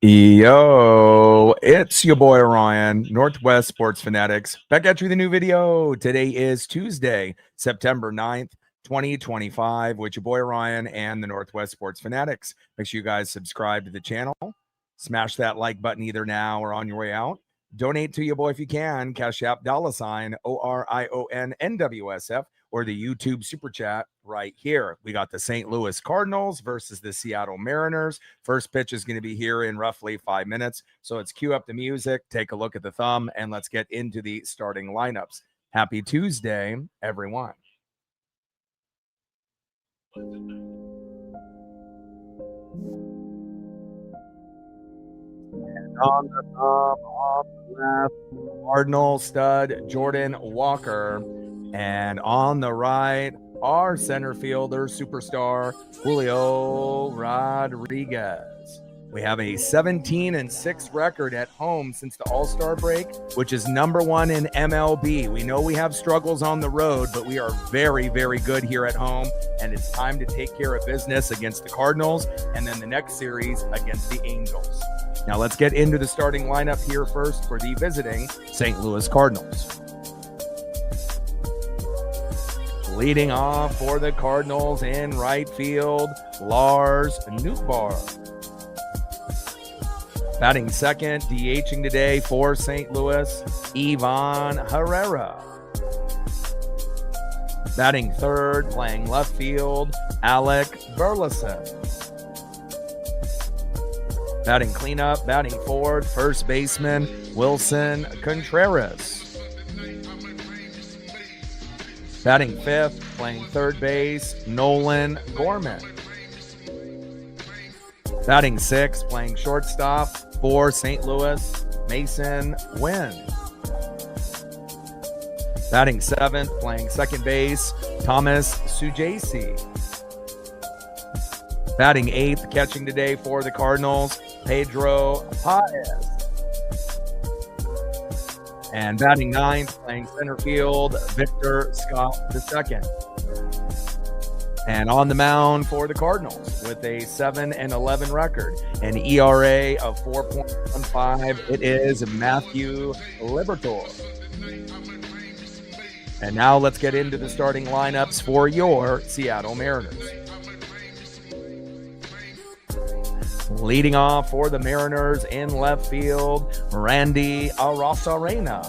Yo, it's your boy Ryan, Northwest Sports Fanatics. Back at you with a new video. Today is Tuesday, September 9th, 2025, with your boy Ryan and the Northwest Sports Fanatics. Make sure you guys subscribe to the channel. Smash that like button either now or on your way out. Donate to your boy if you can. Cash App $ ORIONNWSF or the YouTube Super Chat right here. We got the St. Louis Cardinals versus the Seattle Mariners. First pitch is going to be here in roughly 5 minutes. So let's cue up the music, take a look at the thumb, and let's get into the starting lineups. Happy Tuesday, everyone. And on the thumb, off the left, Cardinal stud Jordan Walker. And on the right, our center fielder superstar Julio Rodriguez. We have a 17-6 record at home since the All-Star break, which is #1 in MLB. We know we have struggles on the road, but we are very, very good here at home, and it's time to take care of business against the Cardinals and then the next series against the Angels. Now let's get into the starting lineup here first for the visiting St. Louis Cardinals. Leading off for the Cardinals in right field, Lars Nootbaar. Batting second, DHing today for St. Louis, Ivan Herrera. Batting third, playing left field, Alec Burleson. Batting cleanup, batting fourth, first baseman, Wilson Contreras. Batting fifth, playing third base, Nolan Gorman. Batting sixth, playing shortstop for St. Louis, Mason Wynn. Batting seventh, playing second base, Thomas Sujasi. Batting eighth, catching today for the Cardinals, Pedro Paez. And batting ninth, playing center field, Victor Scott II. And on the mound for the Cardinals with a 7-11 record, an ERA of 4.15, it is Matthew Liberatore. And now let's get into the starting lineups for your Seattle Mariners. Leading off for the Mariners in left field, Randy Arozarena.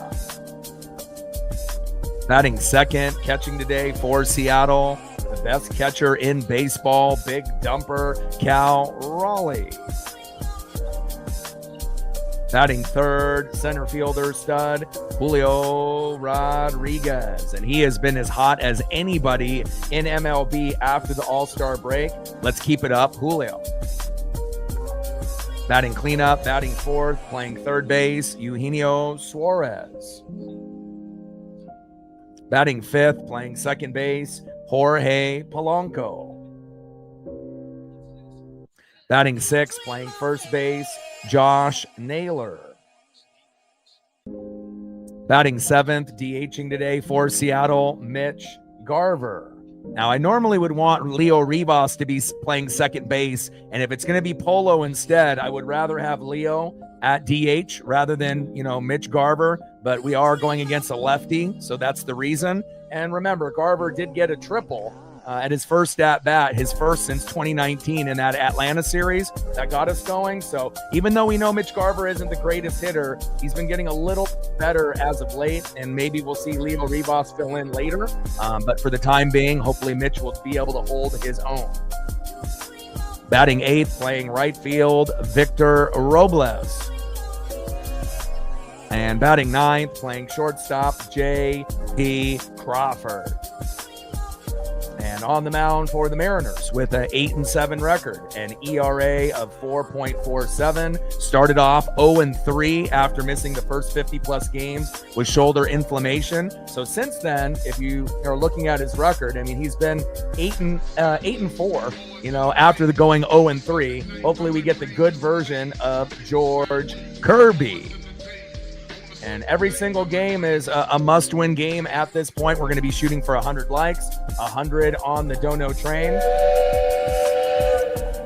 Batting second, catching today for Seattle, the best catcher in baseball, big dumper, Cal Raleigh. Batting third, center fielder stud, Julio Rodriguez. And he has been as hot as anybody in MLB after the All-Star break. Let's keep it up, Julio. Batting cleanup, batting fourth, playing third base, Eugenio Suarez. Batting fifth, playing second base, Jorge Polanco. Batting sixth, playing first base, Josh Naylor. Batting seventh, DHing today for Seattle, Mitch Garver. Now, I normally would want Leo Rivas to be playing second base, and if it's going to be Polo instead, I would rather have Leo at DH rather than, Mitch Garver, but we are going against a lefty, so that's the reason. And remember, Garver did get a triple at his first at-bat, his first since 2019 in that Atlanta series. That got us going. So even though we know Mitch Garver isn't the greatest hitter, he's been getting a little better as of late, and maybe we'll see Leo Rivas fill in later. But for the time being, hopefully Mitch will be able to hold his own. Batting eighth, playing right field, Victor Robles. And batting ninth, playing shortstop, J.P. Crawford. And on the mound for the Mariners with an 8-7 record, an ERA of 4.47. Started off 0-3 after missing the first 50-plus games with shoulder inflammation. So since then, if you are looking at his record, he's been 8-4. After the going 0-3. Hopefully, we get the good version of George Kirby. And every single game is a must-win game at this point. We're going to be shooting for 100 likes, 100 on the Dono train.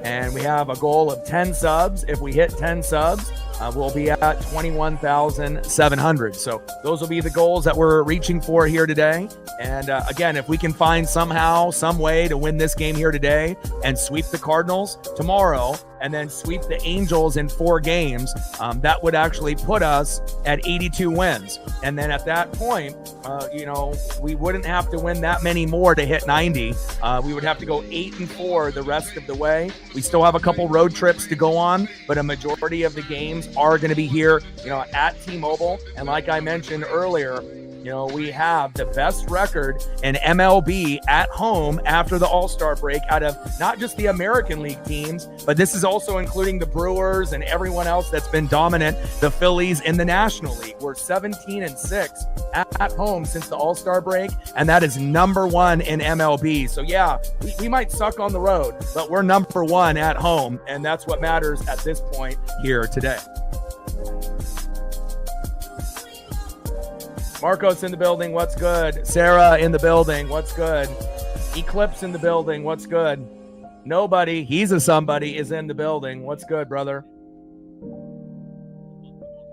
And we have a goal of 10 subs. If we hit 10 subs, we'll be at 21,700. So those will be the goals that we're reaching for here today. And again, if we can find somehow, some way to win this game here today and sweep the Cardinals tomorrow and then sweep the Angels in 4 games, that would actually put us at 82 wins. And then at that point, we wouldn't have to win that many more to hit 90. We would have to go 8-4 the rest of the way. We still have a couple road trips to go on, but a majority of the games are going to be here, at T-Mobile. And like I mentioned earlier, we have the best record in MLB at home after the All-Star break out of not just the American League teams, but this is also including the Brewers and everyone else that's been dominant, the Phillies in the National League. We're 17-6 at home since the All-Star break, and that is number 1 in MLB. So yeah, we might suck on the road, but we're number 1 at home, and that's what matters at this point here today. Marcos in the building, what's good? Sarah in the building, what's good? Eclipse in the building, what's good? Nobody, he's a somebody, is in the building. What's good, brother?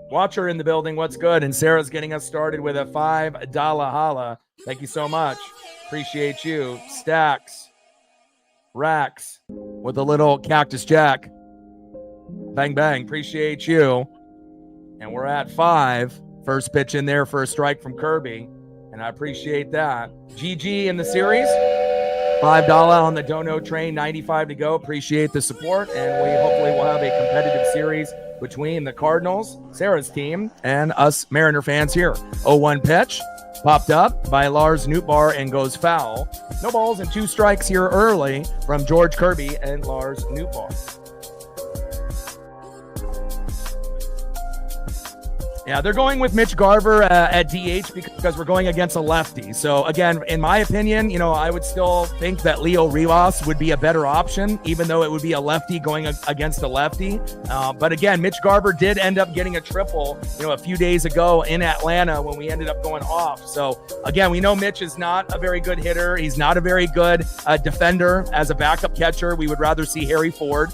Watcher in the building, what's good? And Sarah's getting us started with a $5 holla. Thank you so much. Appreciate you. Stacks, Racks with a little Cactus Jack. Bang, bang. Appreciate you. And we're at 5. First pitch in there for a strike from Kirby, and I appreciate that. GG in the series, $5 on the Dono train, 95 to go. Appreciate the support, and we hopefully will have a competitive series between the Cardinals, Sarah's team, and us Mariner fans here. 0-1 pitch, popped up by Lars Nootbaar and goes foul. No balls and 2 strikes here early from George Kirby and Lars Nootbaar. Yeah, they're going with Mitch Garver at DH because we're going against a lefty. So, again, in my opinion, I would still think that Leo Rivas would be a better option, even though it would be a lefty going against a lefty. But, again, Mitch Garver did end up getting a triple, a few days ago in Atlanta when we ended up going off. So, again, we know Mitch is not a very good hitter. He's not a very good defender as a backup catcher. We would rather see Harry Ford.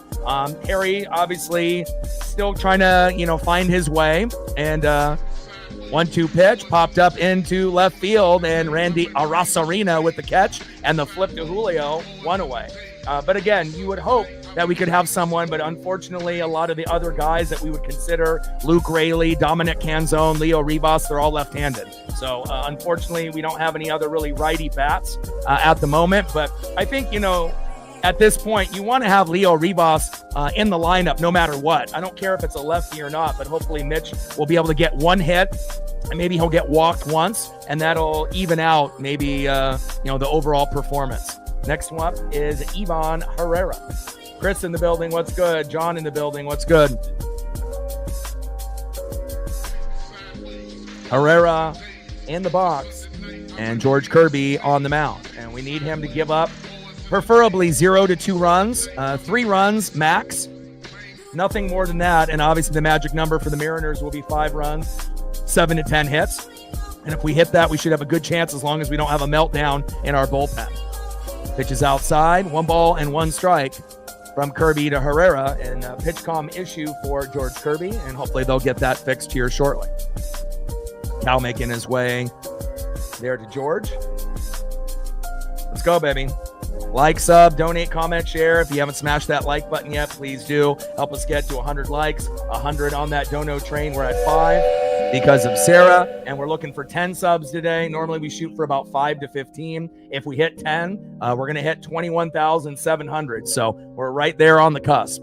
Harry, obviously, still trying to, find his way. And 1-2 pitch popped up into left field, and Randy Arosarena with the catch and the flip to Julio, 1 away. But again, you would hope that we could have someone, but unfortunately, a lot of the other guys that we would consider, Luke Raley, Dominic Canzone, Leo Rivas, they're all left-handed. So unfortunately, we don't have any other really righty bats at the moment. But I think, at this point, you want to have Leo Rivas in the lineup no matter what. I don't care if it's a lefty or not, but hopefully Mitch will be able to get 1 hit, and maybe he'll get walked once, and that'll even out maybe the overall performance. Next one is Ivan Herrera. Chris in the building, what's good? John in the building, what's good? Herrera in the box, and George Kirby on the mound, and we need him to give up preferably 0 to 2 runs, 3 runs max, nothing more than that. And obviously the magic number for the Mariners will be 5 runs, 7 to 10 hits. And if we hit that, we should have a good chance as long as we don't have a meltdown in our bullpen. Pitches outside, 1 ball and 1 strike from Kirby to Herrera, and a pitch comm issue for George Kirby, and hopefully they'll get that fixed here shortly. Cal making his way there to George. Let's go, baby. Like, sub, donate, comment, share. If you haven't smashed that like button yet, please do. Help us get to 100 likes, 100 on that dono train. We're at 5 because of Sarah, and we're looking for 10 subs today. Normally we shoot for about 5 to 15. If we hit 10, we're going to hit 21,700. So we're right there on the cusp.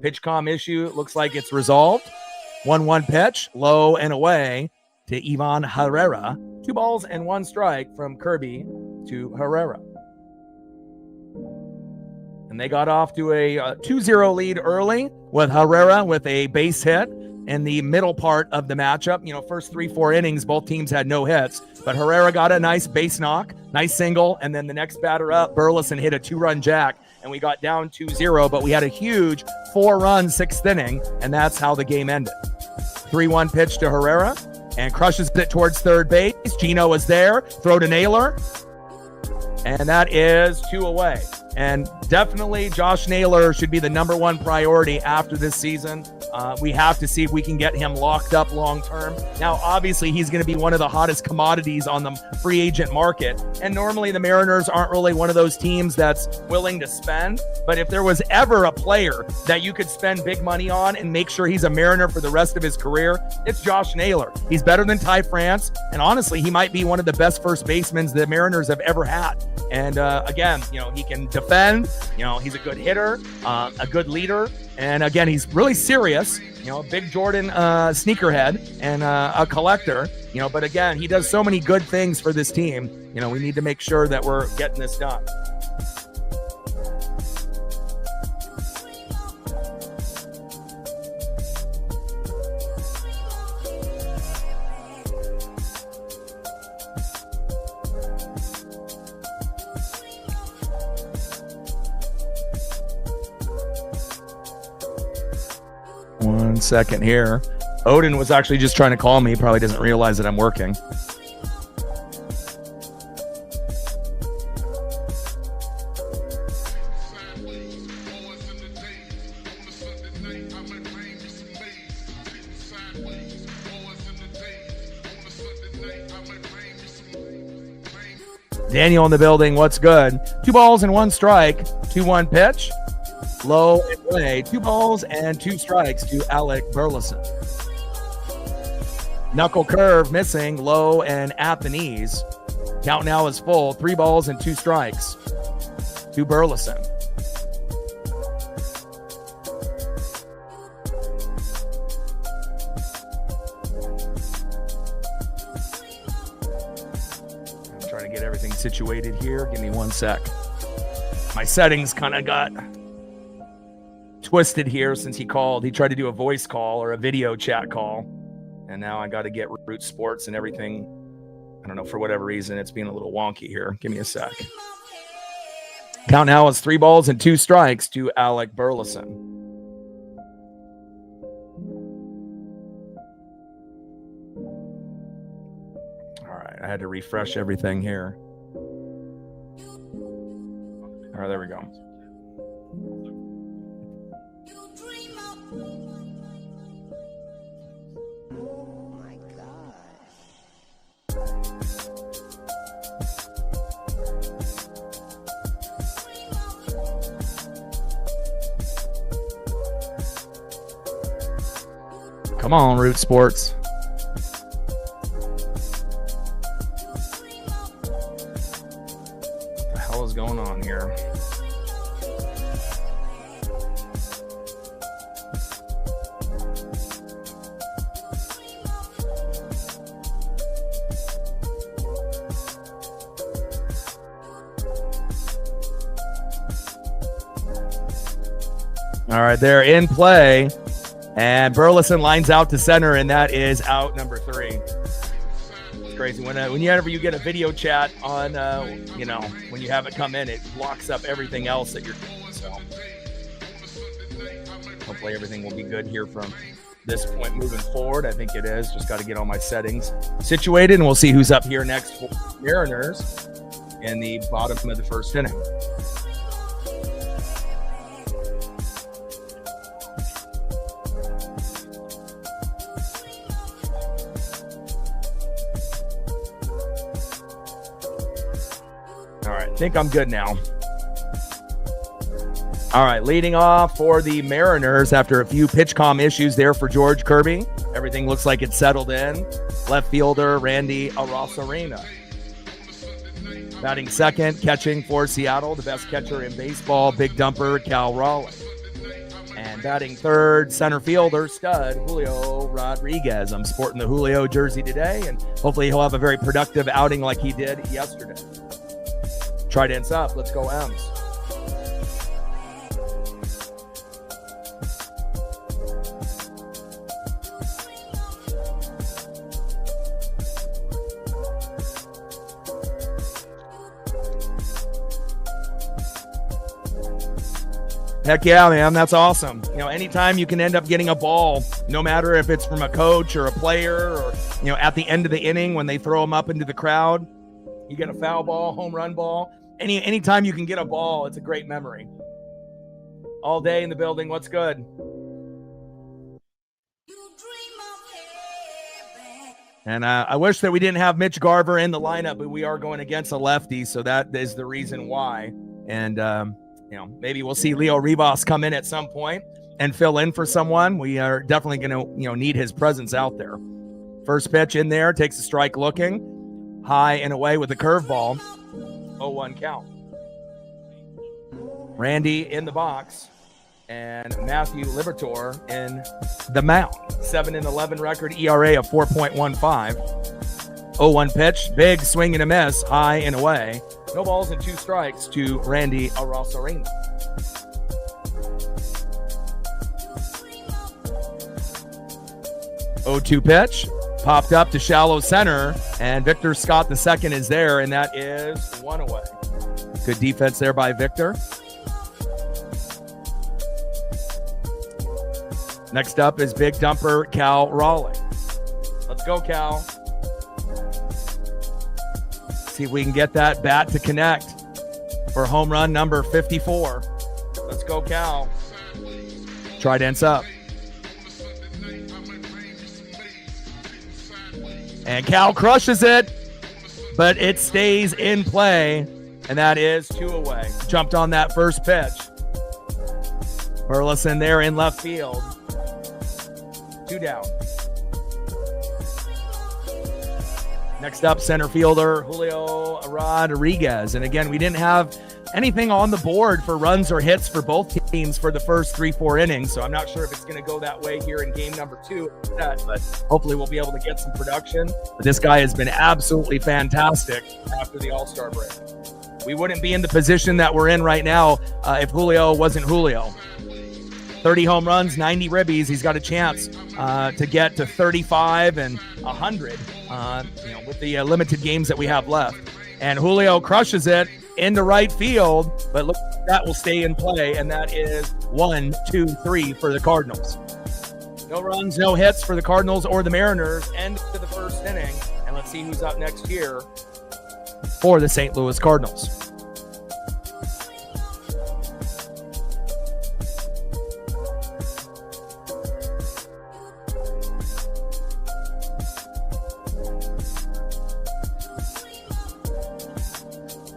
Pitch comm issue, looks like it's resolved. 1-1 pitch, low and away to Ivan Herrera. 2 balls and 1 strike from Kirby to Herrera. And they got off to a 2-0 lead early with Herrera with a base hit in the middle part of the matchup. First 3-4 innings, both teams had no hits, but Herrera got a nice base knock, nice single, and then the next batter up, Burleson hit a 2-run jack, and we got down 2-0, but we had a huge 4-run 6th inning, and that's how the game ended. 3-1 pitch to Herrera, and crushes it towards third base. Gino is there, throw to Naylor, and that is 2 away. And definitely Josh Naylor should be the number one priority after this season. We have to see if we can get him locked up long term. Now, obviously, he's going to be one of the hottest commodities on the free agent market. And normally the Mariners aren't really one of those teams that's willing to spend. But if there was ever a player that you could spend big money on and make sure he's a Mariner for the rest of his career, it's Josh Naylor. He's better than Ty France. And honestly, he might be one of the best first basemen the Mariners have ever had. And again, he can defend. He's a good hitter, a good leader. And again, he's really serious, a big Jordan sneakerhead and a collector, but again, he does so many good things for this team. We need to make sure that we're getting this done. One second here. Odin was actually just trying to call me. He probably doesn't realize that I'm working. Daniel in the building. What's good? 2 balls and 1 strike. 2-1 pitch. Low and away. 2 balls and 2 strikes to Alec Burleson. Knuckle curve missing. Low and at the knees. Count now is full. 3 balls and 2 strikes to Burleson. I'm trying to get everything situated here. Give me 1 sec. My settings kind of got twisted here since he called. He tried to do a voice call or a video chat call, and now I got to get Root Sports and everything. I don't know, for whatever reason it's being a little wonky here. Give me a sec. Count now is 3 balls and 2 strikes to Alec Burleson. All right, I had to refresh everything here. All right, there we go. Come on, Root Sports. What the hell is going on here? All right, they're in play. And Burleson lines out to center, and that is out number 3. It's crazy. Whenever you get a video chat on, when you have it come in, it blocks up everything else that you're doing. So hopefully everything will be good here from this point moving forward. I think it is. Just got to get all my settings situated, and we'll see who's up here next for Mariners in the bottom of the first inning. I think I'm good now. All right, leading off for the Mariners after a few pitch comm issues there for George Kirby. Everything looks like it's settled in. Left fielder Randy Arozarena. Batting second, catching for Seattle, the best catcher in baseball, big dumper Cal Raleigh. And batting third, center fielder, stud Julio Rodriguez. I'm sporting the Julio jersey today, and hopefully he'll have a very productive outing like he did yesterday. Try to ends up. Let's go M's. Heck yeah, man. That's awesome. Anytime you can end up getting a ball, no matter if it's from a coach or a player or, at the end of the inning when they throw them up into the crowd, you get a foul ball, home run ball. Anytime you can get a ball, it's a great memory. All day in the building. What's good? And I wish that we didn't have Mitch Garver in the lineup, but we are going against a lefty, so that is the reason why. And maybe we'll see Leo Rivas come in at some point and fill in for someone. We are definitely going to need his presence out there. First pitch in there, takes a strike looking high and away with the curveball. 0-1 count. Randy in the box. And Matthew Liberatore in the mound. 7-11 record, ERA of 4.15. 0-1 pitch, big swing and a miss, high and away. No balls and 2 strikes to Randy Arosarena. 0-2 pitch, popped up to shallow center, and Victor Scott II is there, and that is 1 away. Good defense there by Victor. Next up is big dumper Cal Raleigh. Let's go, Cal. See if we can get that bat to connect for home run number 54. Let's go, Cal. Trident's up. And Cal crushes it, but it stays in play, and that is 2 away. Jumped on that first pitch. Burleson there in left field. 2 down. Next up, center fielder Julio Rodriguez. And again, we didn't have anything on the board for runs or hits for both teams for the first 3-4 innings. So I'm not sure if it's going to go that way here in game number 2. But hopefully we'll be able to get some production. But this guy has been absolutely fantastic after the All-Star break. We wouldn't be in the position that we're in right now if Julio wasn't Julio. 30 home runs, 90 ribbies. He's got a chance to get to 35 and 100 with the limited games that we have left. And Julio crushes it into right field, but look, that will stay in play, and that is 1, 2, 3 for the Cardinals. No runs, no hits for the Cardinals or the Mariners. End to the first inning, and let's see who's up next here for the St. Louis Cardinals.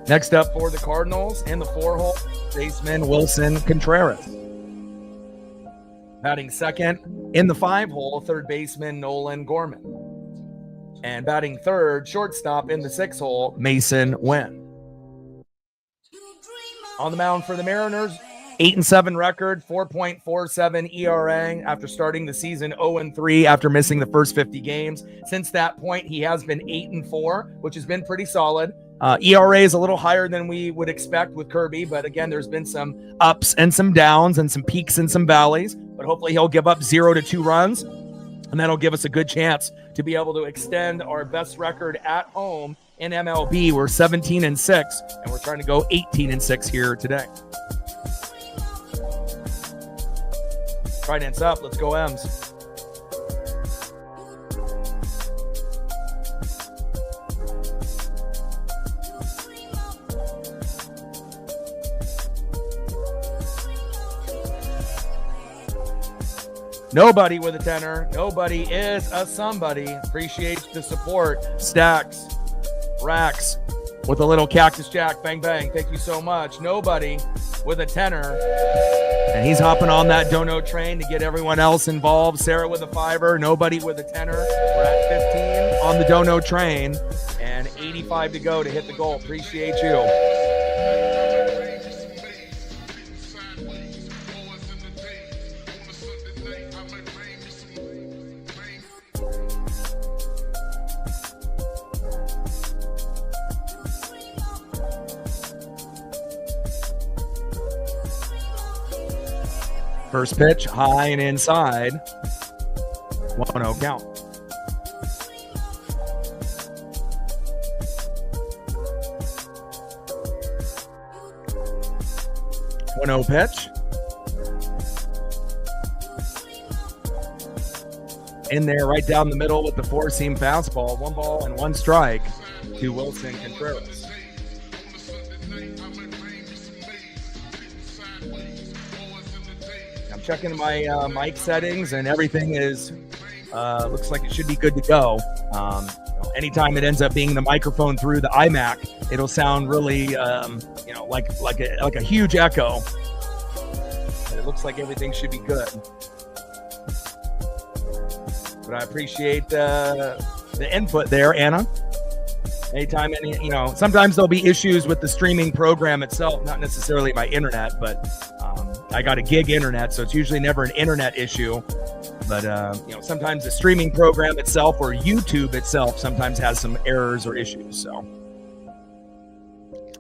Next up for the Cardinals in the 4-hole, baseman Wilson Contreras. Batting second in the 5-hole, third baseman Nolan Gorman. And batting third, shortstop in the 6-hole, Mason Wynn. On the mound for the Mariners, 8-7 record, 4.47 ERA after starting the season 0-3 after missing the first 50 games. Since that point, he has been 8-4, which has been pretty solid. ERA is a little higher than we would expect with Kirby, but again, there's been some ups and some downs and some peaks and some valleys, but hopefully he'll give up 0 to 2 runs, and that'll give us a good chance to be able to extend our best record at home in MLB. We're 17-6, and we're trying to go 18-6 here today. Trident's up. Let's go, M's. Nobody with a tenor. Nobody is a somebody. Appreciate the support. Stacks, Racks with a little Cactus Jack. Bang, bang. Thank you so much. Nobody with a tenor. And he's hopping on that dono train to get everyone else involved. Sarah with a 5er. Nobody with a tenor. We're at 15 on the dono train. And 85 to go to hit the goal. Appreciate you. First pitch, high and inside. 1-0 count. Pitch. In there, right down the middle with the 4-seam fastball. 1 ball and 1 strike to Wilson Contreras. checking my mic settings, and everything is looks like it should be good to go. Anytime it ends up being the microphone through the iMac, it'll sound really, like a huge echo. And it looks like everything should be good. But I appreciate the input there, Anna. Anytime, sometimes there'll be issues with the streaming program itself, not necessarily my internet, but I got a gig internet, so it's usually never an internet issue. But, sometimes the streaming program itself or YouTube itself sometimes has some errors or issues. So,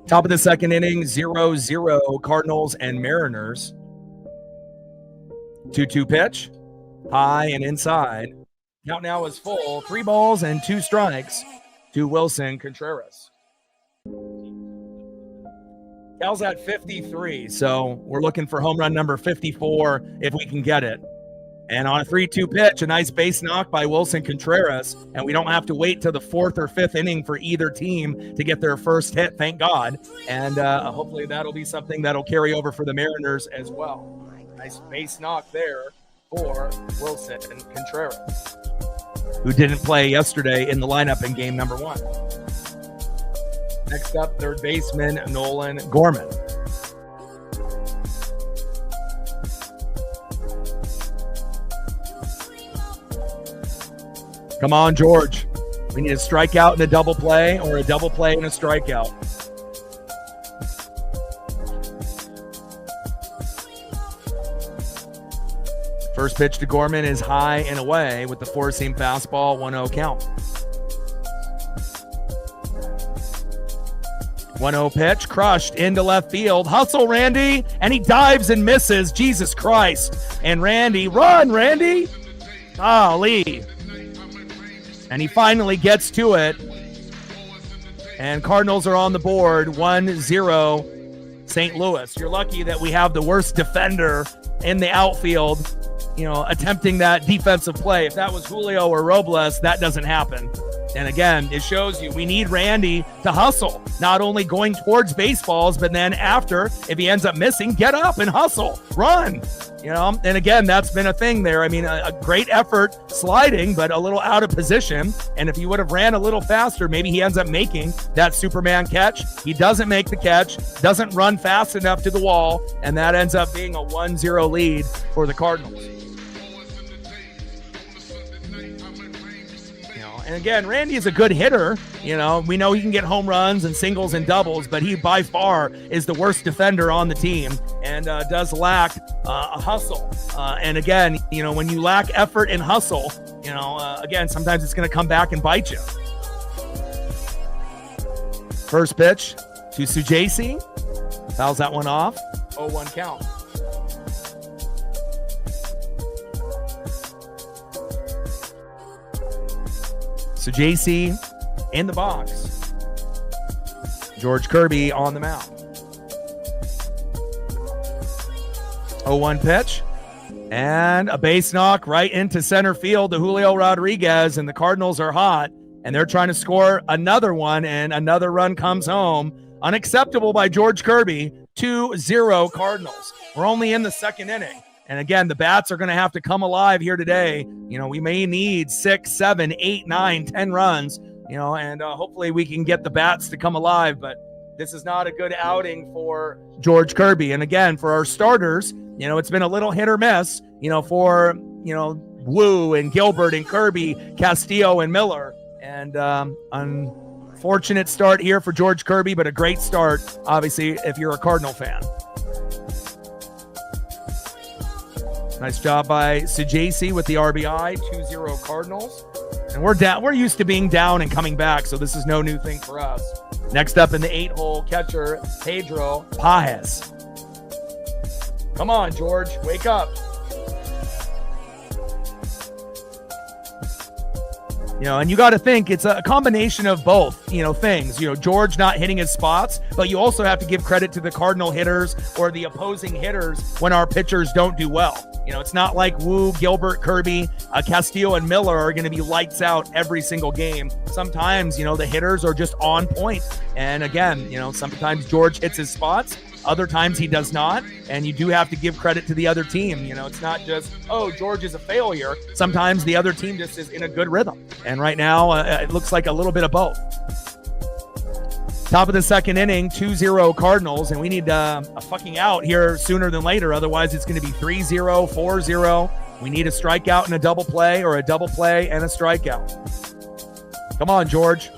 top of the second inning, 0-0 Cardinals and Mariners. 2-2 pitch, high and inside. Count now is full. 3 balls and 2 strikes to Wilson Contreras. Cal's at 53, so we're looking for home run number 54 if we can get it. And on a 3-2 pitch, a nice base knock by Wilson Contreras, and we don't have to wait till the 4th or 5th inning for either team to get their first hit, thank God. And hopefully that'll be something that'll carry over for the Mariners as well. Nice base knock there for Wilson Contreras, who didn't play yesterday in the lineup in game number 1. Next up, third baseman Nolan Gorman. Come on, George. We need a strikeout and a double play, or a double play and a strikeout. First pitch to Gorman is high and away with the 4-seam fastball, 1-0 count. 1-0 pitch, crushed into left field. Hustle, Randy, and he dives and misses. Jesus Christ. And Randy, run, Randy. Golly. And he finally gets to it. And Cardinals are on the board, 1-0 St. Louis. You're lucky that we have the worst defender in the outfield, attempting that defensive play. If that was Julio or Robles, that doesn't happen. And again, it shows you we need Randy to hustle, not only going towards baseballs, but then after, if he ends up missing, get up and hustle, run, And again, that's been a thing there. I mean, a great effort sliding, but a little out of position. And if he would have ran a little faster, maybe he ends up making that Superman catch. He doesn't make the catch, doesn't run fast enough to the wall, and that ends up being a 1-0 lead for the Cardinals. And again, Randy is a good hitter. We know he can get home runs and singles and doubles, but he by far is the worst defender on the team and does lack a hustle. And again, when you lack effort and hustle, again, sometimes it's going to come back and bite you. First pitch to Sujasi. Fouls that one off. 0-1 count. So JC in the box. George Kirby on the mound. 0-1 pitch. And a base knock right into center field to Julio Rodriguez. And the Cardinals are hot. And they're trying to score another one. And another run comes home. Unacceptable by George Kirby. 2-0 Cardinals. We're only in the second inning. And again, the bats are going to have to come alive here today. We may need 6, 7, 8, 9, 10 runs, and hopefully we can get the bats to come alive. But this is not a good outing for George Kirby. And again, for our starters, it's been a little hit or miss, for, Wu and Gilbert and Kirby, Castillo and Miller. And unfortunate start here for George Kirby, but a great start, obviously, if you're a Cardinal fan. Nice job by Sujasi with the RBI, 2-0 Cardinals. And we're down. We're used to being down and coming back, so this is no new thing for us. Next up in the 8-hole, catcher Pedro Pajes. Come on, George, wake up. And you got to think it's a combination of both, things. George not hitting his spots, but you also have to give credit to the Cardinal hitters or the opposing hitters when our pitchers don't do well. It's not like Wu, Gilbert, Kirby, Castillo, and Miller are going to be lights out every single game. Sometimes, the hitters are just on point. And again, sometimes George hits his spots. Other times he does not, and you do have to give credit to the other team. You know, it's not just, oh, George is a failure. Sometimes the other team just is in a good rhythm. And right now, it looks like a little bit of both. Top of the second inning, 2-0 Cardinals, and we need a fucking out here sooner than later. Otherwise, it's going to be 3-0, 4-0. We need a strikeout and a double play, or a double play and a strikeout. Come on, George.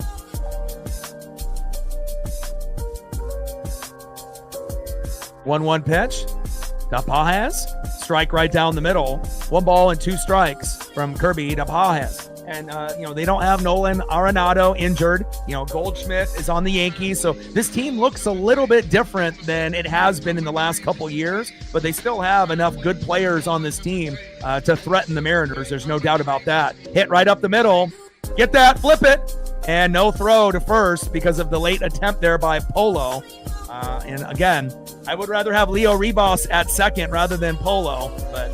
One pitch. Pages. Strike right down the middle. 1 ball and 2 strikes from Kirby to Pages. And, they don't have Nolan Arenado injured. Goldschmidt is on the Yankees. So this team looks a little bit different than it has been in the last couple years, but they still have enough good players on this team to threaten the Mariners. There's no doubt about that. Hit right up the middle. Get that, flip it. And no throw to first because of the late attempt there by Polo. And again, I would rather have Leo Ribas at second rather than Polo. But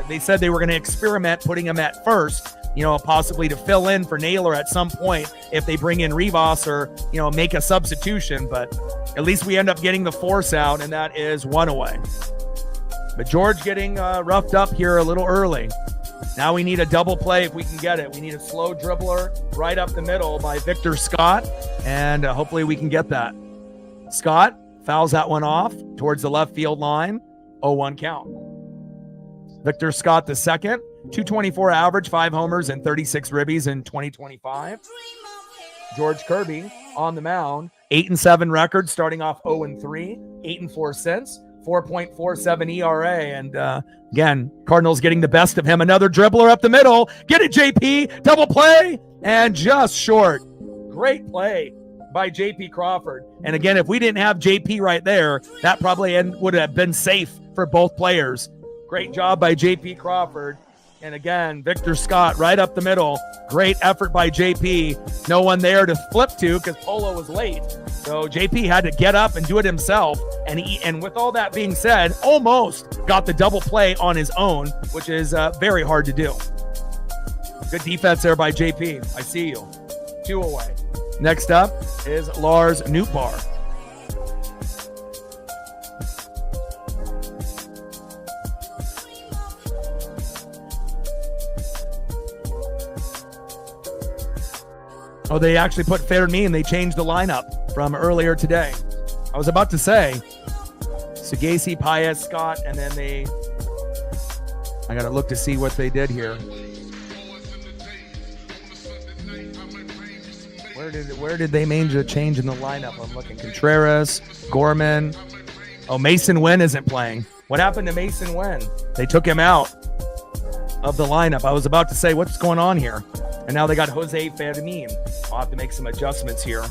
they said they were going to experiment putting him at first, possibly to fill in for Naylor at some point if they bring in Ribas or, make a substitution. But at least we end up getting the force out, and that is 1 away. But George getting roughed up here a little early. Now we need a double play if we can get it. We need a slow dribbler right up the middle by Victor Scott, and hopefully we can get that. Scott fouls that one off towards the left field line. 0-1 count. Victor Scott the second, 224 average, 5 homers and 36 ribbies in 2025. George Kirby on the mound, 8-7 record, starting off 0-3, 8-4 since, 4.47 ERA. And again, Cardinals getting the best of him. Another dribbler up the middle. Get it, JP. Double play and just short. Great play by JP Crawford. And again, if we didn't have JP right there, that probably would have been safe for both players. Great job by JP Crawford. And again, Victor Scott right up the middle. Great effort by JP. No one there to flip to because Polo was late. So JP had to get up and do it himself. And with all that being said, almost got the double play on his own, which is very hard to do. Good defense there by JP. I see you. 2 away. Next up is Lars Nootbaar. Oh, they actually put Fermin. They changed the lineup from earlier today. I was about to say Sagasi, Paez, Scott, and then I got to look to see what they did here. Where did they make a change in the lineup? I'm looking. Contreras, Gorman. Oh, Mason Wynn isn't playing. What happened to Mason Wynn? They took him out of the lineup. I was about to say, what's going on here? And now they got Jose Fermin. I'll have to make some adjustments here.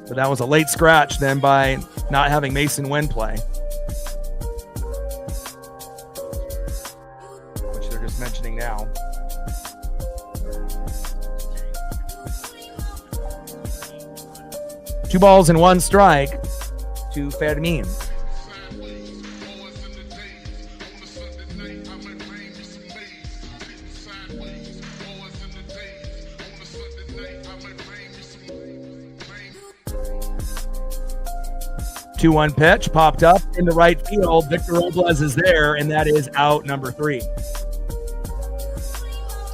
But that was a late scratch then by not having Mason Wynn play. Which they're just mentioning now. Two balls and 1 strike to Fermin. The 2-1 pitch popped up in the right field. Victor Robles is there, and that is out number 3.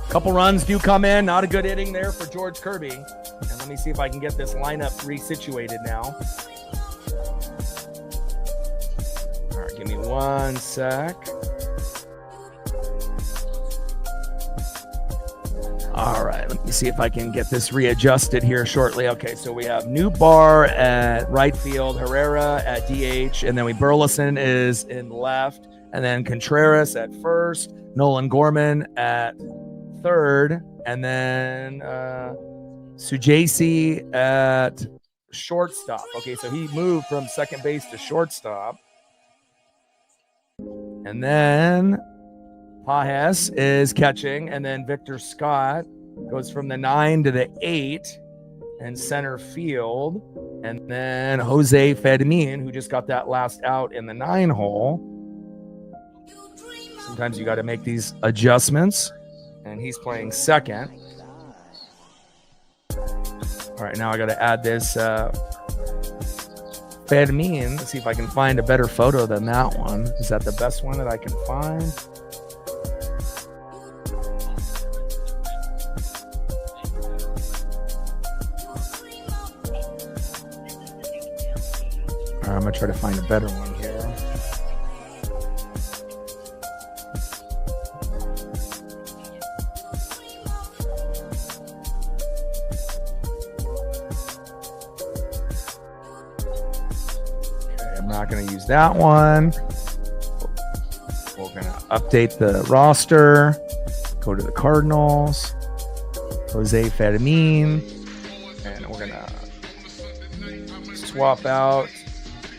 Couple runs do come in. Not a good inning there for George Kirby. And let me see if I can get this lineup resituated now. All right, give me 1 sec. All right, let me see if I can get this readjusted here shortly. Okay, so we have Nootbaar at right field, Herrera at DH, and then Burleson is in left, and then Contreras at first, Nolan Gorman at third, and then Sujasi at shortstop. Okay, so he moved from second base to shortstop. And then Pages is catching, and then Victor Scott goes from the 9 to the 8 in center field. And then Jose Fermin, who just got that last out in the 9 hole. Sometimes you got to make these adjustments, and he's playing second. All right, now I got to add this Fermin. Let's see if I can find a better photo than that one. Is that the best one that I can find? All right, I'm going to try to find a better one here. Not going to use that one. We're going to update the roster. Go to the Cardinals. Jose Fermin. And we're going to swap out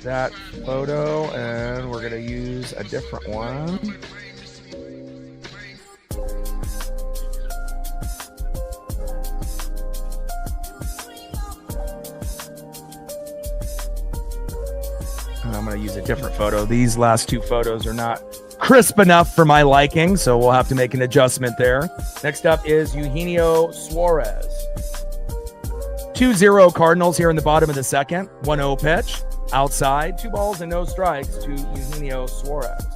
that photo. And we're going to use a different one. I'm going to use a different photo. These last two photos are not crisp enough for my liking, so we'll have to make an adjustment there. Next up is Eugenio Suarez. 2-0 Cardinals here in the bottom of the second. 1-0 pitch. Outside. 2 balls and no strikes to Eugenio Suarez.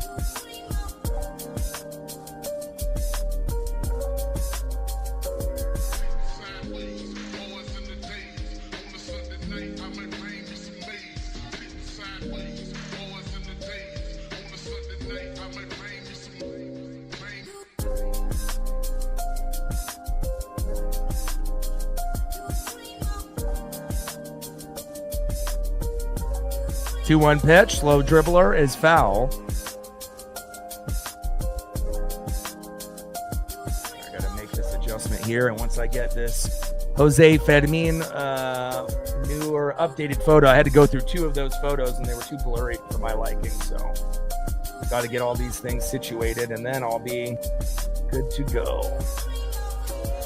Two-one pitch, slow dribbler is foul. I got to make this adjustment here, and once I get this Jose Fermin newer updated photo, I had to go through 2 of those photos, and they were too blurry for my liking, so got to get all these things situated, and then I'll be good to go.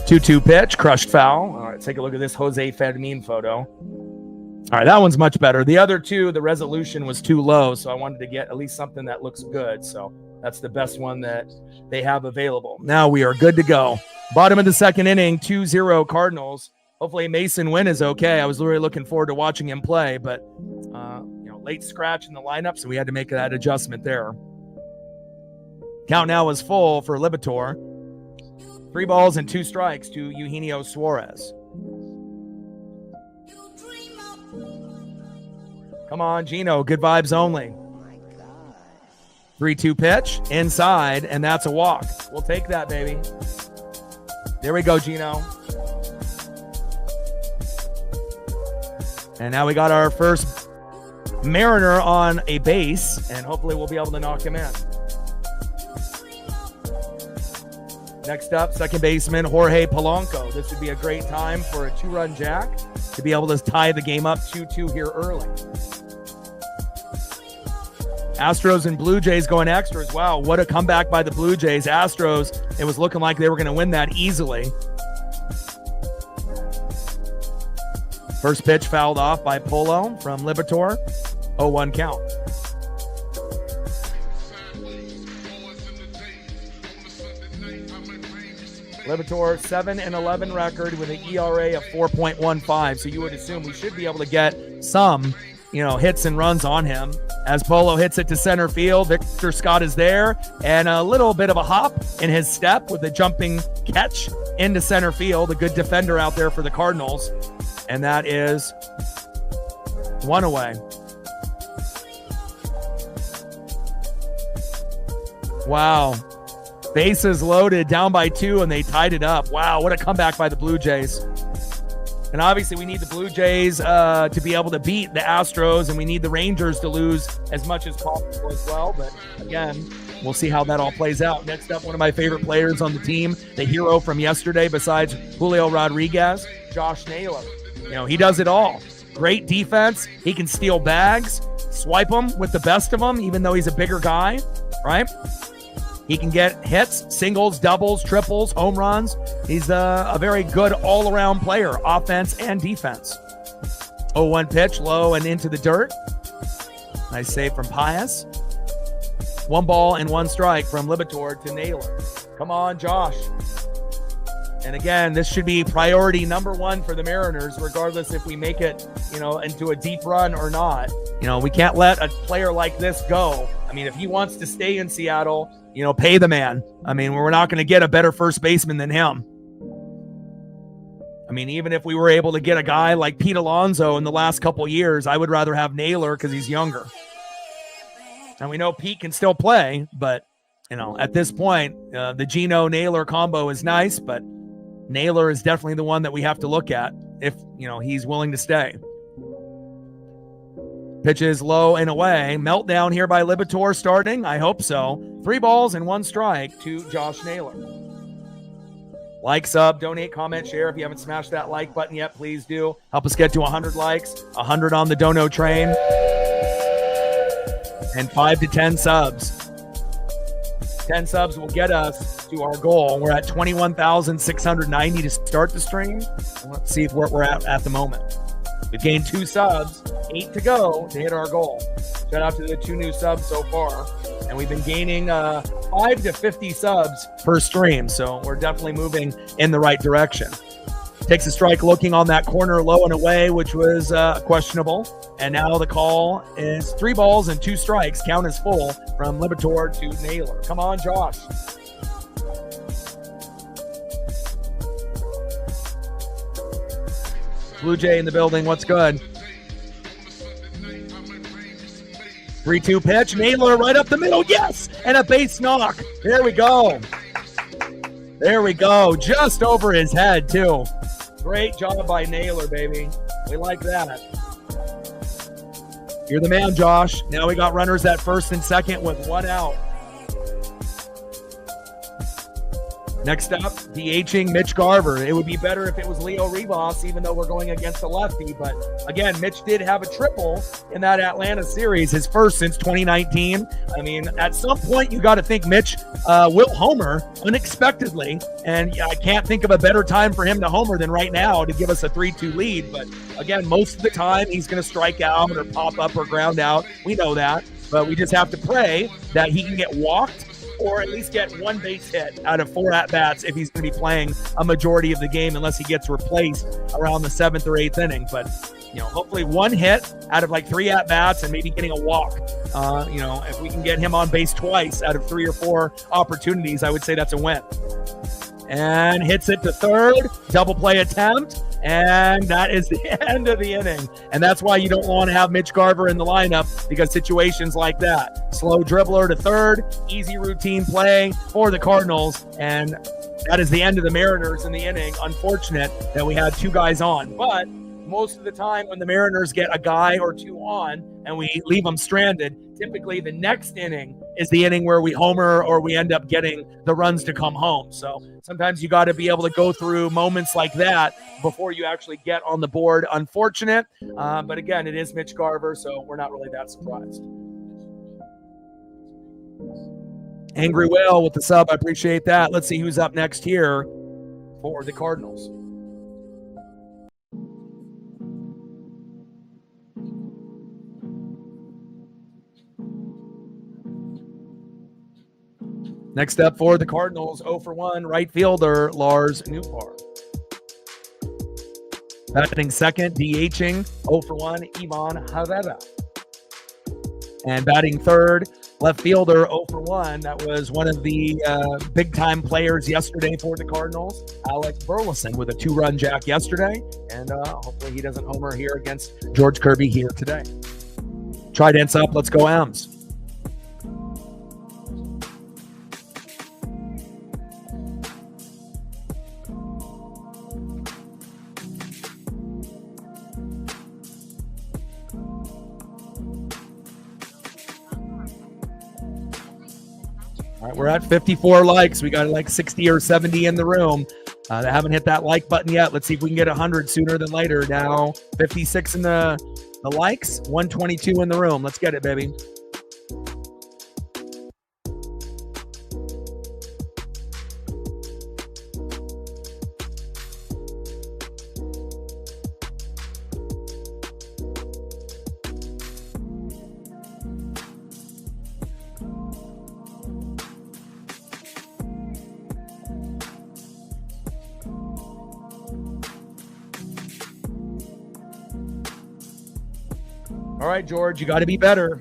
2-2 pitch, crushed foul. All right, take a look at this Jose Fermin photo. All right, that one's much better. The other 2, the resolution was too low, so I wanted to get at least something that looks good. So that's the best one that they have available. Now we are good to go. Bottom of the second inning, 2-0 Cardinals. Hopefully Mason Wynn is okay. I was really looking forward to watching him play, but late scratch in the lineup, so we had to make that adjustment there. Count now is full for Libator. 3 balls and 2 strikes to Eugenio Suarez. Come on, Gino. Good vibes only. 3-2 pitch. Inside, and that's a walk. We'll take that, baby. There we go, Gino. And now we got our first Mariner on a base, and hopefully we'll be able to knock him in. Next up, second baseman Jorge Polanco. This would be a great time for a 2-run jack to be able to tie the game up 2-2 here early. Astros and Blue Jays going extras. Wow, what a comeback by the Blue Jays. Astros, it was looking like they were going to win that easily. First pitch fouled off by Polo from Libator. 0-1 count. Libator 7-11 record with an ERA of 4.15. So you would assume we should be able to get some, hits and runs on him. As Polo hits it to center field, Victor Scott is there, and a little bit of a hop in his step with a jumping catch into center field. A good defender out there for the Cardinals, and that is 1 away. Wow. Bases loaded, down by 2, and they tied it up. Wow, what a comeback by the Blue Jays. And obviously we need the Blue Jays to be able to beat the Astros, and we need the Rangers to lose as much as possible as well. But again, we'll see how that all plays out. Next up, one of my favorite players on the team, the hero from yesterday besides Julio Rodriguez, Josh Naylor. He does it all. Great defense. He can steal bags, swipe them with the best of them, even though he's a bigger guy, right? He can get hits, singles, doubles, triples, home runs. He's a very good all-around player, offense and defense. 0-1 pitch, low and into the dirt. Nice save from Pius. 1 ball and 1 strike from Libator to Naylor. Come on, Josh. And again, this should be priority number one for the Mariners, regardless if we make it, into a deep run or not. We can't let a player like this go. I mean, if he wants to stay in Seattle, pay the man. I mean, we're not going to get a better first baseman than him. I mean, even if we were able to get a guy like Pete Alonso in the last couple years, I would rather have Naylor because he's younger. And we know Pete can still play, but, at this point, the Geno-Naylor combo is nice, but Naylor is definitely the one that we have to look at if, he's willing to stay. Pitches low and away. Meltdown here by Liberatore starting. I hope so. 3 balls and 1 strike to Josh Naylor. Like, sub, donate, comment, share. If you haven't smashed that like button yet, please do. Help us get to 100 likes, 100 on the dono train, and 5 to 10 subs. 10 subs will get us to our goal. We're at 21,690 to start the stream. Let's see where we're at the moment. We've gained 2 subs, 8 to go to hit our goal. Shout out to the 2 new subs so far. And we've been gaining 5 to 50 subs per stream. So we're definitely moving in the right direction. Takes a strike looking on that corner low and away, which was questionable. And now the call is 3 balls and 2 strikes. Count is full from Liberatore to Naylor. Come on, Josh. Blue Jay in the building. What's good? 3-2 pitch. Naylor right up the middle. Yes! And a base knock. There we go. There we go. Just over his head, too. Great job by Naylor, baby. We like that. You're the man, Josh. Now we got runners at first and second with 1 out. Next up, DHing Mitch Garver. It would be better if it was Leo Rivas, even though we're going against a lefty. But again, Mitch did have a triple in that Atlanta series, his first since 2019. I mean, at some point, you got to think Mitch will homer unexpectedly. And I can't think of a better time for him to homer than right now to give us a 3-2 lead. But again, most of the time, he's going to strike out or pop up or ground out. We know that. But we just have to pray that he can get walked or at least get 1 base hit out of 4 at-bats if he's going to be playing a majority of the game, unless he gets replaced around the 7th or 8th inning. But, hopefully 1 hit out of like 3 at-bats and maybe getting a walk. If we can get him on base twice out of 3 or 4 opportunities, I would say that's a win. And hits it to third, double play attempt, and that is the end of the inning. And that's why you don't want to have Mitch Garver in the lineup, because situations like that. Slow dribbler to third, easy routine play for the Cardinals, and that is the end of the Mariners in the inning. Unfortunate that we had 2 guys on, but most of the time when the Mariners get a guy or 2 on and we leave them stranded, typically the next inning is the inning where we homer or we end up getting the runs to come home. So sometimes you got to be able to go through moments like that before you actually get on the board. Unfortunate, but again, it is Mitch Garver, so we're not really that surprised. Angry Will with the sub, I appreciate that. Let's see who's up next here for the Cardinals. Next up for the Cardinals, 0 for 1, right fielder Lars Nootbaar. Batting second, DHing, 0 for 1, Ivan Herrera. And batting third, left fielder, 0 for 1. That was one of the big-time players yesterday for the Cardinals, Alex Burleson, with a 2-run jack yesterday. And hopefully he doesn't homer here against George Kirby here today. Trident's up. Let's go, M's. All right, we're at 54 likes. We got like 60 or 70 in the room that haven't hit that like button yet. Let's see if we can get 100 sooner than later. Now 56 in the likes, 122 in the room. Let's get it, baby. All right, George, you got to be better.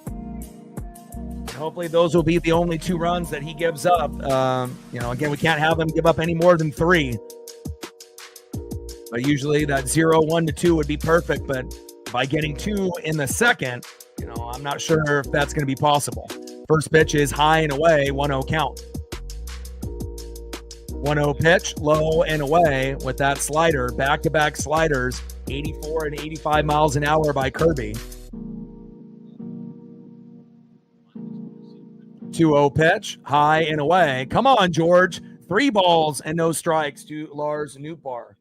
And hopefully those will be the only 2 runs that he gives up. Again, we can't have him give up any more than 3. But usually that 0, 1 to 2 would be perfect. But by getting 2 in the second, I'm not sure if that's going to be possible. First pitch is high and away, 1-0 count. 1-0 pitch, low and away with that slider. Back-to-back sliders, 84 and 85 miles an hour by Kirby. 2-0 pitch, high and away. Come on, George. 3 balls and no strikes to Lars Nootbaar.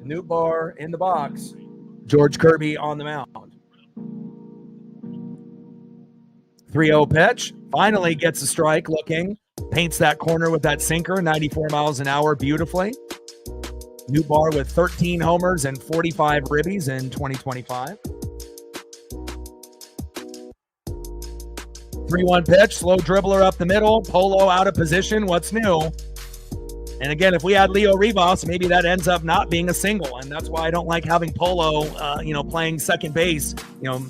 Nootbaar in the box. George Kirby on the mound. 3-0 pitch. Finally gets a strike looking. Paints that corner with that sinker, 94 miles an hour beautifully. Nootbaar with 13 homers and 45 ribbies in 2025. 3-1 pitch. Slow dribbler up the middle. Polo out of position. What's new? And again, if we had Leo Rivas, maybe that ends up not being a single. And that's why I don't like having Polo, playing second base,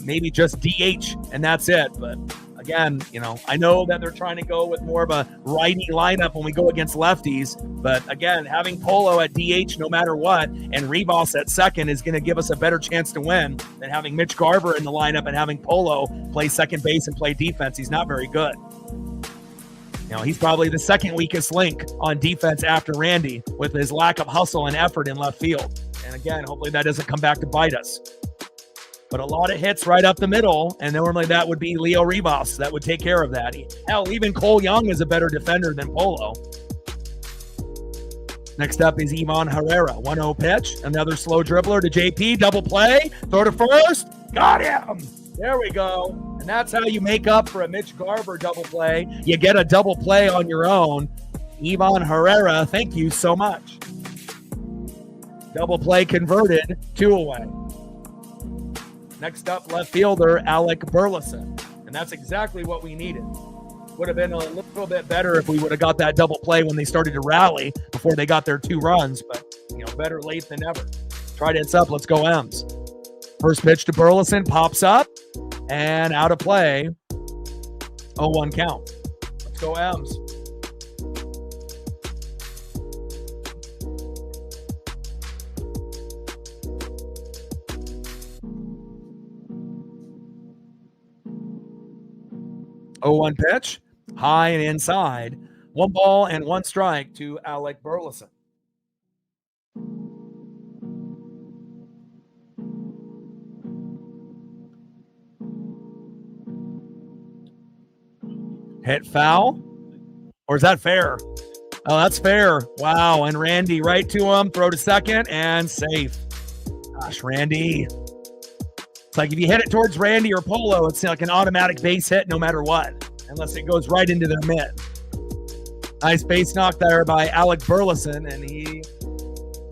maybe just DH and that's it. But again, I know that they're trying to go with more of a righty lineup when we go against lefties. But again, having Polo at DH no matter what and Rivas at second is going to give us a better chance to win than having Mitch Garver in the lineup and having Polo play second base and play defense. He's not very good. He's probably the second weakest link on defense after Randy with his lack of hustle and effort in left field. And again, hopefully that doesn't come back to bite us. But a lot of hits right up the middle, and normally that would be Leo Rivas that would take care of that. Hell, even Cole Young is a better defender than Polo. Next up is Ivan Herrera. 1-0 pitch, another slow dribbler to JP, double play, throw to first, got him! There we go. And that's how you make up for a Mitch Garver double play. You get a double play on your own. Ivan Herrera, thank you so much. Double play converted, 2 away. Next up, left fielder Alec Burleson. And that's exactly what we needed. Would have been a little bit better if we would have got that double play when they started to rally before they got their 2 runs. But, better late than never. Tried it's up. Let's go M's. First pitch to Burleson, pops up, and out of play. 0-1 count. Let's go M's. Oh, 0-1 pitch, high and inside. 1 ball and 1 strike to Alec Burleson. Hit foul? Or is that fair? Oh, that's fair. Wow. And Randy right to him. Throw to second and safe. Gosh, Randy. It's like if you hit it towards Randy or Polo, it's like an automatic base hit no matter what, unless it goes right into their mitt. Nice base knock there by Alec Burleson, and he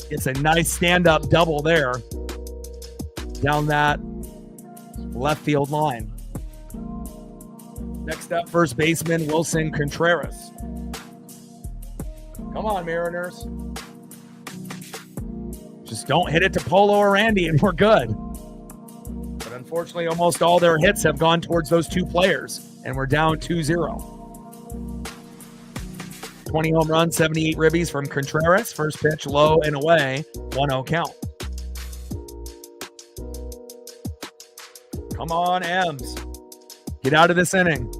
gets a nice stand-up double there down that left field line. Next up, first baseman Wilson Contreras. Come on, Mariners. Just don't hit it to Polo or Randy and we're good. But unfortunately, almost all their hits have gone towards those 2 players, and we're down 2-0. 20 home runs, 78 ribbies from Contreras. First pitch low and away, 1-0 count. Come on, M's. Get out of this inning.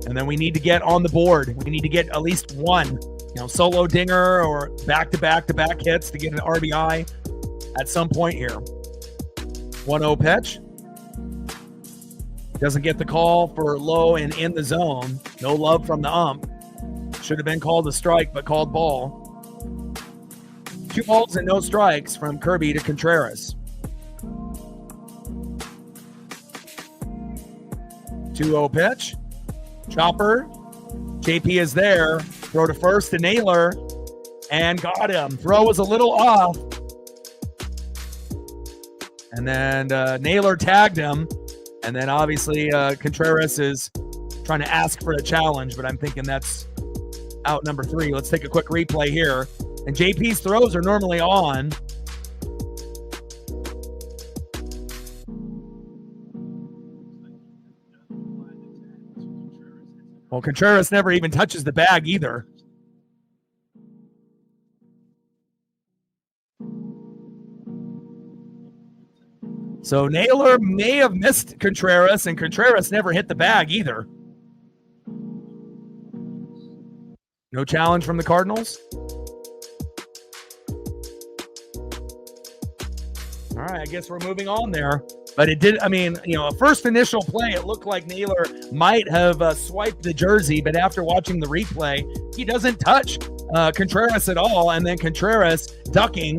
And then we need to get on the board. We need to get at least 1, solo dinger or back-to-back-to-back hits to get an RBI at some point here. 1-0 pitch. Doesn't get the call for low and in the zone. No love from the ump. Should have been called a strike, but called ball. 2 balls and no strikes from Kirby to Contreras. 2-0 pitch. Chopper. JP is there. Throw to first to Naylor. And got him. Throw was a little off. And then Naylor tagged him. And then obviously Contreras is trying to ask for a challenge, but I'm thinking that's out number 3. Let's take a quick replay here. And JP's throws are normally on. Well, Contreras never even touches the bag either. So Naylor may have missed Contreras, and Contreras never hit the bag either. No challenge from the Cardinals. All right, I guess we're moving on there. But it did, a first initial play, it looked like Naylor might have swiped the jersey, but after watching the replay, he doesn't touch Contreras at all. And then Contreras ducking,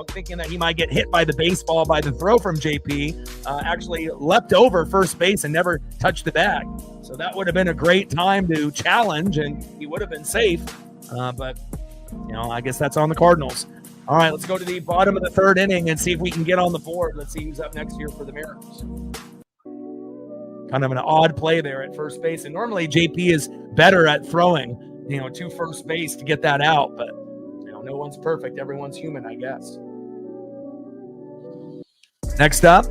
thinking that he might get hit by the baseball by the throw from JP, actually leapt over first base and never touched the bag. So that would have been a great time to challenge, and he would have been safe. But I guess that's on the Cardinals. All right, let's go to the bottom of the third inning and see if we can get on the board. Let's see who's up next here for the Mariners. Kind of an odd play there at first base. And normally JP is better at throwing, to first base to get that out. But, no one's perfect. Everyone's human, I guess. Next up,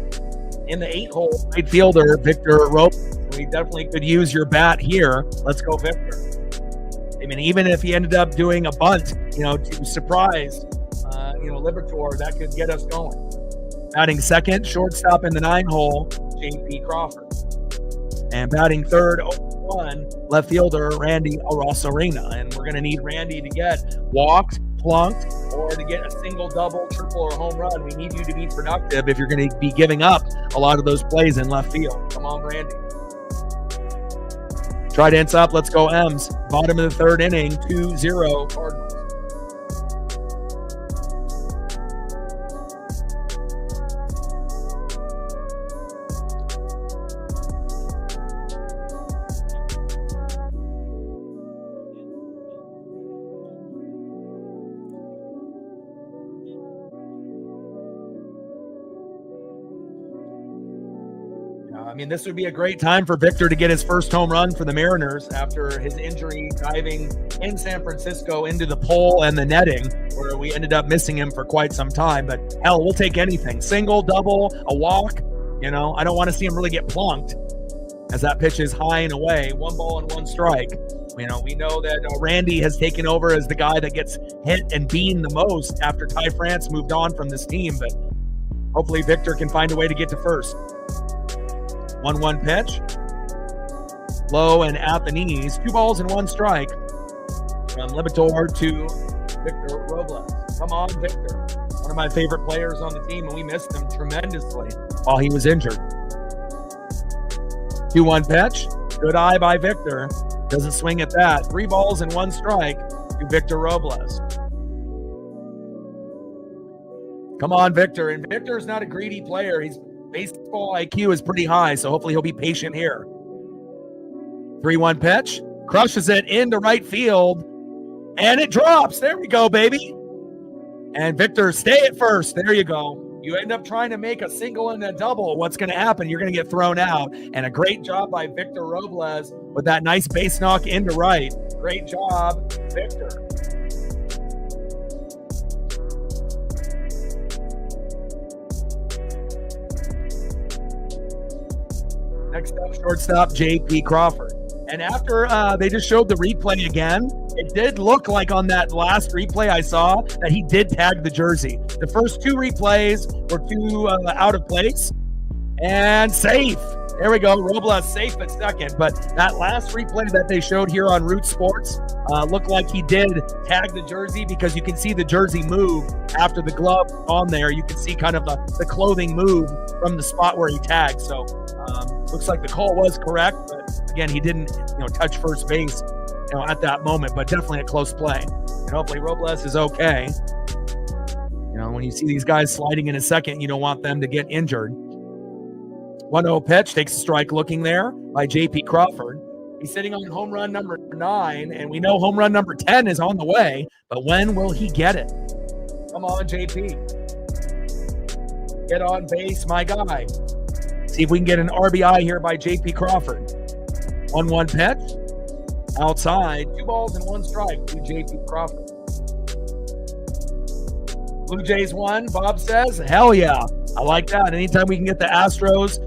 in the 8-hole right fielder, Victor Rope. We definitely could use your bat here. Let's go, Victor. Even if he ended up doing a bunt, to surprise Liberatore, that could get us going. Batting second, shortstop in the 9-hole, JP Crawford. And batting third, 0-1, left fielder, Randy Arosarena. And we're going to need Randy to get walked, plunked, or to get a single, double, triple, or home run. We need you to be productive if you're going to be giving up a lot of those plays in left field. Come on, Randy. Trident's up. Let's go, M's. Bottom of the third inning, 2-0 Cardinals. This would be a great time for Victor to get his first home run for the Mariners after his injury diving in San Francisco into the pole and the netting, where we ended up missing him for quite some time. But hell, we'll take anything. Single, double, a walk. I don't want to see him really get plunked as that pitch is high and away. 1 ball and 1 strike. We know that Randy has taken over as the guy that gets hit and beamed the most after Ty France moved on from this team. But hopefully Victor can find a way to get to first. 1-1 pitch. Low and at the knees. 2 balls and 1 strike. From Liberatore to Victor Robles. Come on, Victor. One of my favorite players on the team, and we missed him tremendously while he was injured. 2-1 pitch. Good eye by Victor. Doesn't swing at that. 3 balls and 1 strike to Victor Robles. Come on, Victor. And Victor's not a greedy player. His baseball IQ is pretty high, so hopefully he'll be patient here. 3-1 pitch. Crushes it into right field. And it drops. There we go, baby. And Victor, stay at first. There you go. You end up trying to make a single and a double. What's going to happen? You're going to get thrown out. And a great job by Victor Robles with that nice base knock into right. Great job, Victor. Next up, shortstop JP Crawford. And after they just showed the replay again, it did look like on that last replay I saw that he did tag the jersey. The first 2 replays were 2 out of place and safe. There we go. Robles safe at second. But that last replay that they showed here on Root Sports looked like he did tag the jersey, because you can see the jersey move after the glove on there. You can see kind of the clothing move from the spot where he tagged. So looks like the call was correct. But again, he didn't touch first base at that moment, but definitely a close play. And hopefully Robles is okay. When you see these guys sliding in a second, you don't want them to get injured. 1-0 pitch, takes a strike looking there by JP Crawford. He's sitting on home run number 9, and we know home run number 10 is on the way, but when will he get it? Come on, JP. Get on base, my guy. See if we can get an RBI here by JP Crawford. 1-1 pitch. Outside, 2 balls and 1 strike to JP Crawford. Blue Jays won, Bob says. Hell yeah. I like that. Anytime we can get the Astros,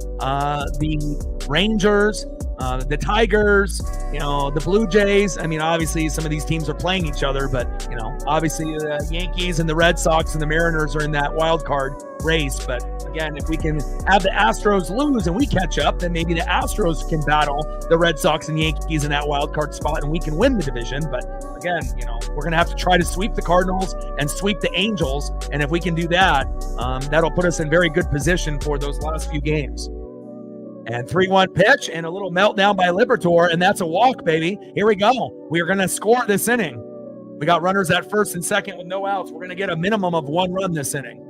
the Rangers, the Tigers, the Blue Jays. I mean, obviously some of these teams are playing each other, but, obviously the Yankees and the Red Sox and the Mariners are in that wild card race. But again, if we can have the Astros lose and we catch up, then maybe the Astros can battle the Red Sox and Yankees in that wild card spot and we can win the division. But again, we're going to have to try to sweep the Cardinals and sweep the Angels. And if we can do that, that'll put us in very good position for those last few games. And 3-1 pitch and a little meltdown by Liberatore, and that's a walk, baby. Here we go. We are going to score this inning. We got runners at first and second with no outs. We're going to get a minimum of 1 run this inning.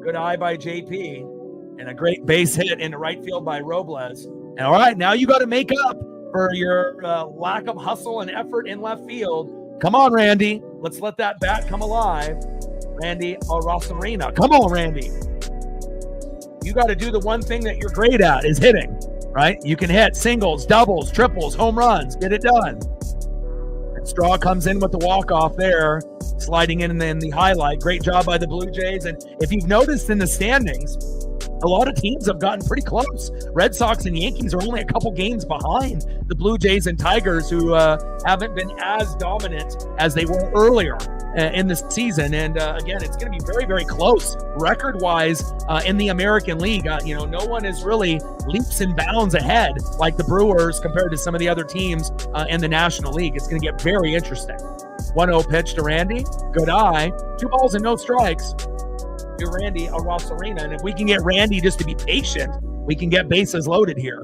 Good eye by JP and a great base hit into right field by Robles. And all right, now you got to make up for your lack of hustle and effort in left field. Come on, Randy. Let's let that bat come alive. Randy Arozarena. Come on, Randy. You got to do the one thing that you're great at is hitting, right? You can hit singles, doubles, triples, home runs, get it done. And Straw comes in with the walk-off there, sliding in the highlight. Great job by the Blue Jays. And if you've noticed in the standings, a lot of teams have gotten pretty close. Red Sox and Yankees are only a couple games behind the Blue Jays and Tigers, who haven't been as dominant as they were earlier in the season. And again, it's going to be very, very close record-wise in the American League. No one is really leaps and bounds ahead like the Brewers compared to some of the other teams in the National League. It's going to get very interesting. 1-0 pitch to Randy. Good eye. 2 balls and no strikes to Randy Arozarena. And if we can get Randy just to be patient, we can get bases loaded here.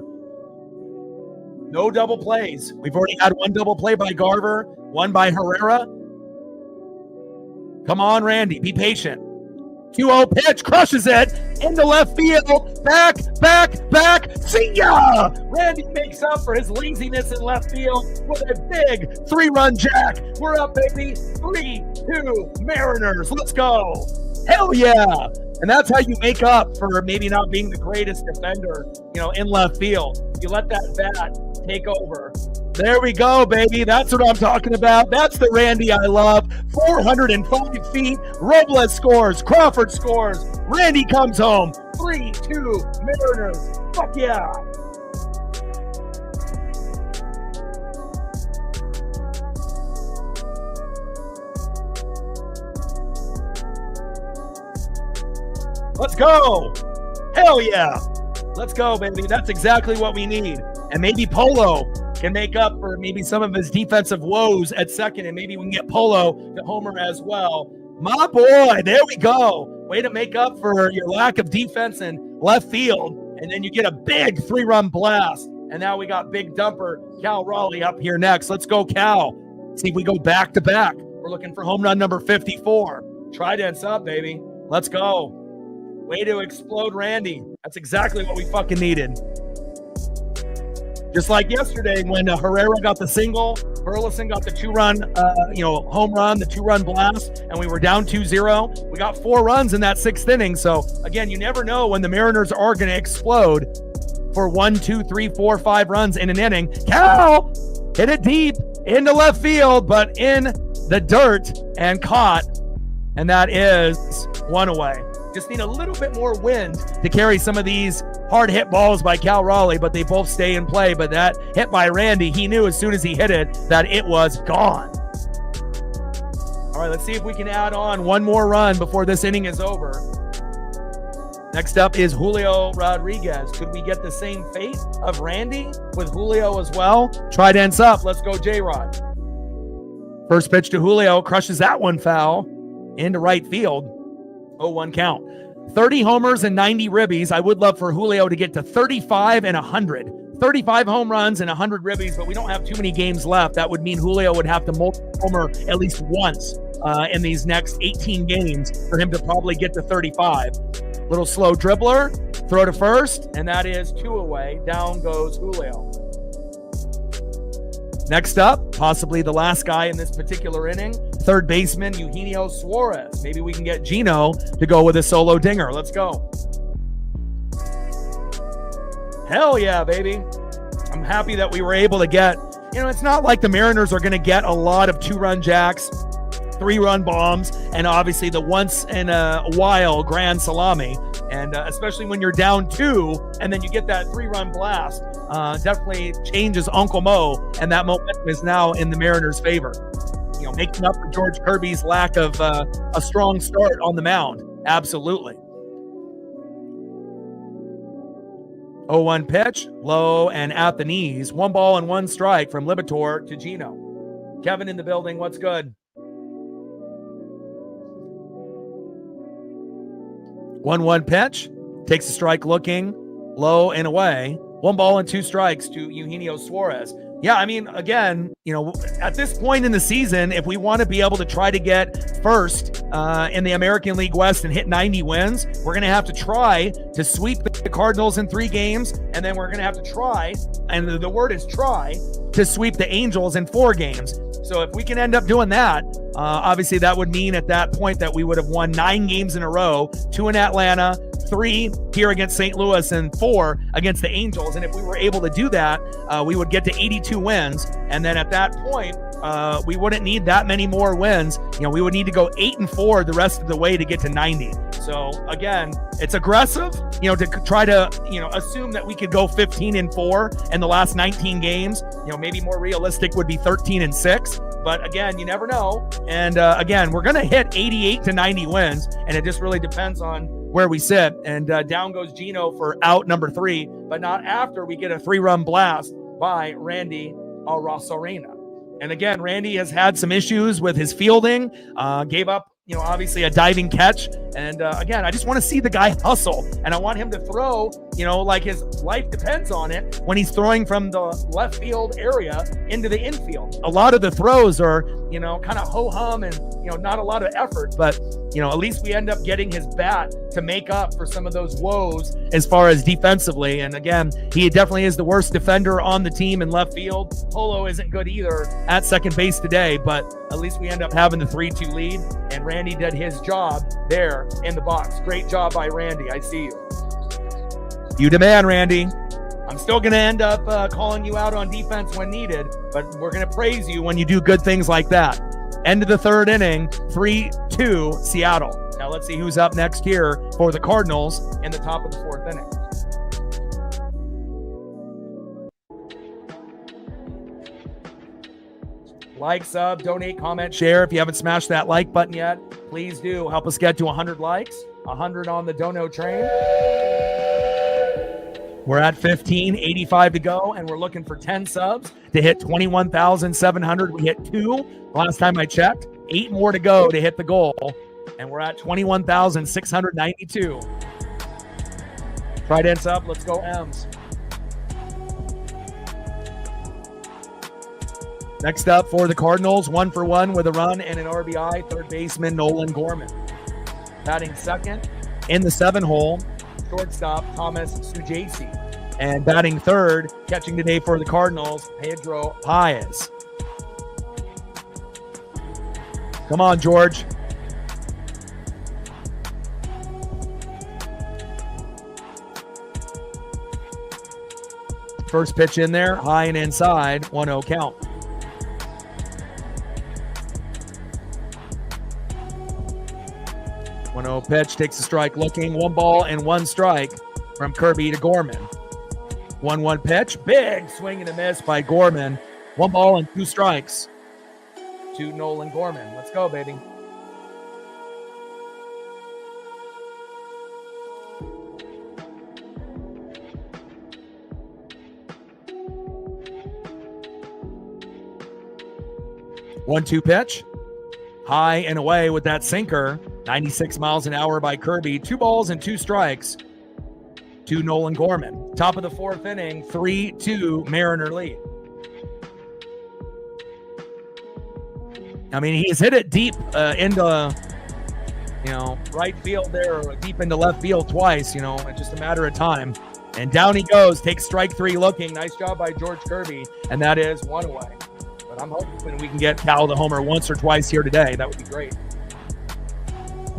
No double plays. We've already had 1 double play by Garver, 1 by Herrera. Come on, Randy. Be patient. 2-0 pitch. Crushes it. Into left field. Back. See ya! Randy makes up for his laziness in left field with a big 3-run jack. We're up, baby. 3-2 Mariners. Let's go. Hell yeah. And that's how you make up for maybe not being the greatest defender, in left field. You let that bat take over. There we go, baby. That's what I'm talking about. That's the Randy I love. 405 feet. Robles scores. Crawford scores. Randy comes home. 3-2 Mariners. Fuck yeah. Let's go. Hell yeah. Let's go, baby. That's exactly what we need. And maybe Polo can make up for maybe some of his defensive woes at second, and maybe we can get Polo to homer as well. My boy, there we go. Way to make up for your lack of defense in left field, and then you get a big 3-run blast. And now we got big dumper Cal Raleigh up here next. Let's go, Cal. See if we go back to back. We're looking for home run number 54. Trident's up, baby. Let's go. Way to explode Randy. That's exactly what we fucking needed. Just like yesterday when Herrera got the single, Burleson got the 2-run, home run, the 2-run blast, and we were down 2-0. We got 4 runs in that 6th inning. So, again, you never know when the Mariners are going to explode for 1, 2, 3, 4, 5 runs in an inning. Cal hit it deep into left field, but in the dirt and caught, and that is 1 away. Just need a little bit more wind to carry some of these hard hit balls by Cal Raleigh, but they both stay in play. But that hit by Randy, he knew as soon as he hit it that it was gone. All right, let's see if we can add on 1 more run before this inning is over. Next up is Julio Rodriguez. Could we get the same fate of Randy with Julio as well? Trident's up. Let's go, J-Rod. First pitch to Julio, crushes that one foul into right field. 0-1 count. 30 homers and 90 ribbies. I would love for Julio to get to 35 and 100. 35 home runs and 100 ribbies, but we don't have too many games left. That would mean Julio would have to homer at least once in these next 18 games for him to probably get to 35. Little slow dribbler, throw to first, and that is 2 away. Down goes Julio. Next up, possibly the last guy in this particular inning, third baseman Eugenio Suarez. Maybe we can get Gino to go with a solo dinger. Let's go. Hell yeah, baby. I'm happy that we were able to get, it's not like the Mariners are going to get a lot of 2-run jacks 3-run bombs and obviously the once in a while grand salami. And especially when you're down 2 and then you get that 3-run blast, definitely changes Uncle Mo, and that momentum is now in the Mariners' favor. Making up for George Kirby's lack of a strong start on the mound. Absolutely. 0-1 pitch, low and at the knees. 1 ball and 1 strike from Libator to Gino. Kevin in the building, what's good? 1-1 pitch, takes a strike looking, low and away. 1 ball and 2 strikes to Eugenio Suarez. Yeah, I mean, again, at this point in the season, if we want to be able to try to get first in the American League West and hit 90 wins, we're going to have to try to sweep the Cardinals in 3 games, and then we're going to have to try, and the word is try, to sweep the Angels in 4 games. So if we can end up doing that, obviously that would mean at that point that we would have won 9 games in a row, 2 in Atlanta, 3 here against St. Louis, and 4 against the Angels. And if we were able to do that, we would get to 82 wins. And then at that point, we wouldn't need that many more wins. We would need to go 8-4 the rest of the way to get to 90. So again, it's aggressive, to try to, assume that we could go 15-4 in the last 19 games. Maybe more realistic would be 13-6. But again, you never know. And again, we're going to hit 88 to 90 wins, and it just really depends on where we sit. And down goes Gino for out number 3, but not after we get a 3-run blast by Randy Arozarena. And again, Randy has had some issues with his fielding, gave up, obviously a diving catch. And again, I just want to see the guy hustle, and I want him to throw, like his life depends on it when he's throwing from the left field area into the infield. A lot of the throws are, kind of ho-hum and, not a lot of effort, but, at least we end up getting his bat to make up for some of those woes as far as defensively. And again, he definitely is the worst defender on the team in left field. Polo isn't good either at second base today, but at least we end up having the 3-2 lead, and Randy did his job there in the box. Great job by Randy. I see you. You demand, Randy. I'm still going to end up calling you out on defense when needed, but we're going to praise you when you do good things like that. End of the 3rd inning, 3-2 Seattle. Now let's see who's up next here for the Cardinals in the top of the 4th inning. Like, sub, donate, comment, share. If you haven't smashed that like button yet, please do. Help us get to 100 likes, 100 on the dono train. We're at 15, 85 to go, and we're looking for 10 subs to hit 21,700. We hit 2 last time I checked. 8 more to go to hit the goal, and we're at 21,692. Trident's up. Let's go, M's. Next up for the Cardinals, 1 for 1 with a run and an RBI, 3rd baseman Nolan Gorman. Batting 2nd in the 7 hole, shortstop Thomas Sujasi. And batting 3rd, catching today for the Cardinals, Pedro Paez. Come on, George. First pitch in there, high and inside, 1-0 count. 1-0 pitch, takes a strike looking. 1 ball and 1 strike from Kirby to Gorman. 1-1 pitch, big swing and a miss by Gorman. 1 ball and 2 strikes to Nolan Gorman. Let's go, baby. One-two pitch, high and away with that sinker. 96 miles an hour by Kirby. 2 balls and 2 strikes to Nolan Gorman. Top of the 4th inning, 3-2 Mariner lead. I mean, he's hit it deep into, right field there, or deep into left field twice, it's just a matter of time. And down he goes, takes strike 3 looking. Nice job by George Kirby, and that is 1 away. But I'm hoping we can get Cal the homer once or twice here today. That would be great.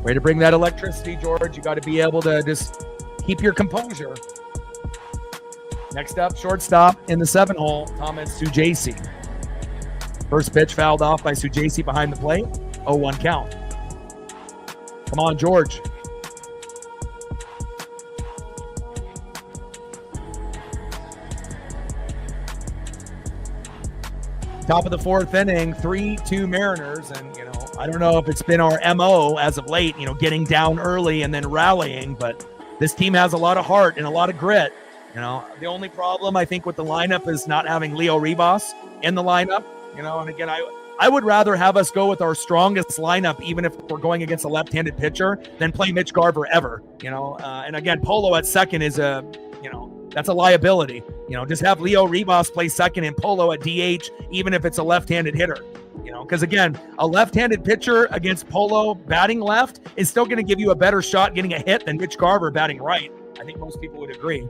Way to bring that electricity, George. You got to be able to just keep your composure. Next up, shortstop in the 7 hole, Thomas Sujasi. First pitch fouled off by Sujasi behind the plate. 0-1 count. Come on, George. Top of the fourth inning, 3-2 Mariners. And, I don't know if it's been our MO as of late, getting down early and then rallying, but this team has a lot of heart and a lot of grit. The only problem I think with the lineup is not having Leo Rivas in the lineup, and again, I would rather have us go with our strongest lineup, even if we're going against a left-handed pitcher, than play Mitch Garver ever, and again, Polo at second is that's a liability. Just have Leo Rivas play second and Polo at DH, even if it's a left-handed hitter. Because again, a left-handed pitcher against Polo batting left is still going to give you a better shot getting a hit than Mitch Garver batting right. I think most people would agree.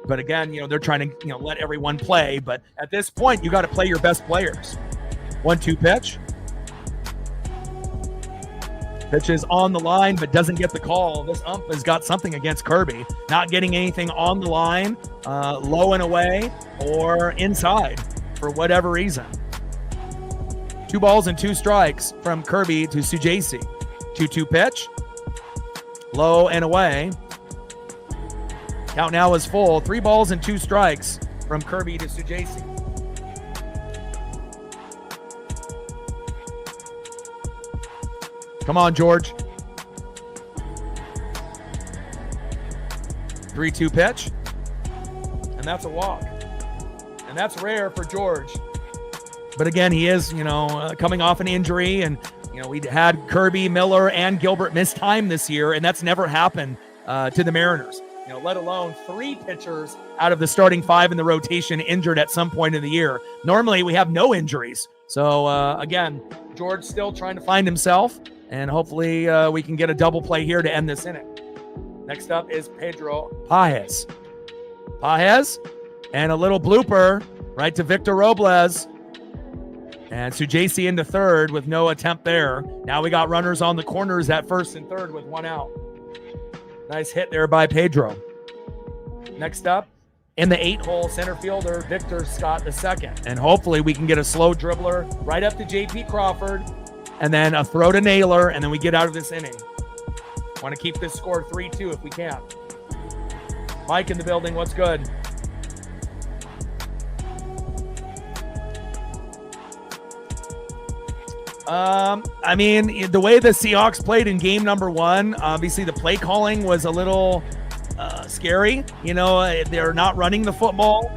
But again, they're trying to, let everyone play. But at this point, you got to play your best players. 1-2 pitch. Pitch is on the line, but doesn't get the call. This ump has got something against Kirby. Not getting anything on the line, low and away, or inside for whatever reason. 2 balls and 2 strikes from Kirby to Sujasi. 2-2 pitch. Low and away. Count now is full. 3 balls and 2 strikes from Kirby to Sujasi. Come on, George. 3-2 pitch. And that's a walk. And that's rare for George. But again, he is, coming off an injury, and, we had Kirby, Miller, and Gilbert miss time this year, and that's never happened to the Mariners. Let alone 3 pitchers out of the starting 5 in the rotation injured at some point in the year. Normally, we have no injuries. So, again, George still trying to find himself, and hopefully we can get a double play here to end this inning. Next up is Pedro Paez. Paez, and a little blooper right to Victor Robles. And Sujasi into third with no attempt there. Now we got runners on the corners at first and third with 1 out. Nice hit there by Pedro. Next up, in the 8-hole, center fielder Victor Scott II. And hopefully we can get a slow dribbler right up to J.P. Crawford, and then a throw to Naylor, and then we get out of this inning. Want to keep this score 3-2 if we can. Mike in the building, what's good? The way the Seahawks played in game number 1, obviously the play calling was a little scary. They're not running the football.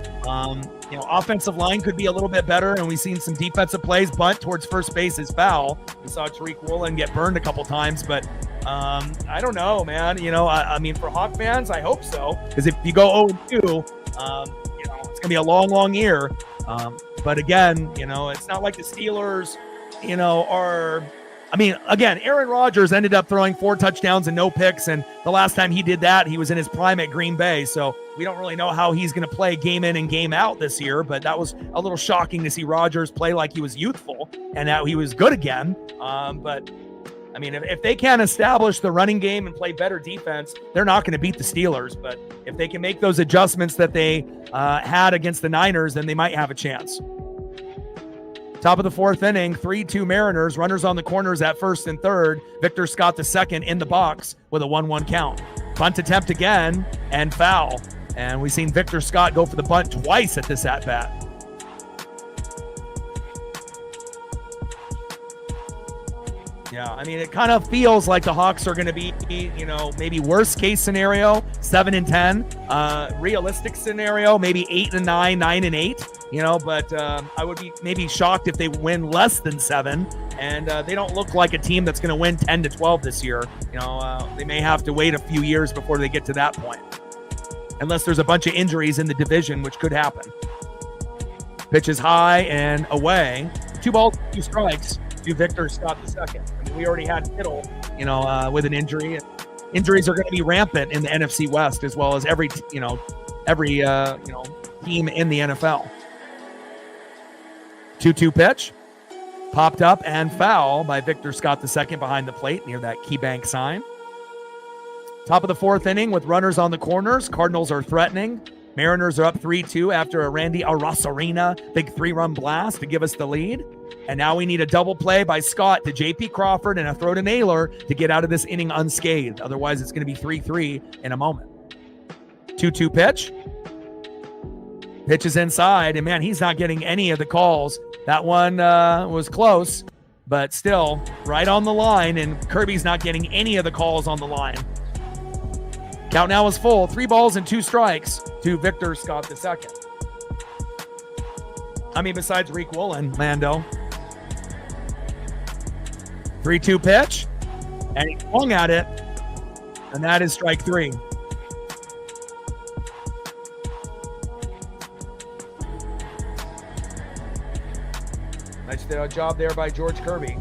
Offensive line could be a little bit better, and we've seen some defensive plays. Bunt towards first base is foul. We saw Tariq Woolen get burned a couple times, but I don't know, man. For Hawk fans, I hope so, because if you go 0-2, it's going to be a long, long year. But again, it's not like the Steelers Aaron Rodgers ended up throwing 4 touchdowns and no picks, and the last time he did that, he was in his prime at Green Bay, so we don't really know how he's going to play game in and game out this year, but that was a little shocking to see Rodgers play like he was youthful, and now he was good again. If they can't establish the running game and play better defense, they're not going to beat the Steelers, but if they can make those adjustments that they had against the Niners, then they might have a chance. Top of the fourth inning, 3-2 Mariners, runners on the corners at first and third. Victor Scott II in the box with a 1-1 count. Bunt attempt again, and foul. And we've seen Victor Scott go for the bunt twice at this at-bat. Yeah, it kind of feels like the Hawks are going to be, maybe worst case scenario, 7-10. Realistic scenario, maybe 8-9, 9-8. But I would be maybe shocked if they win less than 7. And they don't look like a team that's going to win 10-12 this year. They may have to wait a few years before they get to that point, unless there's a bunch of injuries in the division, which could happen. Pitch is high and away. 2 balls, 2 strikes to Victor Scott II. We already had Kittle, with an injury. Injuries are going to be rampant in the NFC West, as well as every team in the NFL. 2-2 pitch, popped up and foul by Victor Scott II behind the plate near that KeyBank sign. Top of the fourth inning with runners on the corners. Cardinals are threatening. Mariners are up 3-2 after a Randy Arozarena big 3-run blast to give us the lead. And now we need a double play by Scott to J.P. Crawford and a throw to Naylor to get out of this inning unscathed. Otherwise, it's going to be 3-3 in a moment. 2-2 pitch. Pitch is inside, and man, he's not getting any of the calls. That one was close, but still right on the line, and Kirby's not getting any of the calls on the line. Count now is full. 3 balls and 2 strikes to Victor Scott II. I mean, besides Reek Woolen, Lando. 3-2 pitch, and he swung at it, and that is strike 3. Nice job there by George Kirby.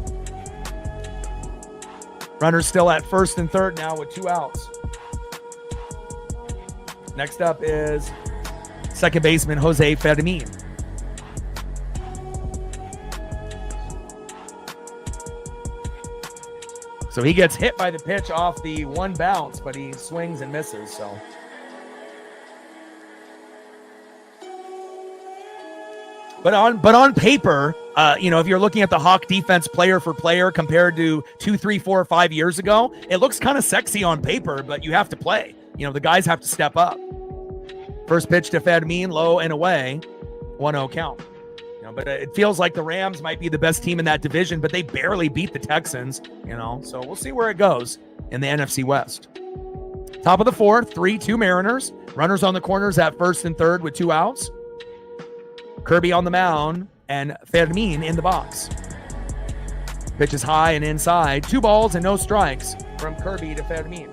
Runners still at first and third now with 2 outs. Next up is second baseman Jose Fermin. So he gets hit by the pitch off the one bounce, but he swings and misses. So But on paper, if you're looking at the Hawk defense player for player compared to 2, 3, 4, 5 years ago, it looks kind of sexy on paper, but you have to play. The guys have to step up. First pitch to Fermin, low and away, 1-0 count. But it feels like the Rams might be the best team in that division, but they barely beat the Texans, so we'll see where it goes in the NFC West. Top of the fourth, 3-2 Mariners. Runners on the corners at first and third with 2 outs. Kirby on the mound and Fermin in the box. Pitch is high and inside. 2 balls and no strikes from Kirby to Fermin.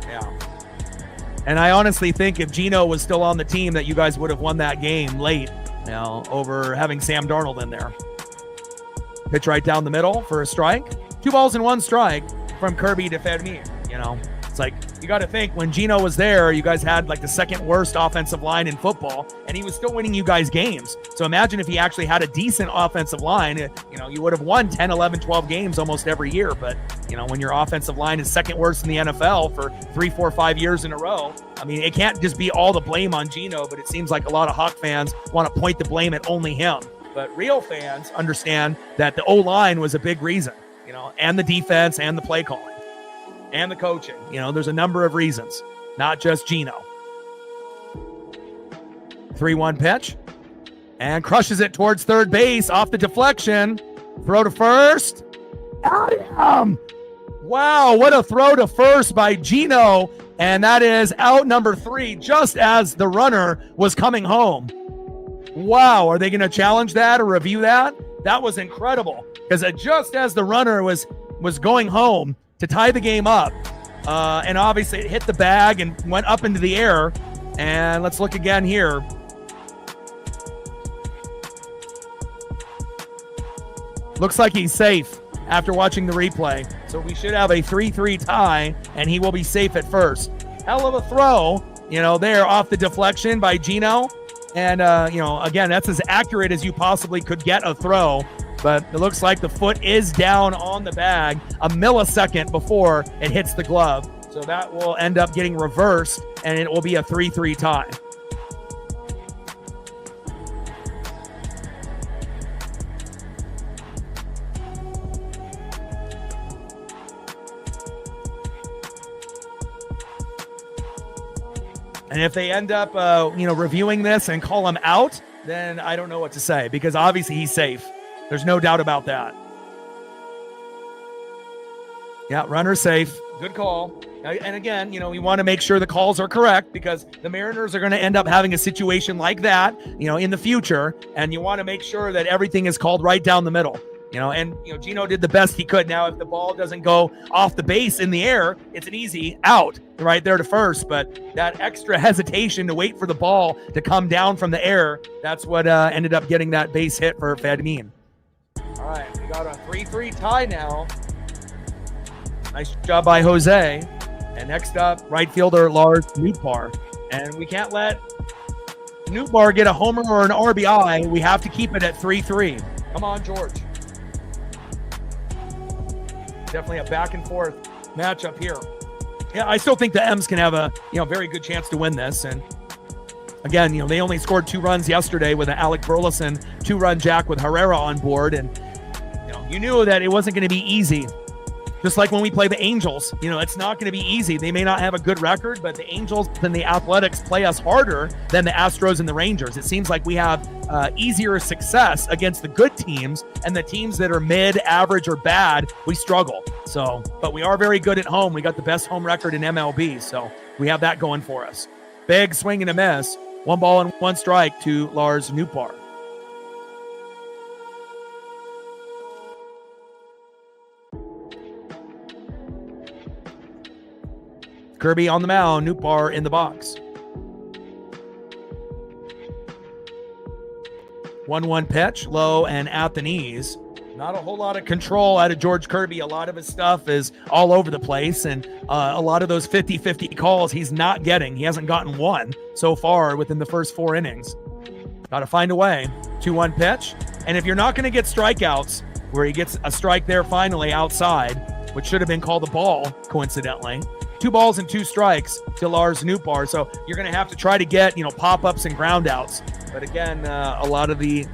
Yeah. And I honestly think if Gino was still on the team that you guys would have won that game late, over having Sam Darnold in there. Pitch right down the middle for a strike. 2 balls and 1 strike from Kirby to Fermin. It's like, you got to think when Gino was there, you guys had like the second worst offensive line in football, and he was still winning you guys games. So imagine if he actually had a decent offensive line, you would have won 10, 11, 12 games almost every year. But, when your offensive line is second worst in the NFL for 3, 4, 5 years in a row, I mean, it can't just be all the blame on Gino, but it seems like a lot of Hawk fans want to point the blame at only him. But real fans understand that the O-line was a big reason, and the defense and the play calling. And the coaching. There's a number of reasons, not just Gino. 3-1 pitch. And crushes it towards third base off the deflection. Throw to first. Wow, what a throw to first by Gino. And that is out number 3, just as the runner was coming home. Wow, are they going to challenge that or review that? That was incredible. Because just as the runner was going home, to tie the game up. And obviously it hit the bag and went up into the air. And let's look again here. Looks like he's safe after watching the replay. So we should have a 3-3 tie, and he will be safe at first. Hell of a throw, there off the deflection by Gino. And, again, that's as accurate as you possibly could get a throw. But it looks like the foot is down on the bag a millisecond before it hits the glove. So that will end up getting reversed, and it will be a 3-3 tie. And if they end up, reviewing this and call him out, then I don't know what to say, because obviously he's safe. There's no doubt about that. Yeah, runner safe. Good call. And again, we want to make sure the calls are correct, because the Mariners are going to end up having a situation like that, in the future. And you want to make sure that everything is called right down the middle. Gino did the best he could. Now, if the ball doesn't go off the base in the air, it's an easy out right there to first. But that extra hesitation to wait for the ball to come down from the air, that's what ended up getting that base hit for Fermin. All right, we got a 3-3 tie now. Nice job by Jose. And next up, right fielder Lars Nootbaar. And we can't let Nootbaar get a homer or an RBI. We have to keep it at 3-3. Come on, George. Definitely a back and forth matchup here. Yeah, I still think the M's can have a very good chance to win this. And again, they only scored 2 runs yesterday with an Alec Burleson 2-run jack with Herrera on board, and you knew that it wasn't going to be easy. Just like when we play the Angels, it's not going to be easy. They may not have a good record, but the Angels and the Athletics play us harder than the Astros and the Rangers. It seems like we have easier success against the good teams, and the teams that are mid, average, or bad, we struggle. So, but we are very good at home. We got the best home record in MLB, so we have that going for us. Big swing and a miss. 1 ball and 1 strike to Lars Nootbaar. Kirby on the mound, Nootbaar in the box. 1-1 pitch, low and at the knees. Not a whole lot of control out of George Kirby. A lot of his stuff is all over the place, and a lot of those 50-50 calls he's not getting. He hasn't gotten one so far within the first 4 innings. Got to find a way. 2-1 pitch. And if you're not going to get strikeouts, where he gets a strike there finally outside, which should have been called a ball, coincidentally, 2 balls and 2 strikes to Lars Nootbaar. So you're going to have to try to get, pop-ups and ground-outs. But again, a lot of the,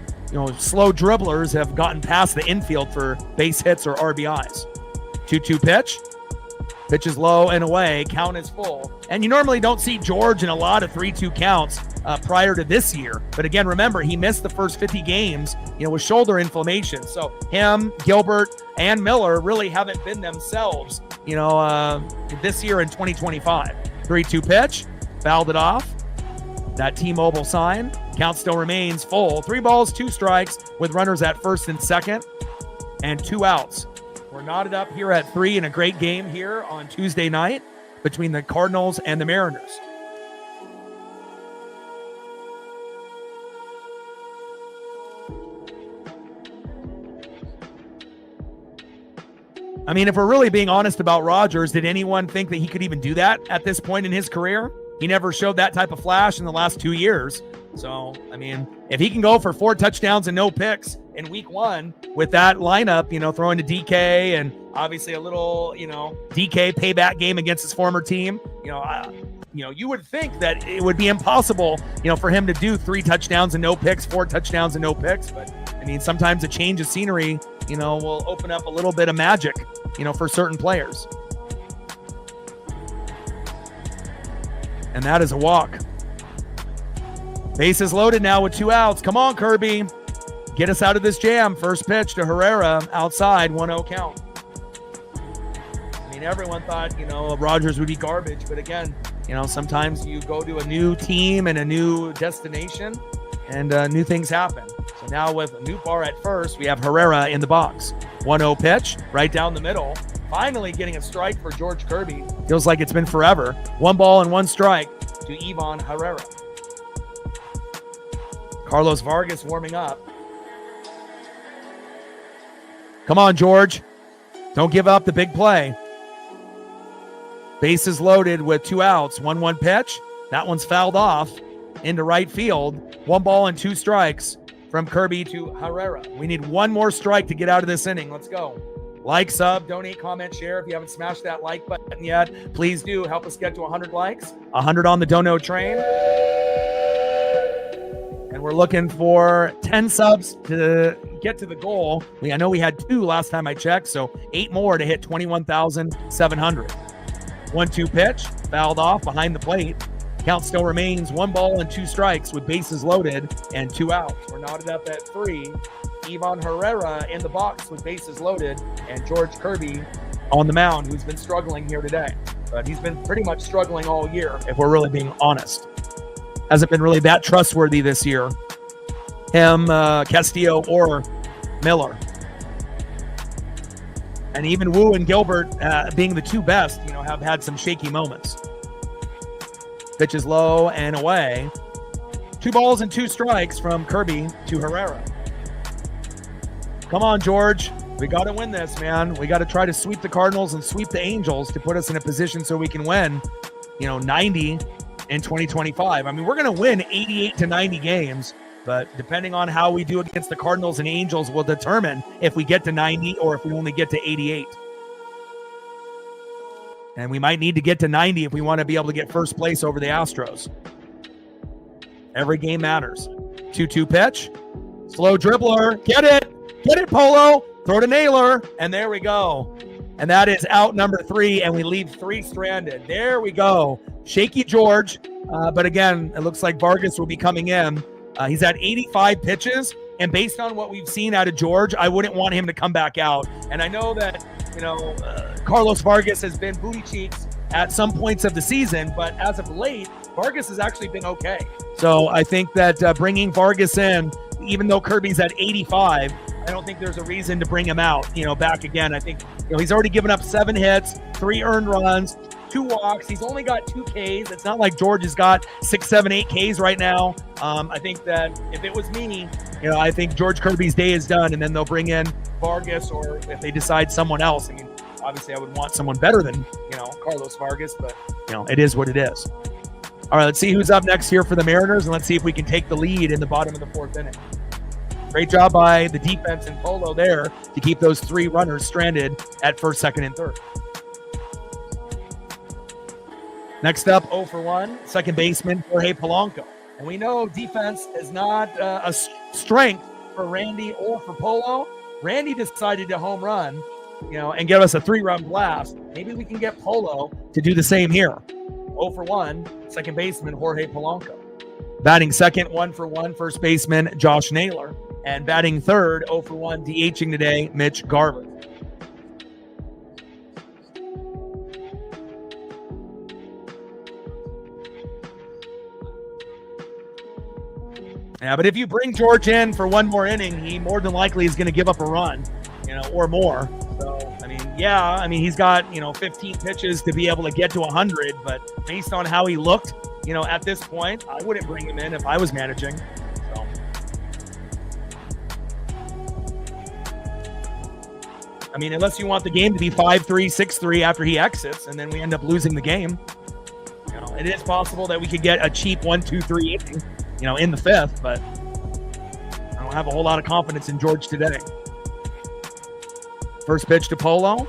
slow dribblers have gotten past the infield for base hits or RBIs. 2-2 pitch. Pitch is low and away. Count is full. And you normally don't see George in a lot of 3-2 counts prior to this year. But again, remember, he missed the first 50 games, with shoulder inflammation. So him, Gilbert, and Miller really haven't been themselves, this year in 2025. 3-2 pitch. Fouled it off. That T-Mobile sign. Count still remains full. 3 balls, 2 strikes with runners at first and second and 2 outs. We're knotted up here at 3 in a great game here on Tuesday night between the Cardinals and the Mariners. I mean, if we're really being honest about Rodgers, did anyone think that he could even do that at this point in his career? He never showed that type of flash in the last 2 years. So, I mean, if he can go for 4 touchdowns and no picks in week 1 with that lineup, throwing to DK and obviously a little, DK payback game against his former team, you would think that it would be impossible, for him to do 3 touchdowns and no picks, 4 touchdowns and no picks. But I mean, sometimes a change of scenery, will open up a little bit of magic, for certain players. And that is a walk. Bases loaded now with 2 outs. Come on, Kirby. Get us out of this jam. First pitch to Herrera outside, 1-0 count. I mean, everyone thought, Rodgers would be garbage. But again, sometimes you go to a new team and a new destination and new things happen. So now with Nootbaar at first, we have Herrera in the box. 1-0 pitch right down the middle. Finally getting a strike for George Kirby. Feels like it's been forever. 1 ball and 1 strike to Ivan Herrera. Carlos Vargas warming up. Come on, George. Don't give up the big play. Bases loaded with 2 outs. 1-1 pitch. That one's fouled off into right field. 1 ball and 2 strikes from Kirby to Herrera. We need 1 more strike to get out of this inning. Let's go. Like, sub, donate, comment, share. If you haven't smashed that like button yet, please do. Help us get to 100 likes. 100 on the dono train. And we're looking for 10 subs to get to the goal. I know we had 2 last time I checked, so 8 more to hit 21,700. 1-2 pitch, fouled off behind the plate. Count still remains 1 ball and 2 strikes with bases loaded and 2 outs. We're knotted up at 3. Ivan Herrera in the box with bases loaded, and George Kirby on the mound, who's been struggling here today. But he's been pretty much struggling all year, if we're really being honest. Hasn't been really that trustworthy this year. Him, Castillo, or Miller. And even Wu and Gilbert, being the 2 best, have had some shaky moments. Pitch is low and away. 2 balls and 2 strikes from Kirby to Herrera. Come on, George. We got to win this, man. We got to try to sweep the Cardinals and sweep the Angels to put us in a position so we can win, 90 in 2025. I mean, we're going to win 88 to 90 games, but depending on how we do against the Cardinals and Angels will determine if we get to 90 or if we only get to 88. And we might need to get to 90 if we want to be able to get first place over the Astros. Every game matters. 2-2 pitch. Slow dribbler. Get it. Get it, Polo. Throw to Naylor. And there we go. And that is out number 3, and we leave 3 stranded. There we go. Shaky George. But again, it looks like Vargas will be coming in. He's at 85 pitches. And based on what we've seen out of George, I wouldn't want him to come back out. And I know that, Carlos Vargas has been booty cheeks at some points of the season, but as of late, Vargas has actually been okay. So I think that bringing Vargas in, even though Kirby's at 85, I don't think there's a reason to bring him out, back again. I think, he's already given up 7 hits, 3 earned runs, 2 walks. He's only got 2 Ks. It's not like George has got 6, 7, 8 Ks right now. I think that if it was me, I think George Kirby's day is done, and then they'll bring in Vargas, or if they decide someone else. I mean, obviously I would want someone better than, Carlos Vargas, but, it is what it is. All right, let's see who's up next here for the Mariners, and let's see if we can take the lead in the bottom of the 4th inning. Great job by the defense and Polo there to keep those 3 runners stranded at first, second, and third. Next up, 0 for 1, second baseman Jorge Polanco. And we know defense is not a strength for Randy or for Polo. Randy decided to home run, and give us a 3-run blast. Maybe we can get Polo to do the same here. 0 for 1, second baseman Jorge Polanco. Batting second, 1 for 1, first baseman Josh Naylor. And batting third, 0 for 1, DHing today, Mitch Garver. Yeah, but if you bring George in for one more inning, he more than likely is going to give up a run, or more. So, he's got, 15 pitches to be able to get to 100, but based on how he looked, at this point, I wouldn't bring him in if I was managing. So, unless you want the game to be 5-3, 6-3 after he exits, and then we end up losing the game. It is possible that we could get a cheap 1-2-3 inning, in the 5th, but I don't have a whole lot of confidence in George today. First pitch to Polo.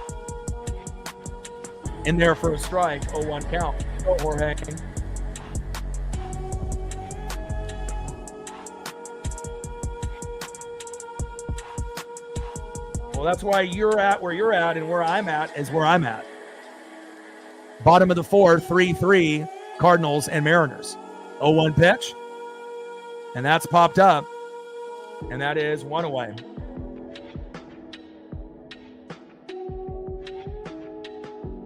In there for a strike, 0-1 count. Go, Jorge. Well, that's why you're at where you're at, and where I'm at is where I'm at. Bottom of the 4th, 3-3, Cardinals and Mariners. 0-1 pitch. And that's popped up. And that is 1 away.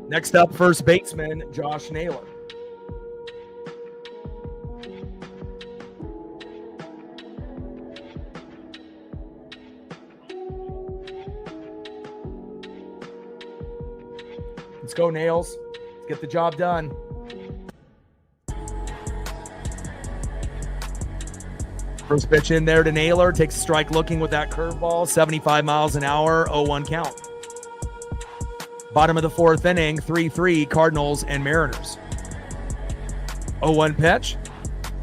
Next up, first baseman, Josh Naylor. Let's go, Nails. Let's get the job done. First pitch in there to Naylor. Takes a strike looking with that curveball. 75 miles an hour, 0-1 count. Bottom of the 4th inning, 3-3, Cardinals and Mariners. 0-1 pitch.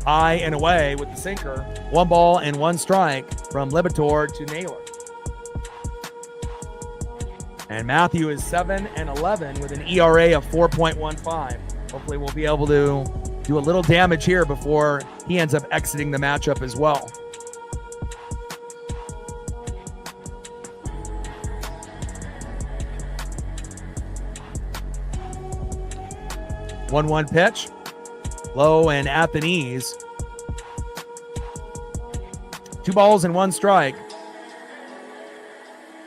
High and away with the sinker. 1 ball and 1 strike from Liberatore to Naylor. And Matthew is 7-11 with an ERA of 4.15. Hopefully we'll be able to do a little damage here before he ends up exiting the matchup as well. One pitch, low and at the knees. 2 balls and 1 strike.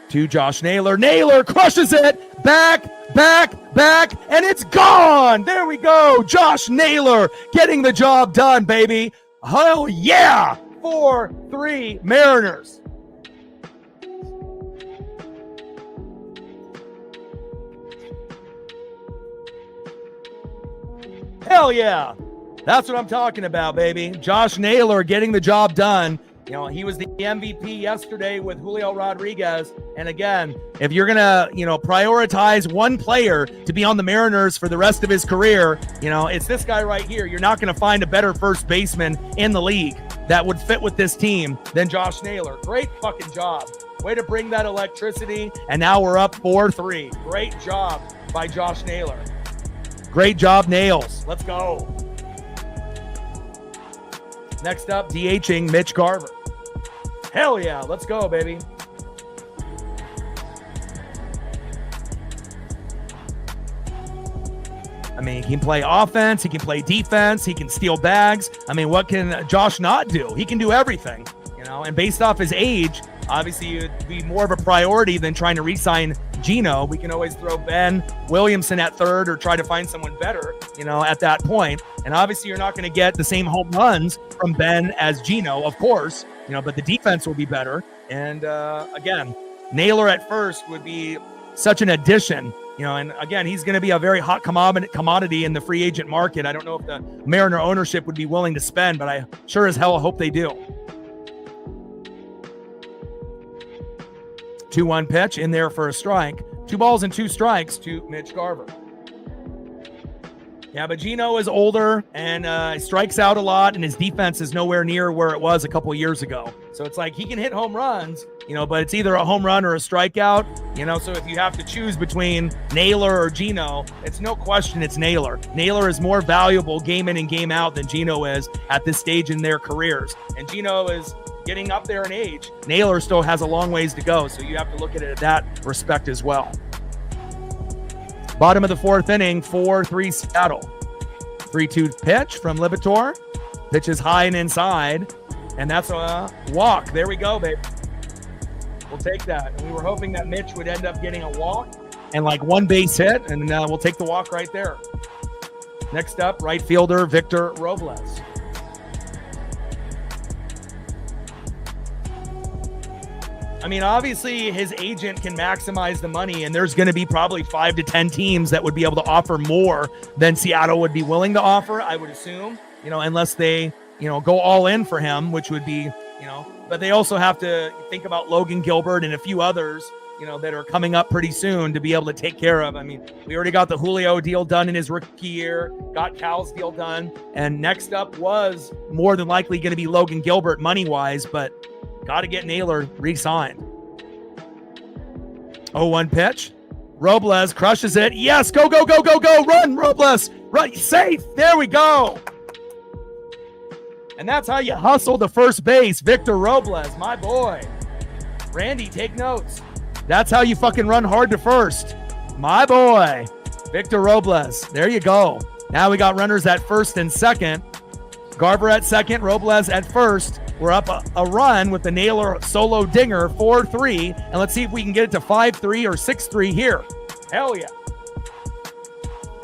To Josh Naylor. Naylor crushes it. Back, and it's gone. There we go. Josh Naylor getting the job done, baby. Hell yeah. 4-3 Mariners. Hell yeah. That's what I'm talking about, baby. Josh Naylor getting the job done. He was the MVP yesterday with Julio Rodriguez. And again, if you're going to, prioritize one player to be on the Mariners for the rest of his career, it's this guy right here. You're not going to find a better first baseman in the league that would fit with this team than Josh Naylor. Great fucking job. Way to bring that electricity. And now we're up 4-3. Great job by Josh Naylor. Great job, Nails. Let's go. Next up, DHing Mitch Garver. Hell yeah, let's go, baby. I mean, he can play offense, he can play defense, he can steal bags. I mean, what can Josh not do? He can do everything, you know, and based off his age, obviously it'd be more of a priority than trying to re-sign Gino. We can always throw Ben Williamson at third or try to find someone better, you know, at that point. And obviously you're not going to get the same home runs from Ben as Gino, of course, you know, but the defense will be better. And again, Naylor at first would be such an addition, you know, and again, he's going to be a very hot commodity in the free agent market. I don't know if the Mariner ownership would be willing to spend, but I sure as hell hope they do. 2-1 pitch in there for a strike. 2 balls and 2 strikes to Mitch Garver. Yeah, but Gino is older and strikes out a lot, and his defense is nowhere near where it was a couple years ago. So it's like he can hit home runs, you know, but it's either a home run or a strikeout, you know. So if you have to choose between Naylor or Gino, it's no question it's Naylor. Naylor is more valuable game in and game out than Gino is at this stage in their careers. And Gino is getting up there in age. Naylor still has a long ways to go, so you have to look at it at that respect as well. Bottom of the 4th inning, 4-3 Seattle. 3-2 pitch from Libator. Pitch is high and inside, and that's a walk. There we go, babe. We'll take that. And we were hoping that Mitch would end up getting a walk and like 1 base hit, and we'll take the walk right there. Next up, right fielder Victor Robles. I mean, obviously his agent can maximize the money, and there's going to be probably 5 to 10 teams that would be able to offer more than Seattle would be willing to offer, I would assume, you know, unless they, you know, go all in for him, which would be, you know, but they also have to think about Logan Gilbert and a few others, you know, that are coming up pretty soon to be able to take care of. I mean, we already got the Julio deal done in his rookie year, got Cal's deal done, and next up was more than likely going to be Logan Gilbert money-wise, but got to get Naylor re-signed. 0-1 pitch. Robles crushes it. Yes, go, go, go, go, go. Run, Robles. Run, safe. There we go. And that's how you hustle the first base. Victor Robles, my boy. Randy, take notes. That's how you fucking run hard to first. My boy. Victor Robles. There you go. Now we got runners at first and second. Garver at second, Robles at first. We're up a run with the Naylor solo dinger, 4-3. And let's see if we can get it to 5-3 or 6-3 here. Hell yeah.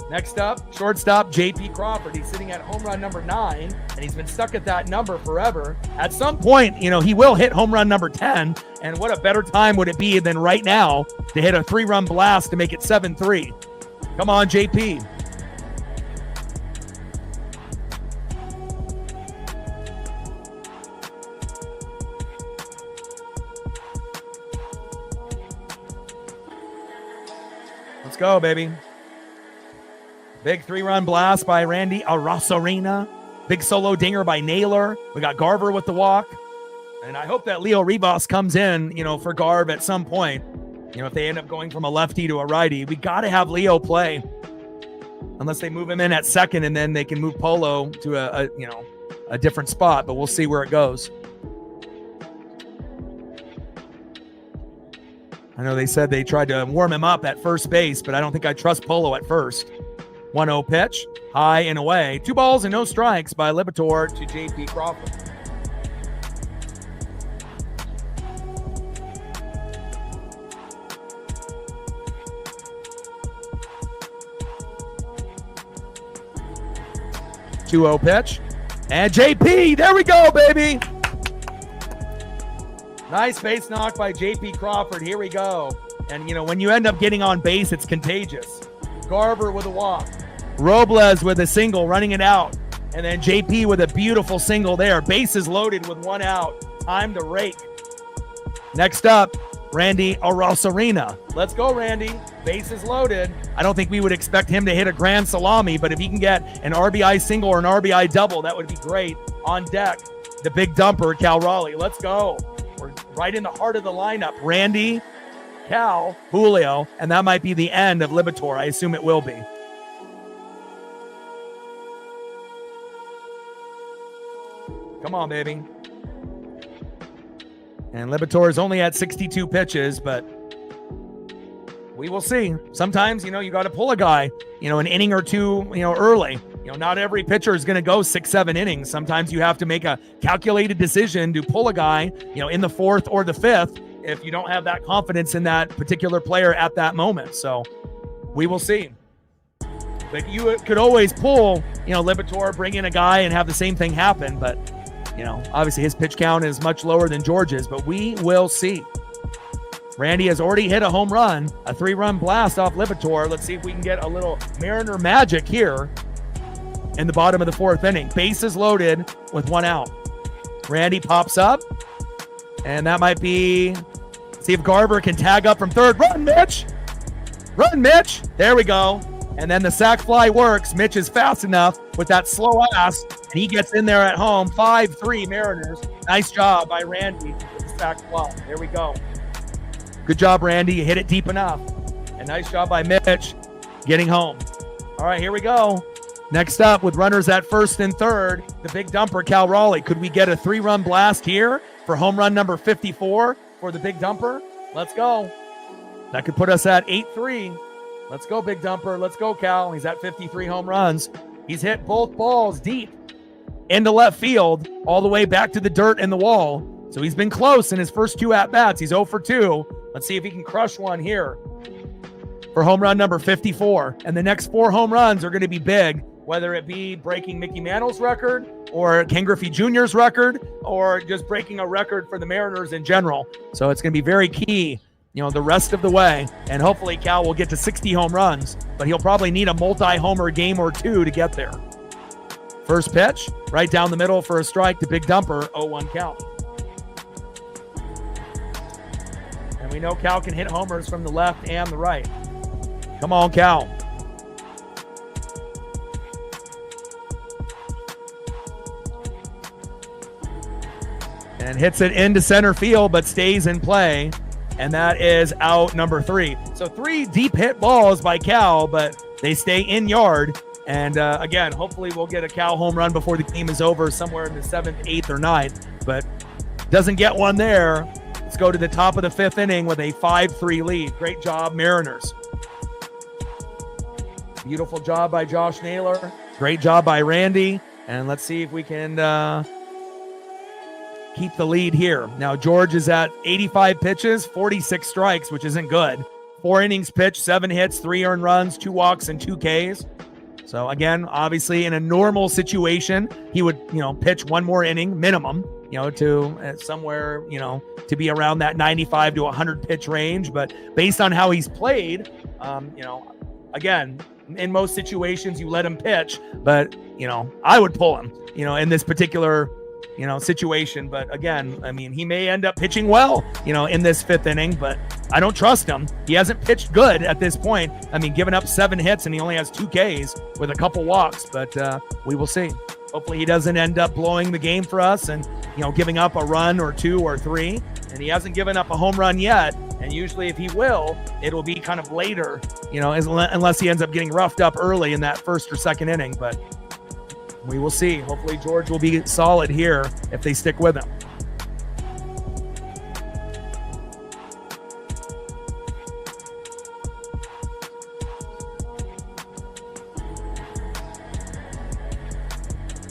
Next up, shortstop J.P. Crawford. He's sitting at home run number 9, and he's been stuck at that number forever. At some point, you know, he will hit home run number 10. And what a better time would it be than right now to hit a 3-run blast to make it 7-3. Come on, J.P. Let's go, baby. Big 3-run blast by Randy Arozarena. Big solo dinger by Naylor. We got Garver with the walk. And I hope that Leo Rivas comes in, you know, for Garv at some point. You know, if they end up going from a lefty to a righty, we got to have Leo play. Unless they move him in at second and then they can move Polo to a different spot. But we'll see where it goes. I know they said they tried to warm him up at first base, but I don't think I trust Polo at first. 1-0 pitch, high and away. 2 balls and no strikes by Libator to J.P. Crawford. .2-0 pitch. And J.P., there we go, baby. Nice base knock by J.P. Crawford. Here we go. And, you know, when you end up getting on base, it's contagious. Garver with a walk. Robles with a single, running it out. And then J.P. with a beautiful single there. Bases loaded with 1 out. Time to rake. Next up, Randy Arozarena. Let's go, Randy. Bases loaded. I don't think we would expect him to hit a grand salami, but if he can get an RBI single or an RBI double, that would be great. On deck, the big dumper, Cal Raleigh. Let's go. We're right in the heart of the lineup. Randy, Cal, Julio, and that might be the end of Libator. I assume it will be. Come on, baby. And Liberatore is only at 62 pitches, but we will see. Sometimes, you got to pull a guy, an inning or two, early. Not every pitcher is going to go 6-7 innings. Sometimes you have to make a calculated decision to pull a guy, in the 4th or the 5th if you don't have that confidence in that particular player at that moment. So we will see. But you could always pull, Liberatore, bring in a guy and have the same thing happen. But, obviously his pitch count is much lower than George's, but we will see. Randy has already hit a home run, a 3-run blast off Liberatore. Let's see if we can get a little Mariner magic here in the bottom of the 4th inning. Bases loaded with 1 out. Randy pops up, and that might be, see if Garver can tag up from 3rd. Run, Mitch! Run, Mitch! There we go. And then the sac fly works. Mitch is fast enough with that slow ass, and he gets in there at home. 5-3 Mariners. Nice job by Randy with the sac fly. There we go. Good job, Randy. You hit it deep enough. And nice job by Mitch getting home. All right, here we go. Next up, with runners at 1st and 3rd, the big dumper, Cal Raleigh. Could we get a 3-run blast here for home run number 54 for the big dumper? Let's go. That could put us at 8-3. Let's go, big dumper. Let's go, Cal. He's at 53 home runs. He's hit both balls deep into left field, all the way back to the dirt and the wall. So he's been close in his first 2 at-bats. He's 0 for 2. Let's see if he can crush one here for home run number 54. And the next 4 home runs are going to be big, whether it be breaking Mickey Mantle's record or Ken Griffey Jr.'s record or just breaking a record for the Mariners in general. So it's going to be very key, the rest of the way. And hopefully Cal will get to 60 home runs, but he'll probably need a multi-homer game or 2 to get there. First pitch, right down the middle for a strike to big dumper, 0-1 count. And we know Cal can hit homers from the left and the right. Come on, Cal. And hits it into center field, but stays in play. And that is out number 3. So 3 deep hit balls by Cal, but they stay in yard. And again, hopefully we'll get a Cal home run before the game is over, somewhere in the 7th, 8th, or 9th. But doesn't get one there. Let's go to the top of the 5th inning with a 5-3 lead. Great job, Mariners. Beautiful job by Josh Naylor. Great job by Randy. And let's see if we can keep the lead here. Now, George is at 85 pitches, 46 strikes, which isn't good. 4 innings pitched, 7 hits, 3 earned runs, 2 walks, and 2 Ks. So again, obviously in a normal situation, he would, pitch 1 more inning minimum, to somewhere, to be around that 95 to 100 pitch range. But based on how he's played, again, in most situations you let him pitch, but, I would pull him, in this particular, situation. But again, I mean, he may end up pitching well, in this 5th inning, but I don't trust him. He hasn't pitched good at this point. I mean, giving up 7 hits and he only has 2 Ks with a couple walks, but we will see. Hopefully he doesn't end up blowing the game for us and, giving up a run or 2 or 3. And he hasn't given up a home run yet. And usually if he will, it'll be kind of later, unless he ends up getting roughed up early in that 1st or 2nd inning. But we will see. Hopefully George will be solid here if they stick with him.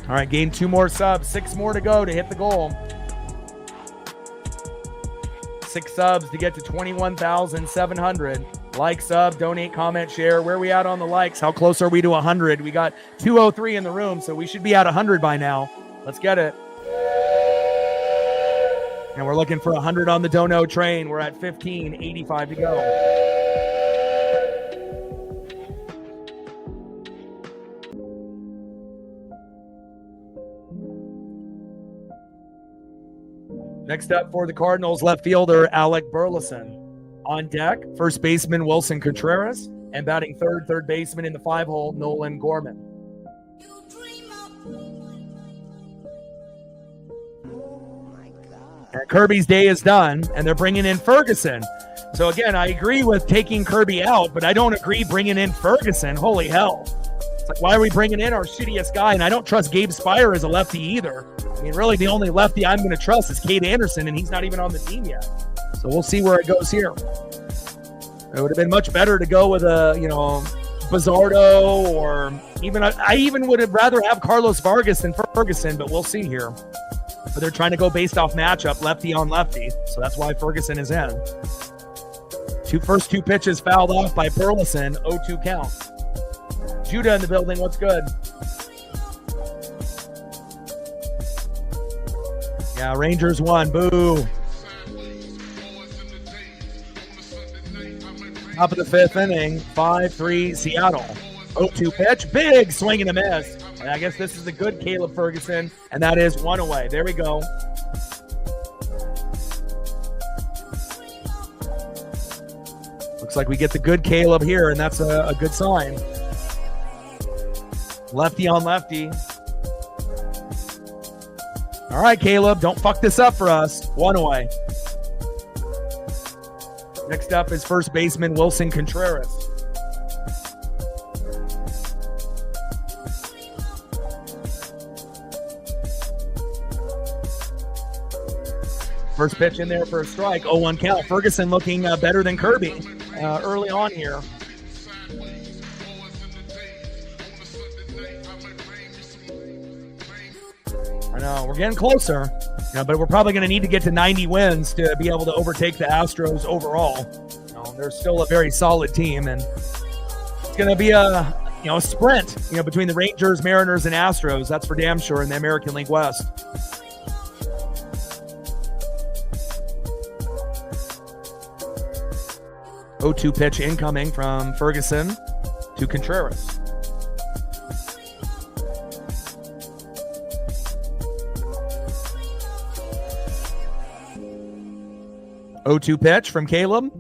All right, gain 2 more subs, 6 more to go to hit the goal. 6 subs to get to 21,700. Like, sub, donate, comment, share. Where are we at on the likes? How close are we to 100? We got 203 in the room, so we should be at 100 by now. Let's get it. And we're looking for 100 on the dono train. We're at 15, 85 to go. Next up for the Cardinals, left fielder Alec Burleson. On deck, first baseman Wilson Contreras, and batting third baseman in the 5-hole, Nolan Gorman. And Kirby's day is done, and they're bringing in Ferguson. So again, I agree with taking Kirby out, but I don't agree bringing in Ferguson. Holy hell. It's like, why are we bringing in our shittiest guy? And I don't trust Gabe Spire as a lefty either. mean, really, the only lefty I'm going to trust is Cade Anderson, and he's not even on the team yet. So we'll see where it goes here. It would have been much better to go with a, Bizzardo, or I even would have rather have Carlos Vargas than Ferguson, but we'll see here. But they're trying to go based off matchup, lefty on lefty, so that's why Ferguson is in. First two pitches fouled off by Burleson, 0-2 count. Judah in the building, what's good? Yeah, Rangers won, boo. Top of the fifth inning, 5-3 Seattle. 0-2 pitch, big swing and a miss. And I guess this is the good Caleb Ferguson, and that is one away. There we go. Looks like we get the good Caleb here, and that's a good sign. Lefty on lefty. All right, Caleb, don't fuck this up for us. One away. Next up is first baseman Wilson Contreras. First pitch in there for a strike, 0-1 count. Ferguson looking better than Kirby early on here. I know, we're getting closer. But we're probably going to need to get to 90 wins to be able to overtake the Astros overall. They're still a very solid team, and it's going to be a sprint, between the Rangers, Mariners, and Astros. That's for damn sure in the American League West. Oh, 0-2 pitch incoming from Ferguson to Contreras. Oh, 0-2 pitch from Caleb.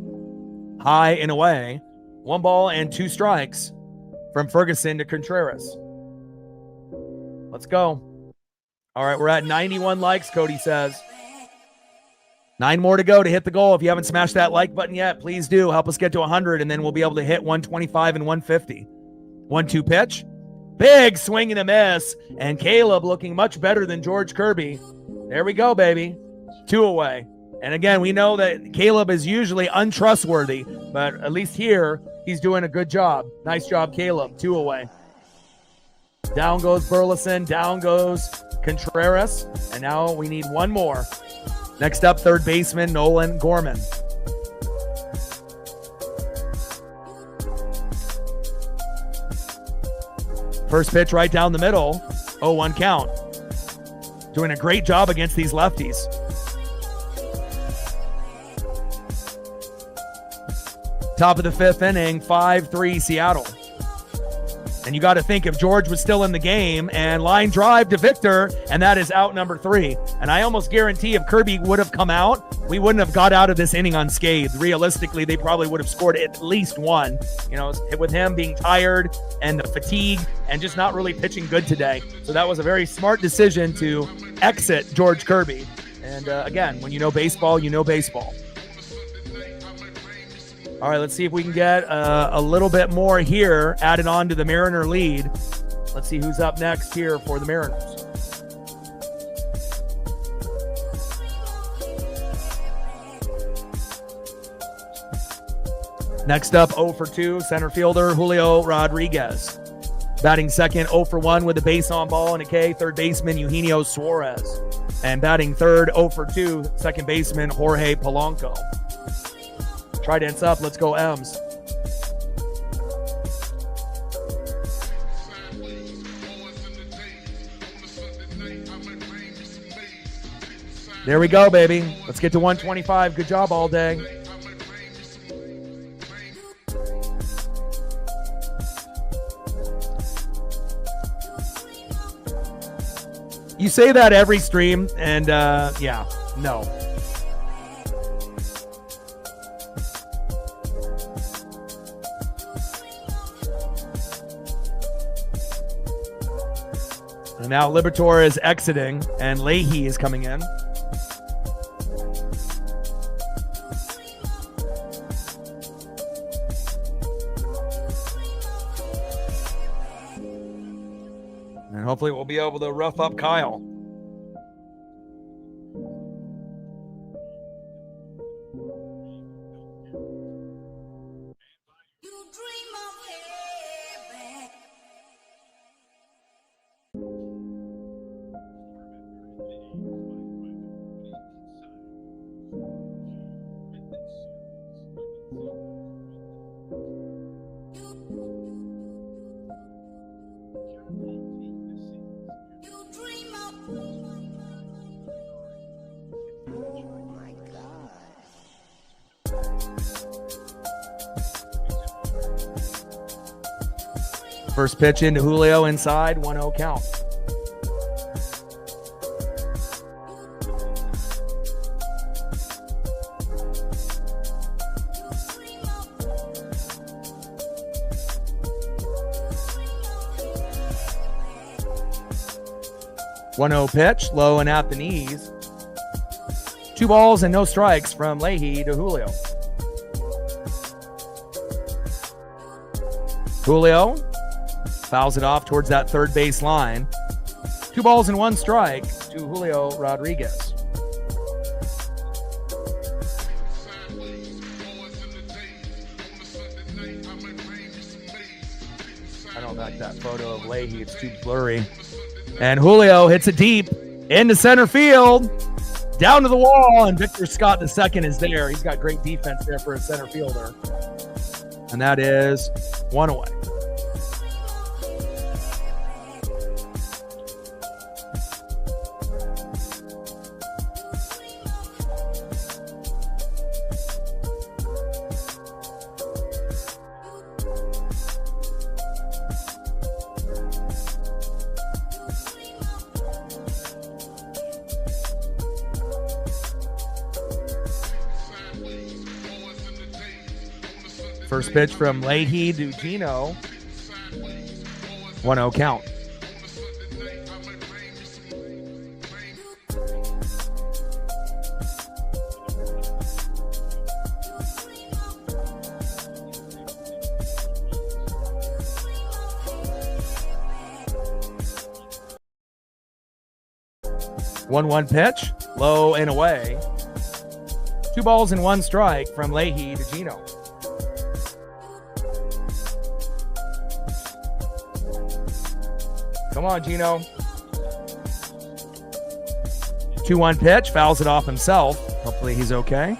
High and away. 1 ball and 2 strikes from Ferguson to Contreras. Let's go. All right, we're at 91 likes, Cody says. 9 more to go to hit the goal. If you haven't smashed that like button yet, please do. Help us get to 100, and then we'll be able to hit 125 and 150. 1-2 pitch. Big swing and a miss. And Caleb looking much better than George Kirby. There we go, baby. 2 away. And again, we know that Caleb is usually untrustworthy, but at least here, he's doing a good job. Nice job, Caleb. 2 away. Down goes Burleson. Down goes Contreras. And now we need 1 more. Next up, third baseman Nolan Gorman. First pitch right down the middle. 0-1 count. Doing a great job against these lefties. Top of the fifth inning, 5-3 Seattle. And you got to think if George was still in the game, and line drive to Victor, and that is out number 3. And I almost guarantee if Kirby would have come out, we wouldn't have got out of this inning unscathed. Realistically, they probably would have scored at least 1, with him being tired and the fatigue and just not really pitching good today. So that was a very smart decision to exit George Kirby. And again, when you know baseball, you know baseball. All right, let's see if we can get a little bit more here added on to the Mariner lead. Let's see who's up next here for the Mariners. Next up, 0 for 2, center fielder Julio Rodriguez. Batting second, 0 for 1 with a base on ball and a K, third baseman Eugenio Suarez. And batting third, 0 for 2, second baseman Jorge Polanco. Trident's up. Let's go, M's. There we go, baby. Let's get to 125. Good job all day. You say that every stream, and yeah, no. And now Liberatore is exiting, and Leahy is coming in. And hopefully we'll be able to rough up Kyle. First pitch into Julio inside, 1-0 count. One 0 pitch, low and at the knees. 2 balls and no strikes from Leahy to Julio. Julio fouls it off towards that third base line. 2 balls and 1 strike to Julio Rodriguez. I don't like that photo of Leahy. It's too blurry. And Julio hits it deep into center field, down to the wall, and Victor Scott II is there. He's got great defense there for a center fielder. And that is 1 away. First pitch from Leahy to Gino. 1-0 count. One pitch, low and away. 2 balls and 1 strike from Leahy to Gino. Come on, Gino. 2-1 pitch, fouls it off himself. Hopefully he's okay.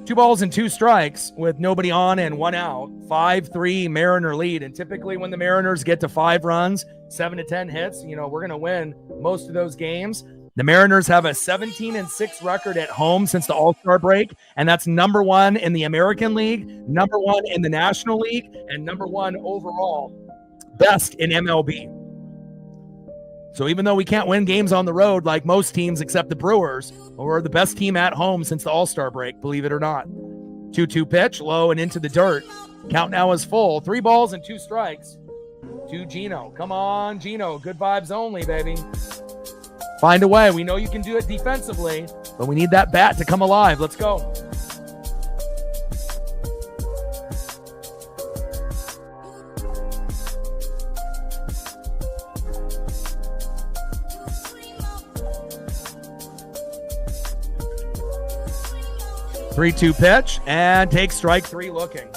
2 balls and 2 strikes with nobody on and 1 out. 5-3 Mariner lead. And typically when the Mariners get to 5 runs, 7 to 10 hits, we're going to win most of those games. The Mariners have a 17-6 record at home since the All-Star break, and that's number 1 in the American League, number 1 in the National League, and number 1 overall, best in MLB. So even though we can't win games on the road like most teams except the Brewers, we're the best team at home since the All-Star break, believe it or not. 2-2 pitch, low and into the dirt. Count now is full. 3 balls and 2 strikes to Gino. Come on, Gino. Good vibes only, baby. Find a way. We know you can do it defensively, but we need that bat to come alive. Let's go. Three-two pitch and takes strike 3 looking.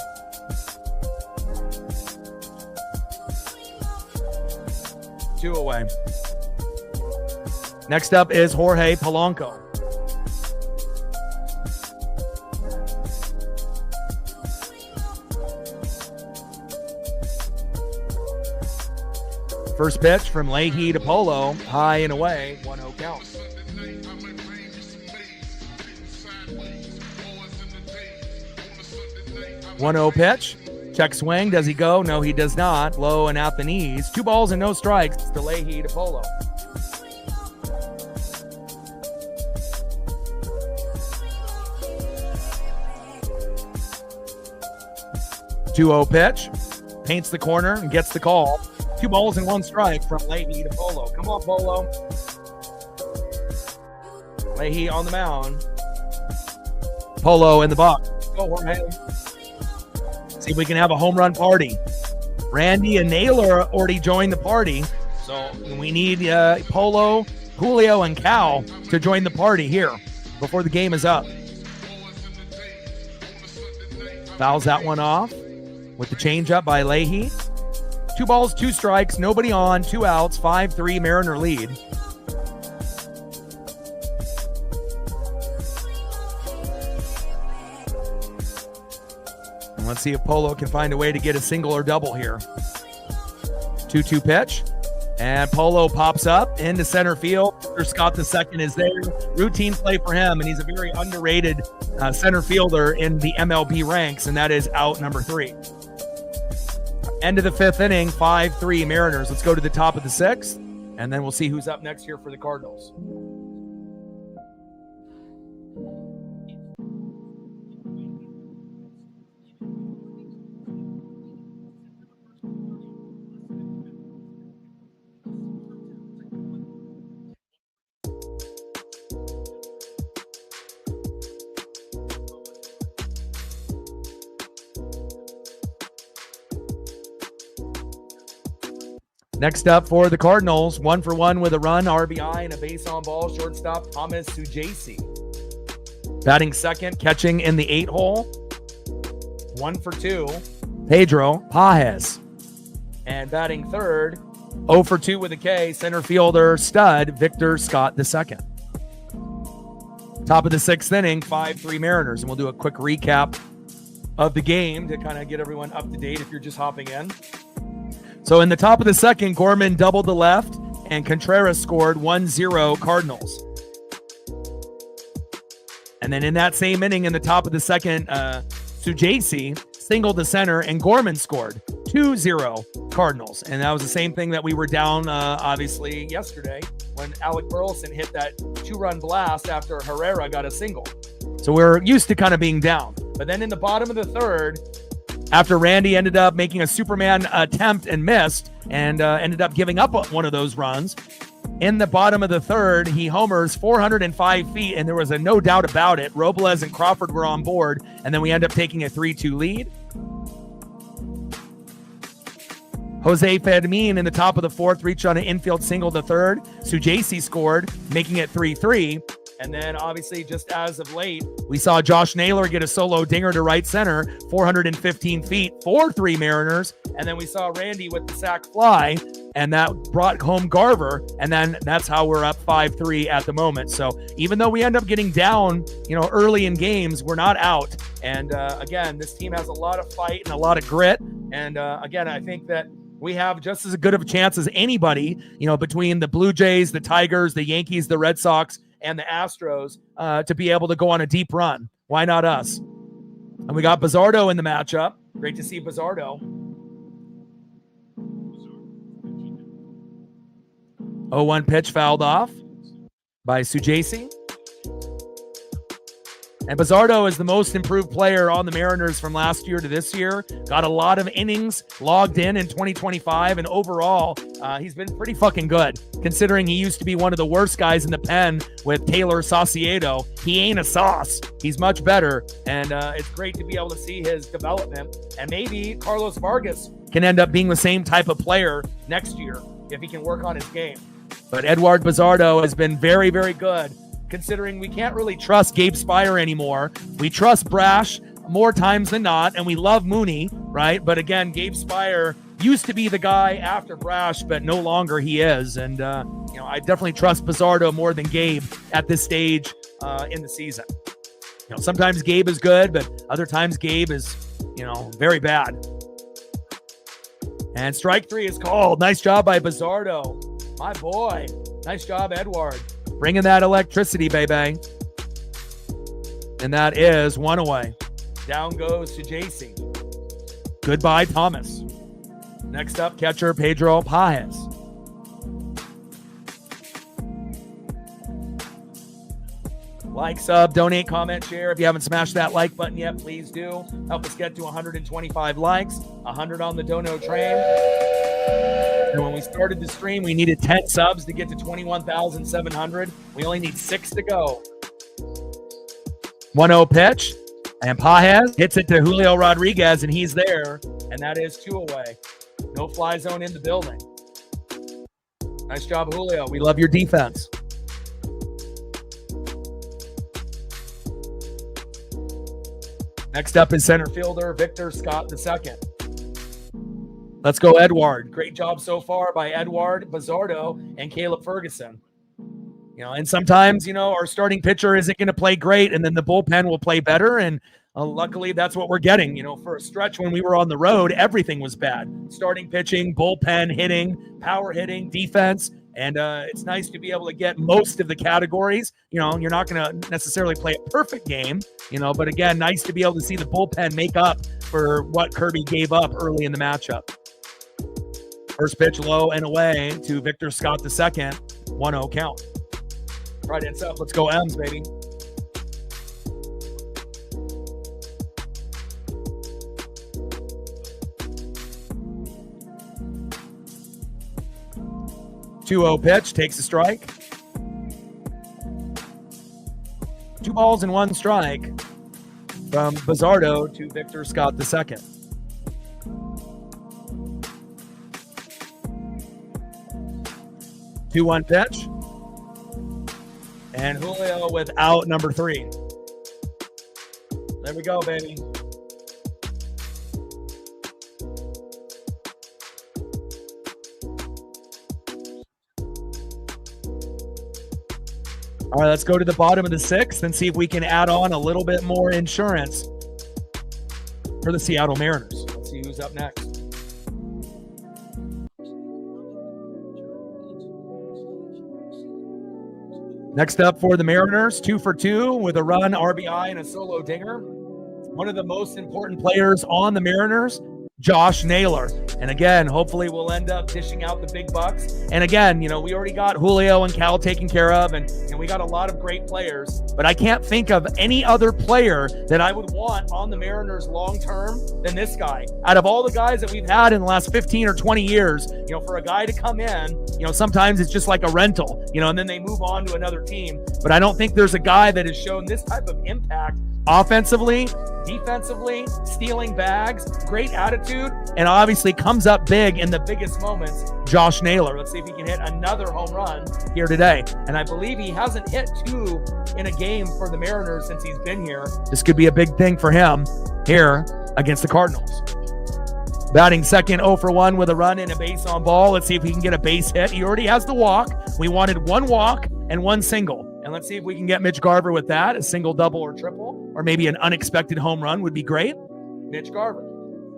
Two away. Next up is Jorge Polanco. First pitch from Leahy to Polo, high and away, 1-0 count. One 0 pitch. Check swing. Does he go? No, he does not. Low and out the knees. 2 balls and no strikes to Leahy to Polo. Two 0 pitch. Paints the corner and gets the call. 2 balls and 1 strike from Leahy to Polo. Come on, Polo. Leahy on the mound. Polo in the box. Go, Jorge. See if we can have a home run party. Randy and Naylor already joined the party. So we need Polo, Julio, and Cal to join the party here before the game is up. Fouls that one off with the changeup by Leahy. 2 balls, 2 strikes, nobody on, 2 outs, 5-3 Mariner lead. And let's see if Polo can find a way to get a single or double here. 2-2 pitch. And Polo pops up into center field. Scott II is there. Routine play for him, and he's a very underrated center fielder in the MLB ranks, and that is out number 3. End of the 5th inning, 5-3 Mariners. Let's go to the top of the 6th, and then we'll see who's up next here for the Cardinals. Next up for the Cardinals, 1-for-1 with a run, RBI, and a base on ball, shortstop Thomas Sujasi. Batting second, catching in the 8-hole, 1-for-2, Pedro Pajes. And batting third, 0-for-2 with a K, center fielder stud Victor Scott II. Top of the 6th inning, 5-3 Mariners. And we'll do a quick recap of the game to kind of get everyone up to date if you're just hopping in. So in the top of the 2nd, Gorman doubled the left, and Contreras scored 1-0 Cardinals. And then in that same inning, in the top of the 2nd, Sujasi singled the center, and Gorman scored 2-0 Cardinals. And that was the same thing that we were down, obviously, yesterday when Alec Burleson hit that 2-run blast after Herrera got a single. So we're used to kind of being down. But then in the bottom of the 3rd, after Randy ended up making a Superman attempt and missed, and ended up giving up one of those runs, in the bottom of the 3rd, he homers 405 feet, and there was a no doubt about it. Robles and Crawford were on board, and then we end up taking a 3-2 lead. Jose Fermin in the top of the 4th reached on an infield single to 3rd. Sujasi scored, making it 3-3. And then, obviously, just as of late, we saw Josh Naylor get a solo dinger to right center, 415 feet, 4-3 Mariners. And then we saw Randy with the sac fly, and that brought home Garver. And then that's how we're up 5-3 at the moment. So even though we end up getting down, early in games, we're not out. And again, this team has a lot of fight and a lot of grit. And again, I think that we have just as good of a chance as anybody, between the Blue Jays, the Tigers, the Yankees, the Red Sox, and the Astros to be able to go on a deep run. Why not us? And we got Bizzardo in the matchup. Great to see Bizzardo. 0-1 pitch fouled off by Sujasi. And Bizzardo is the most improved player on the Mariners from last year to this year. Got a lot of innings logged in 2025, and overall, he's been pretty fucking good, considering he used to be one of the worst guys in the pen with Taylor Saucedo. He ain't a sauce. He's much better, and it's great to be able to see his development. And maybe Carlos Vargas can end up being the same type of player next year if he can work on his game. But Edward Bizzardo has been very, very good, considering we can't really trust Gabe Spire anymore. We trust Brash more times than not, and we love Mooney, right? But again, Gabe Spire used to be the guy after Brash, but no longer he is. And, I definitely trust Bizzardo more than Gabe at this stage in the season. Sometimes Gabe is good, but other times Gabe is, very bad. And strike 3 is called. Nice job by Bizzardo. My boy. Nice job, Edward. Bringing that electricity, baby. And that is 1 away. Down goes to JC. Goodbye, Thomas. Next up, catcher Pedro Pajes. Like, sub, donate, comment, share. If you haven't smashed that like button yet, please do. Help us get to 125 likes, 100 on the dono train. And when we started the stream, we needed 10 subs to get to 21,700. We only need 6 to go. 1-0 pitch. And Pajes hits it to Julio Rodriguez, and he's there. And that is 2 away. No fly zone in the building. Nice job, Julio. We love your defense. Next up is center fielder Victor Scott II. Let's go, Edward. Great job so far by Edward, Bizzardo, and Caleb Ferguson. And sometimes, our starting pitcher isn't going to play great, and then the bullpen will play better. And luckily, that's what we're getting. For a stretch when we were on the road, everything was bad. Starting pitching, bullpen hitting, power hitting, defense. And it's nice to be able to get most of the categories. You're not going to necessarily play a perfect game, but again, nice to be able to see the bullpen make up for what Kirby gave up early in the matchup. First pitch low and away to Victor Scott II. 1-0 count. All right, it's up. Let's go M's, baby. Two-0 pitch, takes a strike. 2 balls and 1 strike from Bizzardo to Victor Scott II. Two-one pitch. And Julio with out number 3. There we go, baby. All right, let's go to the bottom of the 6th and see if we can add on a little bit more insurance for the Seattle Mariners. Let's see who's up next. Next up for the Mariners, 2 for 2 with a run, RBI, and a solo dinger. One of the most important players on the Mariners, Josh Naylor. And again, hopefully we'll end up dishing out the big bucks. And again, we already got Julio and Cal taken care of, and we got a lot of great players. But I can't think of any other player that I would want on the Mariners long-term than this guy. Out of all the guys that we've had in the last 15 or 20 years, for a guy to come in, sometimes it's just like a rental, and then they move on to another team. But I don't think there's a guy that has shown this type of impact offensively, defensively, stealing bags, great attitude, and obviously comes up big in the biggest moments. Josh Naylor. Let's see if he can hit another home run here today. And I believe he hasn't hit 2 in a game for the Mariners since he's been here. This could be a big thing for him here against the Cardinals. Batting second, 0 for 1 with a run and a base on ball. Let's see if he can get a base hit. He already has the walk. We wanted 1 walk and 1 single. And let's see if we can get Mitch Garver with that. A single, double, or triple, or maybe an unexpected home run would be great. Mitch Garver.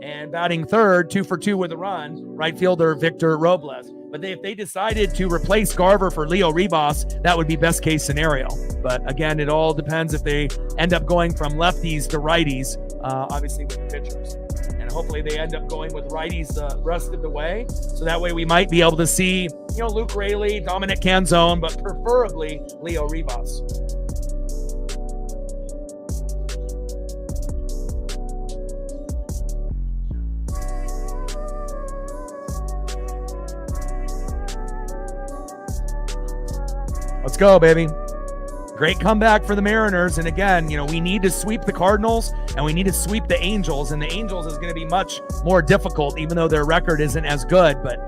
And batting third, 2 for 2 with a run, right fielder Victor Robles. But if they decided to replace Garver for Leo Ribas, that would be best case scenario. But again, it all depends if they end up going from lefties to righties, obviously with the pitchers. And hopefully they end up going with righties the rest of the way. So that way we might be able to see, Luke Raley, Dominic Canzone, but preferably Leo Ribas. Let's go, baby. Great comeback for the Mariners. And again, we need to sweep the Cardinals and we need to sweep the Angels. And the Angels is going to be much more difficult, even though their record isn't as good. But,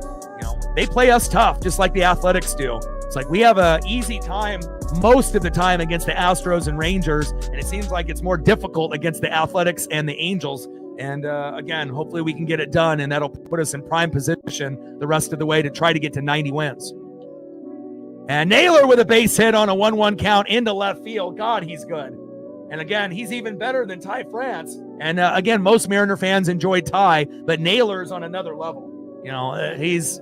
they play us tough, just like the Athletics do. It's like we have an easy time most of the time against the Astros and Rangers. And it seems like it's more difficult against the Athletics and the Angels. And again, hopefully we can get it done. And that'll put us in prime position the rest of the way to try to get to 90 wins. And Naylor with a base hit on a 1-1 count into left field. God, he's good. And again, he's even better than Ty France. And again, most Mariner fans enjoy Ty, but Naylor's on another level. He's,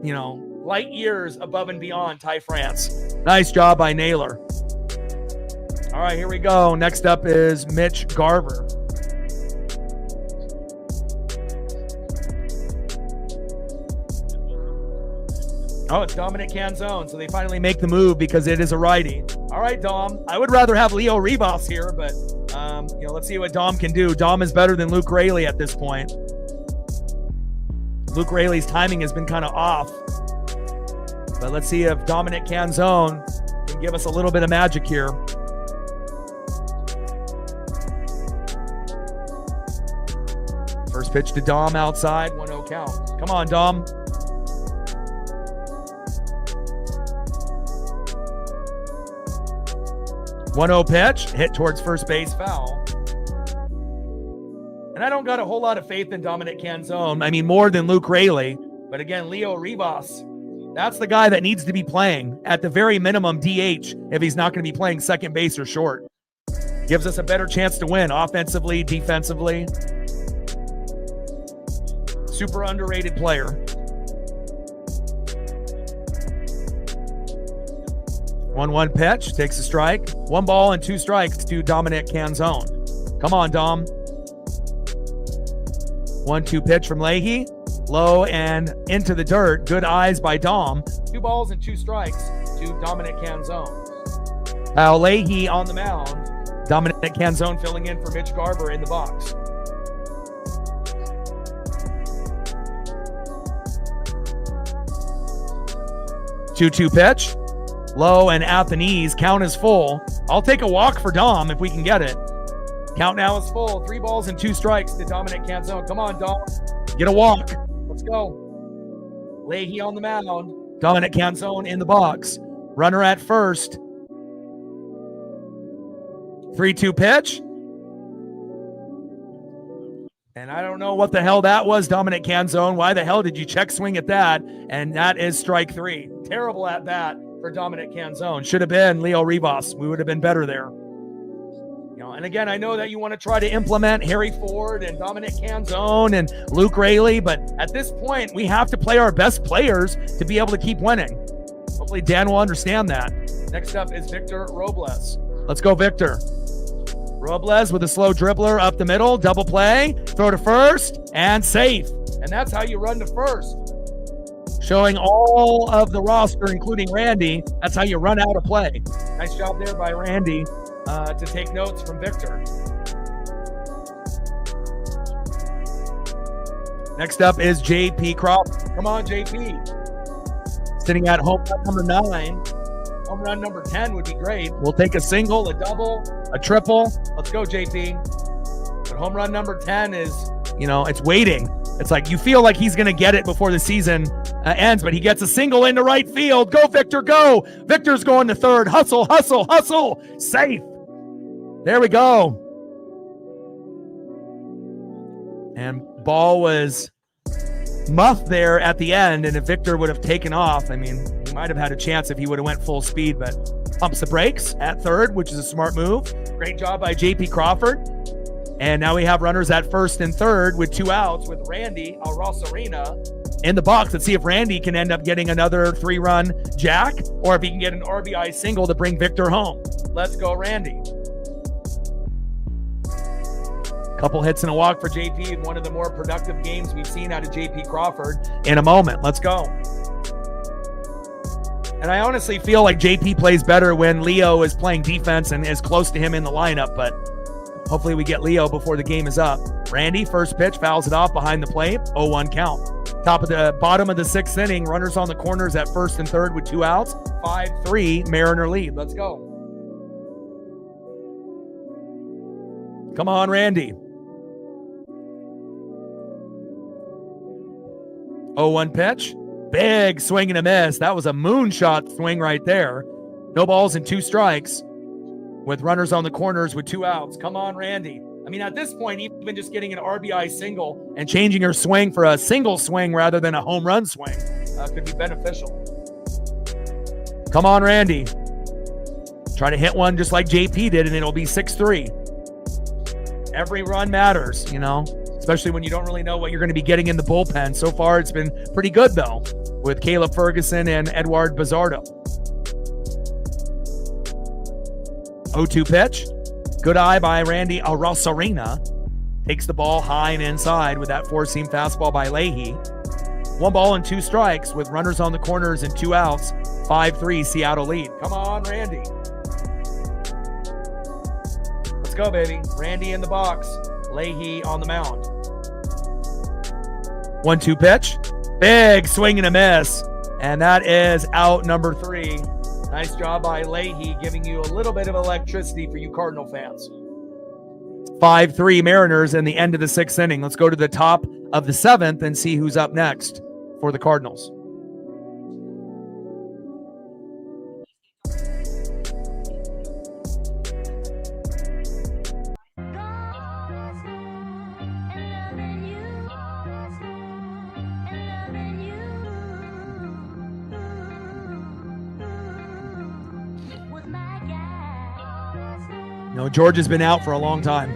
light years above and beyond Ty France. Nice job by Naylor. All right, here we go. Next up is Mitch Garver. Oh, it's Dominic Canzone, so they finally make the move because it is a righty. All right, Dom. I would rather have Leo Ribas here, but, let's see what Dom can do. Dom is better than Luke Raley at this point. Luke Raley's timing has been kind of off. But let's see if Dominic Canzone can give us a little bit of magic here. First pitch to Dom outside, 1-0 count. Come on, Dom. 1-0 pitch, hit towards first base, foul. And I don't got a whole lot of faith in Dominic Canzone. I mean, more than Luke Raley. But again, Leo Ribas, that's the guy that needs to be playing at the very minimum DH if he's not going to be playing second base or short. Gives us a better chance to win offensively, defensively. Super underrated player. 1-1 pitch, takes a strike. 1 ball and 2 strikes to Dominic Canzone. Come on, Dom. 1-2 pitch from Leahy. Low and into the dirt. Good eyes by Dom. 2 balls and 2 strikes to Dominic Canzone. Leahy on the mound. Dominic Canzone filling in for Mitch Garver in the box. Two-two pitch. Low and at the knees. Count is full. I'll take a walk for Dom if we can get it. Count now is full. 3 balls and 2 strikes to Dominic Canzone. Come on, Dom. Get a walk. Let's go. Leahy on the mound. Dominic Canzone in the box. Runner at first. 3-2 pitch. And I don't know what the hell that was, Dominic Canzone. Why the hell did you check swing at that? And that is strike 3. Terrible at bat for Dominic Canzone. Should have been Leo Rivas. We would have been better there. And again, I know that you want to try to implement Harry Ford and Dominic Canzone and Luke Raley, but at this point, we have to play our best players to be able to keep winning. Hopefully, Dan will understand that. Next up is Victor Robles. Let's go, Victor. Robles with a slow dribbler up the middle, double play, throw to first, and safe. And that's how you run to first. Showing all of the roster, including Randy, that's how you run out of play. Nice job there by Randy to take notes from Victor. Next up is JP Crawford. Come on, JP. Sitting at home run number 9. Home run number 10 would be great. We'll take a single, a double, a triple. Let's go, JP. But home run number 10 is, it's waiting. It's like you feel like he's going to get it before the season ends, but he gets a single into right field. Go, Victor, go. Victor's going to third. Hustle, hustle, hustle. Safe. There we go. And ball was muffed there at the end, and if Victor would have taken off, he might have had a chance if he would have went full speed, but pumps the brakes at third, which is a smart move. Great job by JP Crawford. And now we have runners at first and third with 2 outs with Randy Arosarena in the box. Let's see if Randy can end up getting another 3-run jack or if he can get an RBI single to bring Victor home. Let's go, Randy. Couple hits and a walk for JP in one of the more productive games we've seen out of JP Crawford in a moment. Let's go. And I honestly feel like JP plays better when Leo is playing defense and is close to him in the lineup, but hopefully we get Leo before the game is up. Randy, first pitch, fouls it off behind the plate. 0-1 count. Bottom of the 6th inning, runners on the corners at first and third with 2 outs. 5-3 Mariner lead. Let's go. Come on, Randy. 0-1 pitch. Big swing and a miss. That was a moonshot swing right there. No balls and 2 strikes with runners on the corners with 2 outs. Come on, Randy. At this point, even just getting an RBI single and changing your swing for a single swing rather than a home run swing could be beneficial. Come on, Randy. Try to hit one just like JP did, and it'll be 6-3. Every run matters, especially when you don't really know what you're going to be getting in the bullpen. So far, it's been pretty good, though, with Caleb Ferguson and Edward Bizardo. 0-2 pitch. Good eye by Randy Arosarena. Takes the ball high and inside with that 4-seam fastball by Leahy. 1 ball and 2 strikes with runners on the corners and 2 outs. 5-3 Seattle lead. Come on, Randy. Let's go, baby. Randy in the box. Leahy on the mound. 1-2 pitch. Big swing and a miss. And that is out number 3. Nice job by Leahy, giving you a little bit of electricity for you Cardinal fans. 5-3 Mariners in the end of the 6th inning. Let's go to the top of the 7th and see who's up next for the Cardinals. George has been out for a long time.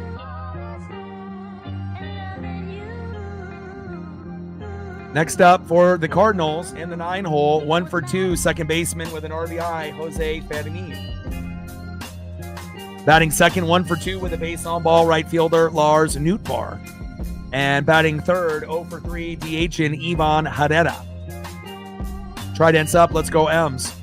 Next up for the Cardinals in the 9-hole, 1 for 2, second baseman with an RBI, Jose Ferdinand. Batting second, 1 for 2 with a base on ball, right fielder Lars Nootbaar. And batting third, 0 for 3, DH in Ivan Herrera. Tridents up. Let's go M's.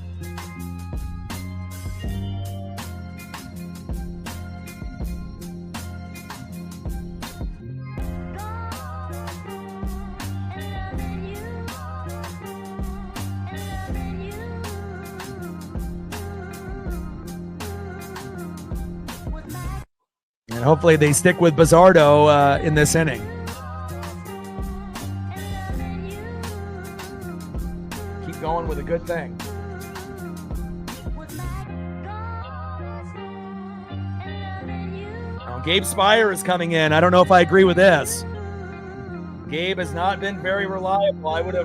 And hopefully they stick with Bizzardo in this inning. Keep going with a good thing. Now, Gabe Spire is coming in. I don't know if I agree with this. Gabe has not been very reliable. I would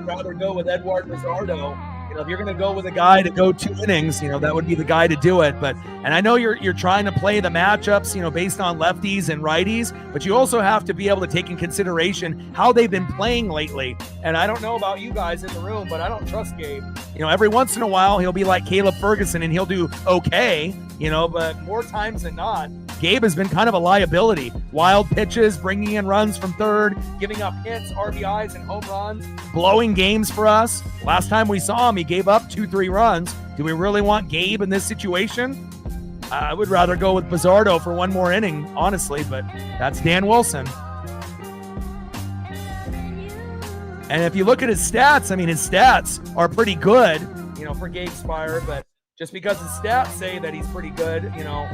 rather go with Edward Bizzardo. You know, if you're going to go with a guy to go 2 innings, you know, that would be the guy to do it. But, and I know you're trying to play the matchups, you know, based on lefties and righties, but you also have to be able to take in consideration how they've been playing lately. And I don't know about you guys in the room, but I don't trust Gabe. You know, every once in a while, he'll be like Caleb Ferguson and he'll do okay, you know, but more times than not, Gabe has been kind of a liability. Wild pitches, bringing in runs from third, giving up hits, RBIs, and home runs, blowing games for us. Last time we saw him, he gave up 2-3 runs. Do we really want Gabe in this situation? I would rather go with Bizzardo for one more inning, honestly, but that's Dan Wilson. And if you look at his stats, I mean, his stats are pretty good, you know, for Gabe Spire, but just because his stats say that he's pretty good, you know,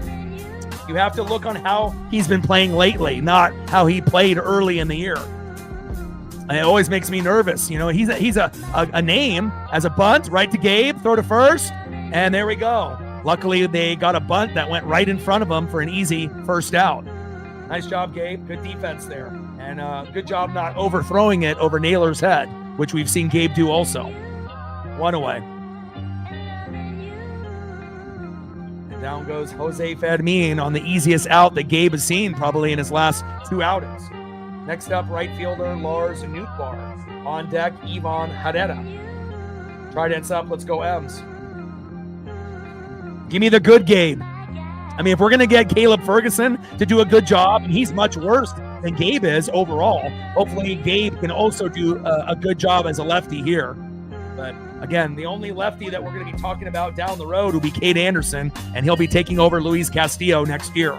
you have to look on how he's been playing lately, not how he played early in the year. And it always makes me nervous. You know, he's a name as a bunt, right to Gabe, throw to first, and there we go. Luckily, they got a bunt that went right in front of him for an easy first out. Nice job, Gabe. Good defense there. And good job not overthrowing it over Naylor's head, which we've seen Gabe do also. 1 away. Down goes Jose Fermin on the easiest out that Gabe has seen probably in his last 2 outings. Next up, right fielder Lars Nootbaar. On deck, Ivan Herrera. Tridents up. Let's go M's. Give me the good Gabe. I mean, if we're going to get Caleb Ferguson to do a good job, and he's much worse than Gabe is overall, hopefully Gabe can also do a good job as a lefty here. But again, the only lefty that we're going to be talking about down the road will be Cade Anderson, and he'll be taking over Luis Castillo next year.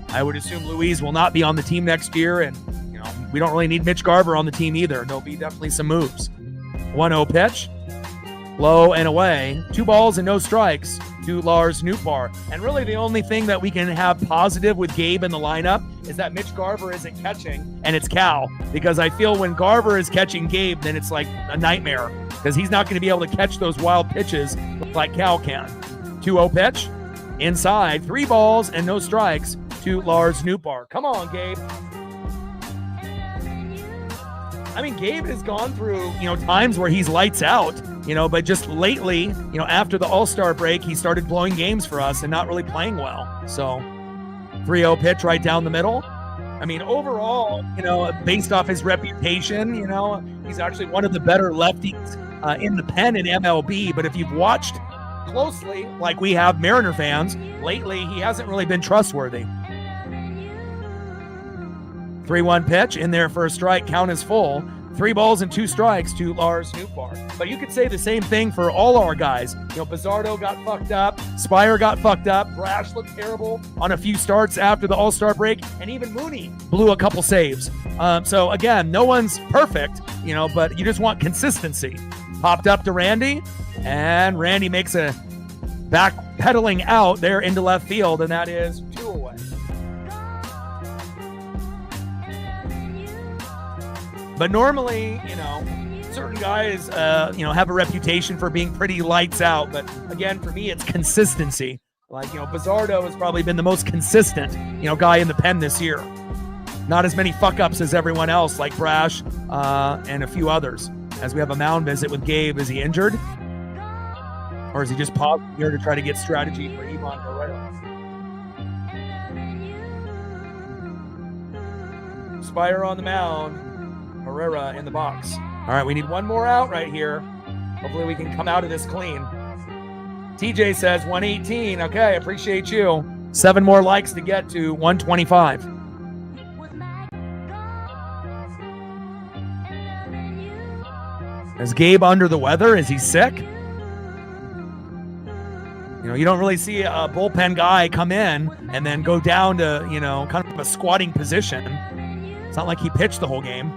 I would assume Luis will not be on the team next year, and you know we don't really need Mitch Garver on the team either. There'll be definitely some moves. 1-0 pitch, low and away. 2 balls and no strikes to Lars Nootbaar. And really the only thing that we can have positive with Gabe in the lineup is that Mitch Garver isn't catching, and it's Cal. Because I feel when Garver is catching Gabe, then it's like a nightmare. Because he's not going to be able to catch those wild pitches like Cal can. 2-0 pitch, inside, 3 balls and no strikes to Lars Nootbaar. Come on, Gabe. I mean, Gabe has gone through, you know, times where he's lights out, you know, but just lately, you know, after the All-Star break, he started blowing games for us and not really playing well. So 3-0 pitch right down the middle. I mean, overall, you know, based off his reputation, you know, he's actually one of the better lefties in the pen in MLB. But if you've watched closely, like we have Mariner fans, lately he hasn't really been trustworthy. 3-1 pitch in there for a strike. Count is full. 3 balls and 2 strikes to Lars Nootbaar. But you could say the same thing for all our guys. You know, Bizzardo got fucked up. Spire got fucked up. Brash looked terrible on a few starts after the All-Star break. And even Mooney blew a couple saves. So, again, no one's perfect, you know, but you just want consistency. Popped up to Randy, and Randy makes a backpedaling out there into left field, and that is 2 away. But normally, you know, certain guys, you know, have a reputation for being pretty lights out. But again, for me, it's consistency. Like, you know, Bizzardo has probably been the most consistent, you know, guy in the pen this year. Not as many fuck-ups as everyone else, like Brash and a few others. As we have a mound visit with Gabe, is he injured? Or is he just pausing here to try to get strategy for Ivan Herrera? Spire on the mound. Herrera in the box. All right, we need 1 more out right here. Hopefully we can come out of this clean. TJ says 118. Okay, appreciate you. 7 more likes to get to 125. Is Gabe under the weather? Is he sick? You know, you don't really see a bullpen guy come in and then go down to, you know, kind of a squatting position. It's not like he pitched the whole game.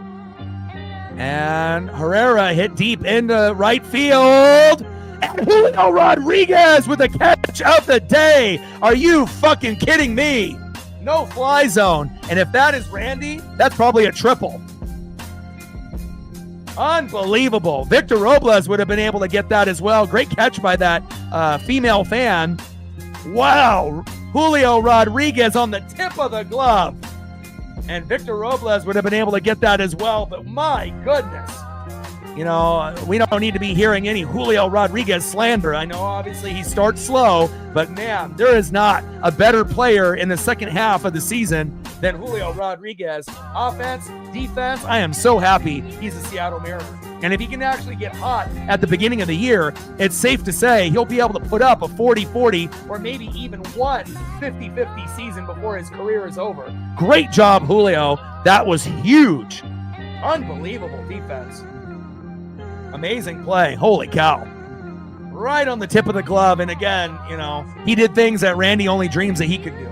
And Herrera hit deep into right field. And Julio Rodriguez with the catch of the day. Are you fucking kidding me? No fly zone. And if that is Randy, that's probably a triple. Unbelievable. Victor Robles would have been able to get that as well. Great catch by that female fan. Wow. Julio Rodriguez on the tip of the glove. And Victor Robles would have been able to get that as well. But my goodness. You know, we don't need to be hearing any Julio Rodriguez slander. I know obviously he starts slow, but man, there is not a better player in the second half of the season than Julio Rodriguez. Offense, defense, I am so happy he's a Seattle Mariner. And if he can actually get hot at the beginning of the year, it's safe to say he'll be able to put up a 40-40 or maybe even one 50-50 season before his career is over. Great job, Julio. That was huge. Unbelievable defense. Amazing play. Holy cow. Right on the tip of the glove. And again, you know, he did things that Randy only dreams that he could do.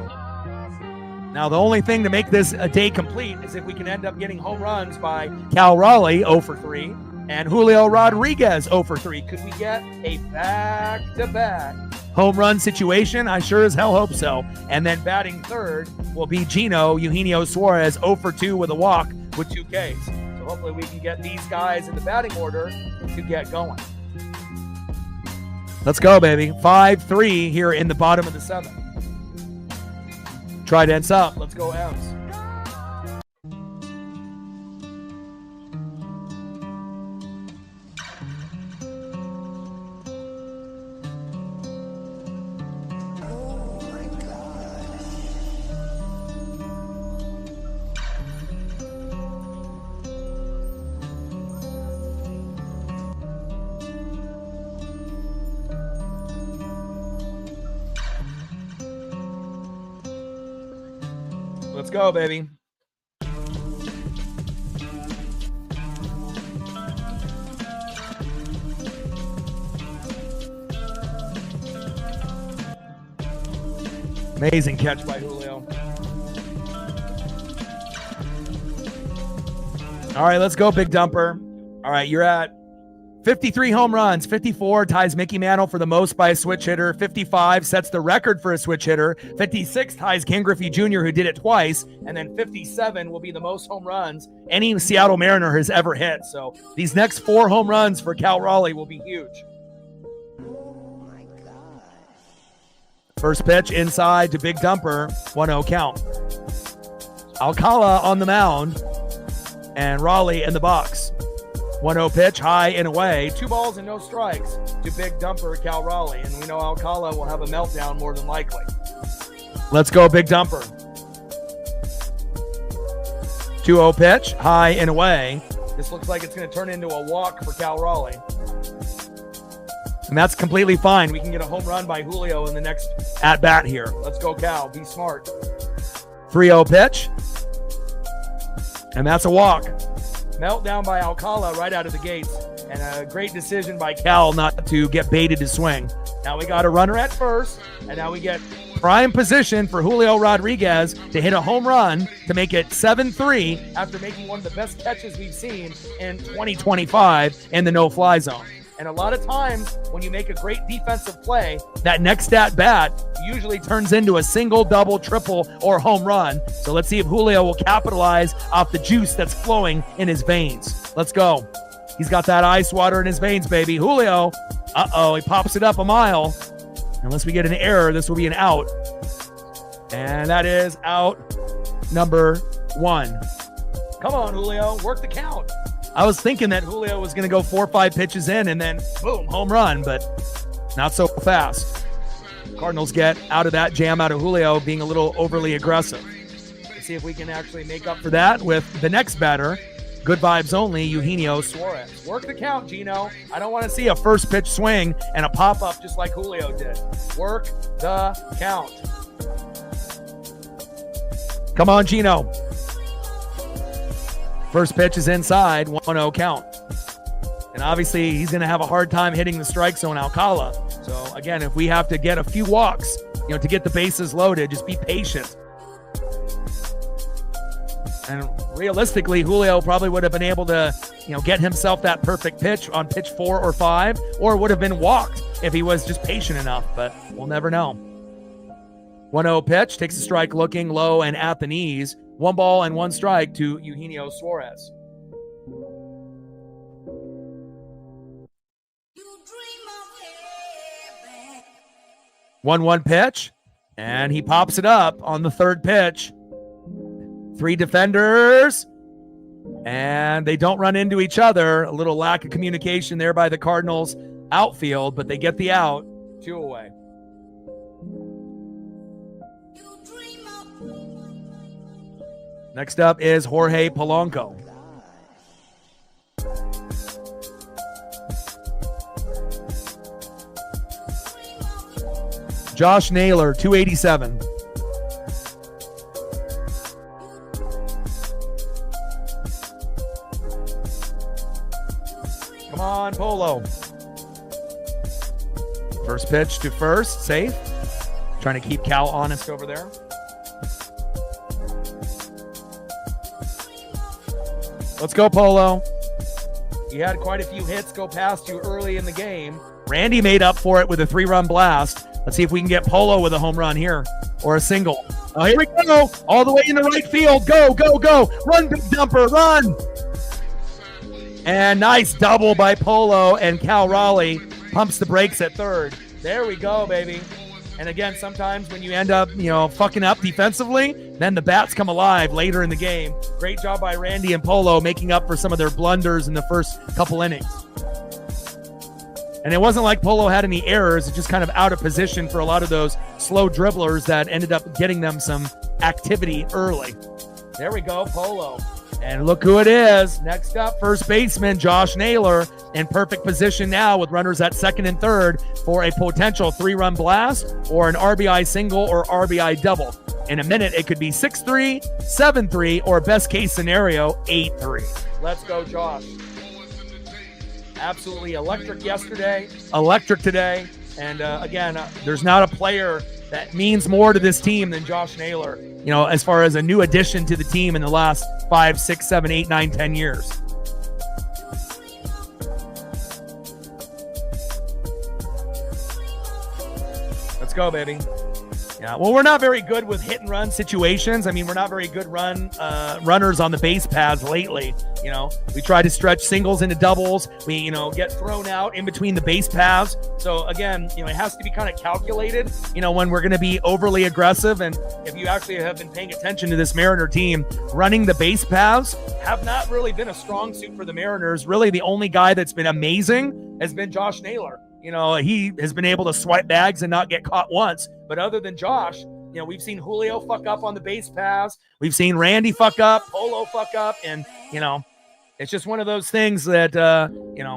Now, the only thing to make this a day complete is if we can end up getting home runs by Cal Raleigh 0 for 3 and Julio Rodriguez 0 for 3. Could we get a back-to-back home run situation? I sure as hell hope so. And then batting third will be Eugenio Suarez 0 for 2 with a walk with 2 Ks. So hopefully we can get these guys in the batting order to get going. Let's go, baby. 5-3 here in the bottom of the 7th. Trident's up. Let's go, M's. Let's go, baby. Amazing catch by Julio. All right, let's go, Big Dumper. All right, you're at 53 home runs. 54 ties Mickey Mantle for the most by a switch hitter. 55 sets the record for a switch hitter. 56 ties Ken Griffey Jr., who did it twice. And then 57 will be the most home runs any Seattle Mariner has ever hit. So these next 4 home runs for Cal Raleigh will be huge. Oh my God. First pitch inside to Big Dumper. 1-0 count. Alcala on the mound and Raleigh in the box. 1-0 pitch, high and away. 2 balls and no strikes to Big Dumper Cal Raleigh. And we know Alcala will have a meltdown more than likely. Let's go, Big Dumper. 2-0 pitch, high and away. This looks like it's going to turn into a walk for Cal Raleigh. And that's completely fine. We can get a home run by Julio in the next at-bat here. Let's go, Cal. Be smart. 3-0 pitch. And that's a walk. Meltdown by Alcala right out of the gates. And a great decision by Cal not to get baited to swing. Now we got a runner at first. And now we get prime position for Julio Rodriguez to hit a home run to make it 7-3 after making one of the best catches we've seen in 2025 in the no-fly zone. And a lot of times when you make a great defensive play, that next at-bat usually turns into a single, double, triple, or home run. So let's see if Julio will capitalize off the juice that's flowing in his veins. Let's go. He's got that ice water in his veins, baby. Julio, he pops it up a mile. Unless we get an error, this will be an out. And that is out number 1. Come on, Julio, work the count. I was thinking that Julio was going to go 4 or 5 pitches in and then boom, home run, but not so fast. Cardinals get out of that jam out of Julio being a little overly aggressive. Let's see if we can actually make up for that with the next batter. Good vibes only, Eugenio Suarez. Work the count, Gino. I don't want to see a first pitch swing and a pop-up just like Julio did. Work the count. Come on, Gino. First pitch is inside, 1-0 count. And obviously, he's going to have a hard time hitting the strike zone, Alcala. So, again, if we have to get a few walks, to get the bases loaded, just be patient. And realistically, Julio probably would have been able to, get himself that perfect pitch on pitch 4 or 5, or would have been walked if he was just patient enough, but we'll never know. 1-0 pitch, takes a strike looking low and at the knees. 1 ball and 1 strike to Eugenio Suarez. 1-1 pitch, and he pops it up on the 3rd pitch. 3 defenders, and they don't run into each other. A little lack of communication there by the Cardinals outfield, but they get the out. 2 away. Next up is Jorge Polanco. Josh Naylor, 287. Come on, Polo. First pitch to first, safe. Trying to keep Cal honest over there. Let's go, Polo. You had quite a few hits go past you early in the game. Randy made up for it with a 3-run blast. Let's see if we can get Polo with a home run here or a single. Oh, here we go. All the way in the right field. Go, go, go. Run, big dumper, run. And nice double by Polo, and Cal Raleigh pumps the brakes at 3rd. There we go, baby. And again, sometimes when you end up, fucking up defensively, then the bats come alive later in the game. Great job by Randy and Polo making up for some of their blunders in the first couple innings. And it wasn't like Polo had any errors. It's just kind of out of position for a lot of those slow dribblers that ended up getting them some activity early. There we go, Polo. And look who it is. Next up, first baseman Josh Naylor in perfect position now with runners at 2nd and 3rd for a potential 3-run blast or an RBI single or RBI double. In a minute, it could be 6-3, 7-3, or best case scenario, 8-3. Let's go, Josh. Absolutely electric yesterday, electric today. And again, there's not a player that means more to this team than Josh Naylor, as far as a new addition to the team in the last 5, 6, 7, 8, 9, 10 years. Let's go, baby. Yeah, well, we're not very good with hit and run situations. I mean, we're not very good runners on the base paths lately. We try to stretch singles into doubles. We, get thrown out in between the base paths. So again, it has to be kind of calculated, when we're going to be overly aggressive. And if you actually have been paying attention to this Mariner team, running the base paths have not really been a strong suit for the Mariners. Really, the only guy that's been amazing has been Josh Naylor. He has been able to swipe bags and not get caught once. But other than Josh, we've seen Julio fuck up on the base paths. We've seen Randy fuck up, Polo fuck up. And, it's just one of those things that,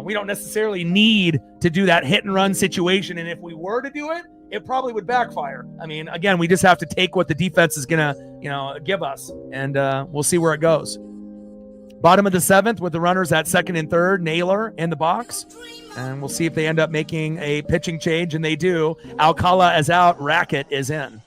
we don't necessarily need to do that hit and run situation. And if we were to do it, it probably would backfire. I mean, again, we just have to take what the defense is going to, give us. And we'll see where it goes. Bottom of the 7th with the runners at 2nd and 3rd, Naylor in the box. And we'll see if they end up making a pitching change, and they do. Alcala is out. Rackett is in.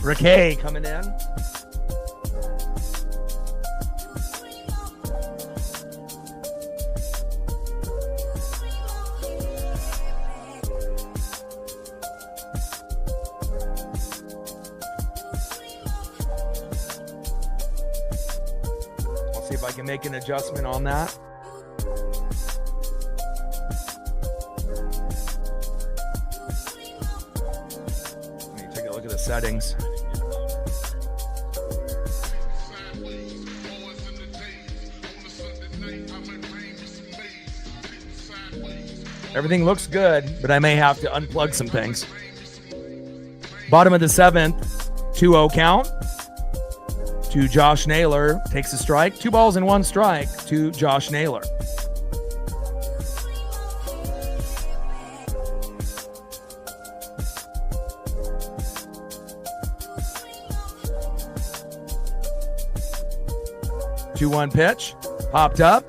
Rickey coming in. See if I can make an adjustment on that. Let me take a look at the settings. Everything looks good, but I may have to unplug some things. Bottom of the 7th, 2-0 count to Josh Naylor. Takes a strike. 2 balls and 1 strike to Josh Naylor. Two-one pitch. Popped up.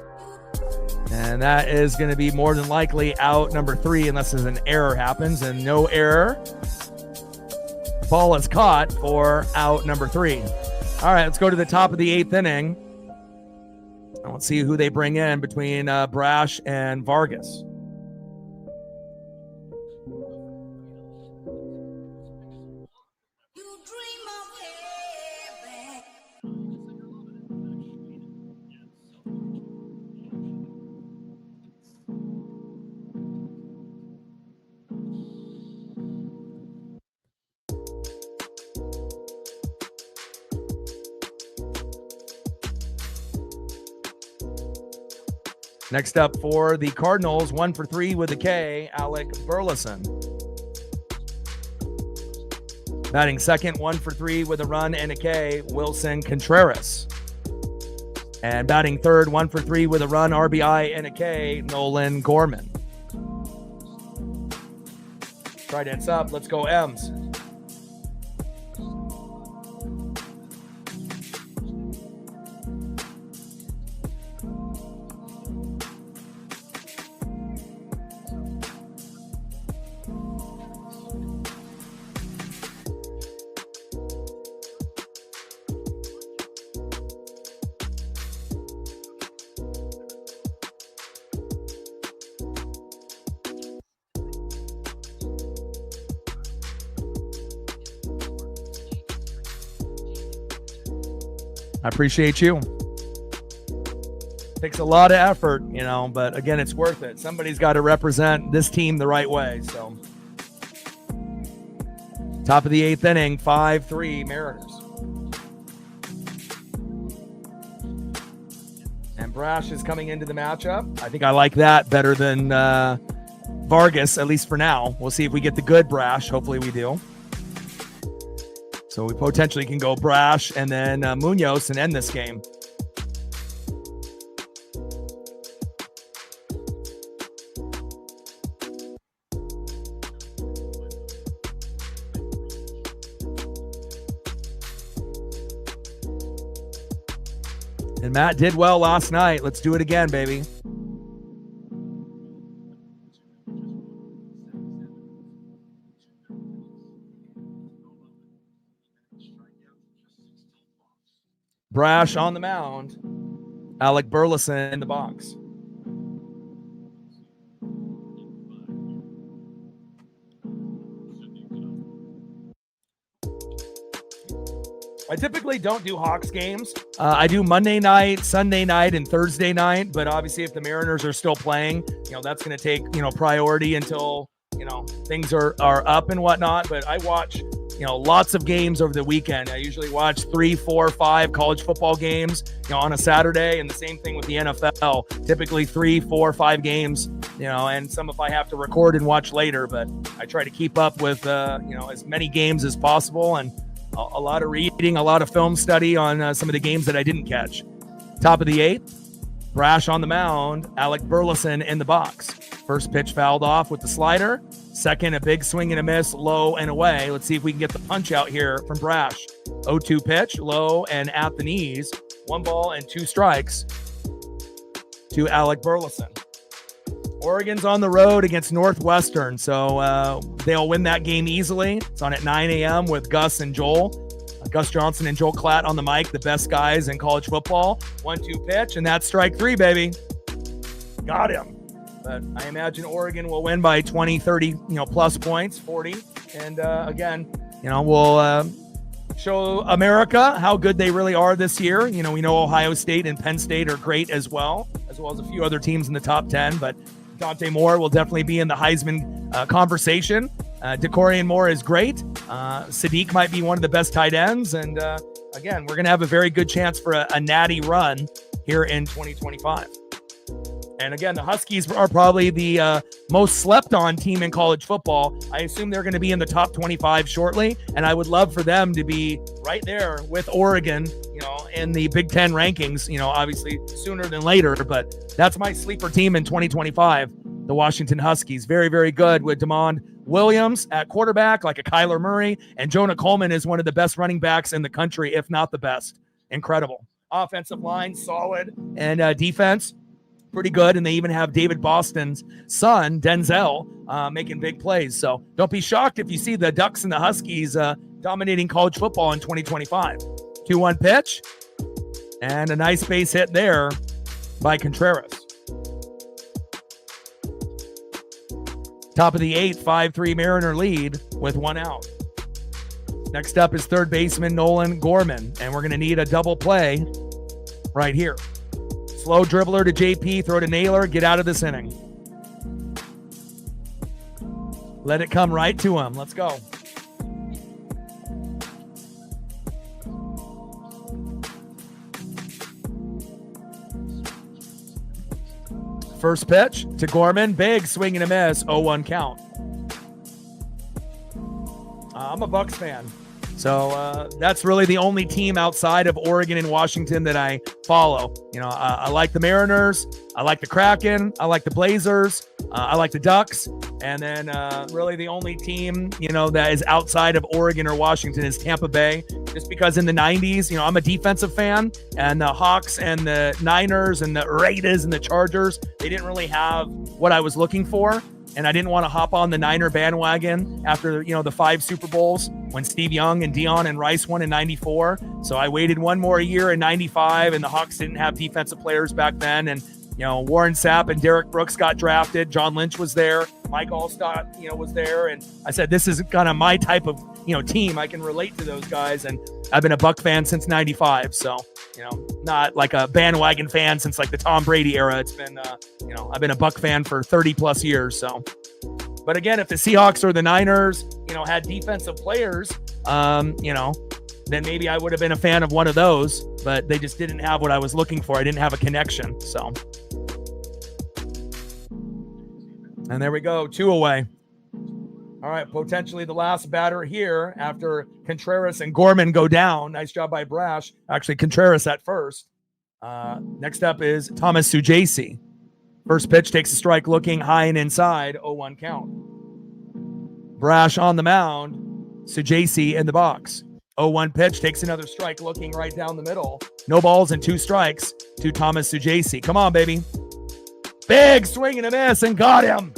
And that is going to be more than likely out number 3 unless there's an error happens. And no error. Ball is caught for out number 3. All right, let's go to the top of the 8th inning. Let's see who they bring in between Brash and Vargas. Next up for the Cardinals, 1 for 3 with a K, Alec Burleson. Batting second, 1 for 3 with a run and a K, Wilson Contreras. And batting third, 1 for 3 with a run, RBI, and a K, Nolan Gorman. Trident's up. Let's go M's. I appreciate you. Takes a lot of effort, you know, but again, it's worth it. Somebody's got to represent this team the right way. So, top of the 8th inning, 5-3 Mariners. And Brash is coming into the matchup. I think I like that better than Vargas, at least for now. We'll see if we get the good Brash. Hopefully we do. So we potentially can go Brash and then Munoz and end this game. And Matt did well last night. Let's do it again, baby. Brash on the mound. Alec Burleson in the box. I typically don't do Hawks games. I do Monday night, Sunday night, and Thursday night. But obviously, if the Mariners are still playing, that's going to take, priority until, things are up and whatnot. But I watch, lots of games over the weekend. I usually watch 3, 4, 5 college football games, on a Saturday, and the same thing with the NFL. Typically 3, 4, 5 games, and some if I have to record and watch later. But I try to keep up with, as many games as possible, and a lot of reading, a lot of film study on some of the games that I didn't catch. Top of the 8th, Brash on the mound, Alec Burleson in the box. First pitch fouled off with the slider. Second, a big swing and a miss, low and away. Let's see if we can get the punch out here from Brash. 0-2 pitch, low and at the knees. 1 ball and 2 strikes to Alec Burleson. Oregon's on the road against Northwestern, so they'll win that game easily. It's on at 9 a.m. with Gus and Joel. Gus Johnson and Joel Klatt on the mic, the best guys in college football. 1-2 pitch, and that's strike 3, baby. Got him. But I imagine Oregon will win by 20, 30, plus points, 40. And again, we'll show America how good they really are this year. You know, we know Ohio State and Penn State are great as well as a few other teams in the top 10, but Dante Moore will definitely be in the Heisman conversation. DeCorian Moore is great. Sadiq might be one of the best tight ends. And again, we're going to have a very good chance for a natty run here in 2025. And again, the Huskies are probably the most slept on team in college football. I assume they're going to be in the top 25 shortly. And I would love for them to be right there with Oregon, you know, in the Big Ten rankings, you know, obviously sooner than later. But that's my sleeper team in 2025, the Washington Huskies. Very, very good with DeMond Williams at quarterback, like a Kyler Murray. And Jonah Coleman is one of the best running backs in the country, if not the best. Incredible. Offensive line, solid. And defense, pretty good. And they even have David Boston's son, Denzel, making big plays. So don't be shocked if you see the Ducks and the Huskies dominating college football in 2025. 2-1 pitch. And a nice base hit there by Contreras. Top of the 8th, 5-3 Mariner lead with 1 out. Next up is third baseman Nolan Gorman, and we're going to need a double play right here. Slow dribbler to JP, throw to Naylor, get out of this inning. Let it come right to him. Let's go. First pitch to Gorman, big swing and a miss, 0-1 count. I'm a Bucks fan, so that's really the only team outside of Oregon and Washington that I follow. You know, I like the Mariners, I like the Kraken, I like the Blazers, I like the Ducks, and then really the only team, you know, that is outside of Oregon or Washington is Tampa Bay. Just because in the 90s, you know, I'm a defensive fan, and the Hawks and the Niners and the Raiders and the Chargers, they didn't really have what I was looking for. And I didn't want to hop on the Niner bandwagon after, you know, the 5 Super Bowls when Steve Young and Dion and Rice won in 94. So I waited one more year in 95, and the Hawks didn't have defensive players back then. And, you know, Warren Sapp and Derek Brooks got drafted. John Lynch was there. Mike Allstott, you know, was there. And I said, this is kind of my type of, you know, team. I can relate to those guys. And I've been a Buck fan since 95. So, you know, not like a bandwagon fan since like the Tom Brady era. It's been, you know, I've been a Buck fan for 30 plus years. So, but again, if the Seahawks or the Niners, you know, had defensive players, you know, then maybe I would have been a fan of one of those, but they just didn't have what I was looking for. I didn't have a connection. So, and there we go, 2 away. All right, potentially the last batter here after Contreras and Gorman go down. Nice job by Brash. Actually, Contreras at first. Next up is Thomas Sujasi. First pitch takes a strike looking high and inside, 0-1 count. Brash on the mound, Sujasi in the box. 0-1 pitch takes another strike looking right down the middle. No balls and 2 strikes to Thomas Sujasi. Come on, baby. Big swing and a miss and got him.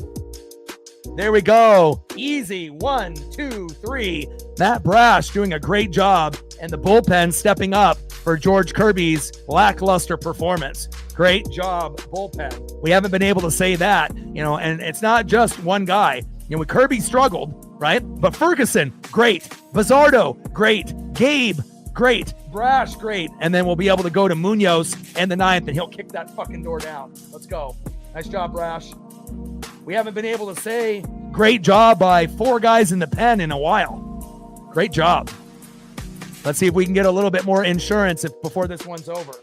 There we go. Easy. 1, 2, 3. Matt Brash doing a great job, and the bullpen stepping up for George Kirby's lackluster performance. Great job, bullpen. We haven't been able to say that, you know, and it's not just one guy. You know, Kirby struggled, right? But Ferguson, great. Bizzardo, great. Gabe, great. Brash, great. And then we'll be able to go to Munoz in the 9th, and he'll kick that fucking door down. Let's go. Nice job, Brash. We haven't been able to say great job by 4 guys in the pen in a while. Great job. Let's see if we can get a little bit more insurance before this one's over.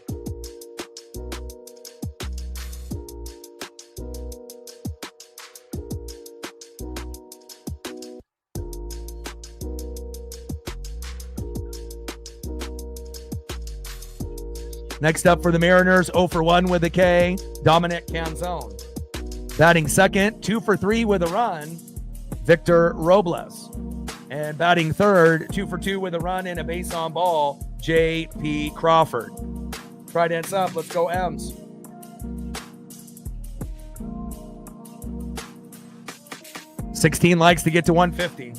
Next up for the Mariners, 0 for 1 with a K, Dominic Canzone. Batting second, 2 for 3 with a run, Victor Robles. And batting third, 2 for 2 with a run and a base on ball, J.P. Crawford. Trident's up. Let's go, M's. $16 likes to get to 150.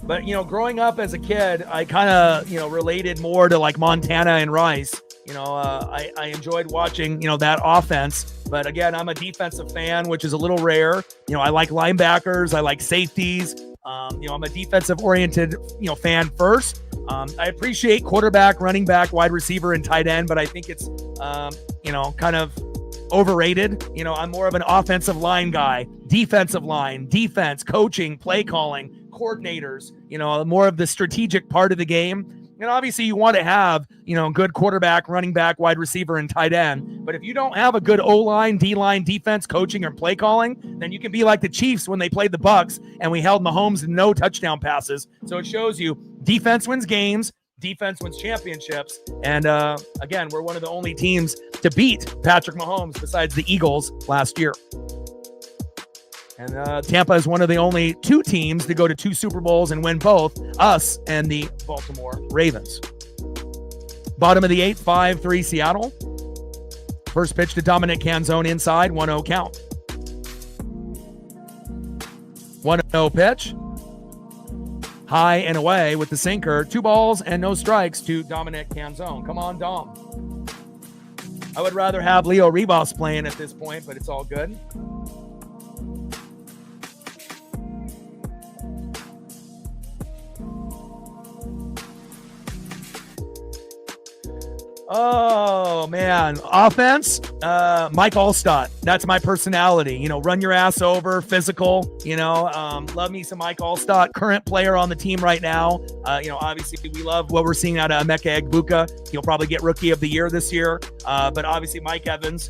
But, you know, growing up as a kid, I kind of, you know, related more to like Montana and Rice. You know, I enjoyed watching, you know, that offense. But again, I'm a defensive fan, which is a little rare. You know, I like linebackers. I like safeties. You know, I'm a defensive oriented, you know, fan first. I appreciate quarterback, running back, wide receiver, and tight end, but I think it's, kind of overrated. I'm more of an offensive line guy, defensive line, defense, coaching, play calling, coordinators, more of the strategic part of the game. And obviously you want to have, good quarterback, running back, wide receiver, and tight end. But if you don't have a good O-line, D-line, defense, coaching, or play calling, then you can be like the Chiefs when they played the Bucs and we held Mahomes to no touchdown passes. So it shows you defense wins games, defense wins championships. And again, we're one of the only teams to beat Patrick Mahomes besides the Eagles last year. And Tampa is one of the only 2 teams to go to 2 Super Bowls and win both, us and the Baltimore Ravens. Bottom of the 8th, 5-3 Seattle. First pitch to Dominic Canzone inside, 1-0 count. 1-0 pitch. High and away with the sinker. 2 balls and no strikes to Dominic Canzone. Come on, Dom. I would rather have Leo Rivas playing at this point, but it's all good. Oh, man. Offense, Mike Allstott. That's my personality. Run your ass over, physical, love me some Mike Allstott, current player on the team right now. Obviously we love what we're seeing out of Emeka Egbuka. He'll probably get rookie of the year this year. But obviously Mike Evans,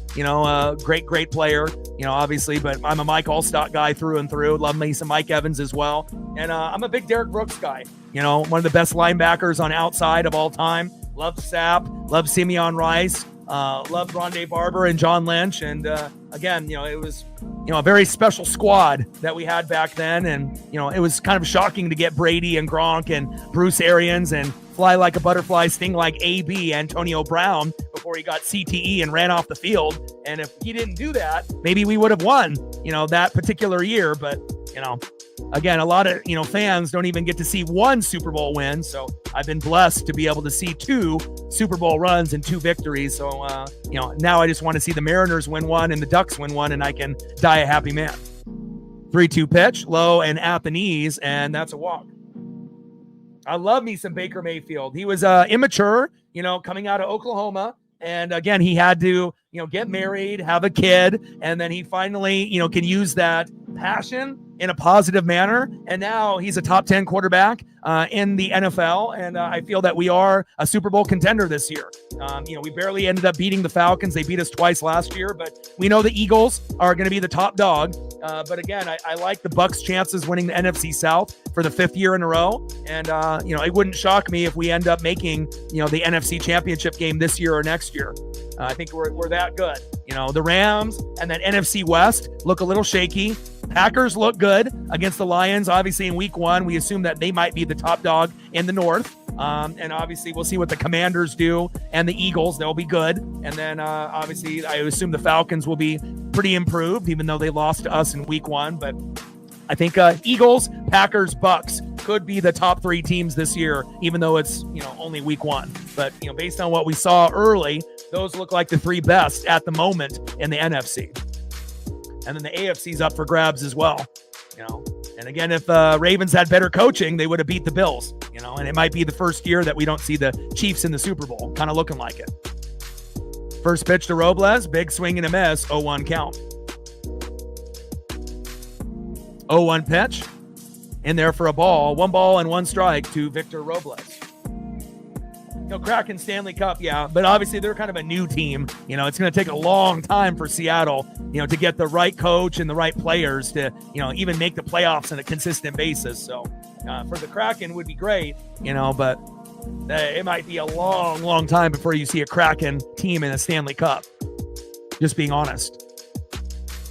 great player, obviously, but I'm a Mike Allstott guy through and through. Love me some Mike Evans as well. And I'm a big Derek Brooks guy, one of the best linebackers on outside of all time. Love Sapp, love Simeon Rice, love Rondé Barber and John Lynch. And again, it was, a very special squad that we had back then. And, it was kind of shocking to get Brady and Gronk and Bruce Arians and fly like a butterfly, sting like AB, Antonio Brown, before he got CTE and ran off the field. And if he didn't do that, maybe we would have won, that particular year. But, again, a lot of, fans don't even get to see 1 Super Bowl win. So I've been blessed to be able to see 2 Super Bowl runs and 2 victories. So, now I just want to see the Mariners win 1 and the Ducks win 1, and I can die a happy man. 3-2 pitch, low and at the knees, and that's a walk. I love me some Baker Mayfield. He was immature, coming out of Oklahoma. And again, he had to, get married, have a kid, and then he finally, can use that passion in a positive manner. And now he's a top 10 quarterback in the NFL. And I feel that we are a Super Bowl contender this year. We barely ended up beating the Falcons. They beat us twice last year, but we know the Eagles are going to be the top dog. But again, I like the Bucs' chances winning the NFC South for the 5th year in a row. And, it wouldn't shock me if we end up making, the NFC Championship game this year or next year. I think we're that good. The Rams and that NFC West look a little shaky. Packers look good against the Lions. Obviously, in week 1, we assume that they might be the top dog in the North. And obviously, we'll see what the Commanders do and the Eagles. They'll be good. And then, obviously, I assume the Falcons will be pretty improved, even though they lost to us in week 1. But I think Eagles, Packers, Bucks could be the top 3 teams this year, even though it's, only week 1. But, based on what we saw early, those look like the 3 best at the moment in the NFC. And then the AFC's up for grabs as well, And again, if Ravens had better coaching, they would have beat the Bills, And it might be the first year that we don't see the Chiefs in the Super Bowl, kind of looking like it. First pitch to Robles, big swing and a miss, 0-1 count. 0-1 pitch, in there for a ball. 1 ball and 1 strike to Victor Robles. Kraken Stanley Cup, yeah, but obviously they're kind of a new team. It's going to take a long time for Seattle, to get the right coach and the right players to, even make the playoffs on a consistent basis. So for the Kraken would be great, but it might be a long, long time before you see a Kraken team in a Stanley Cup, just being honest.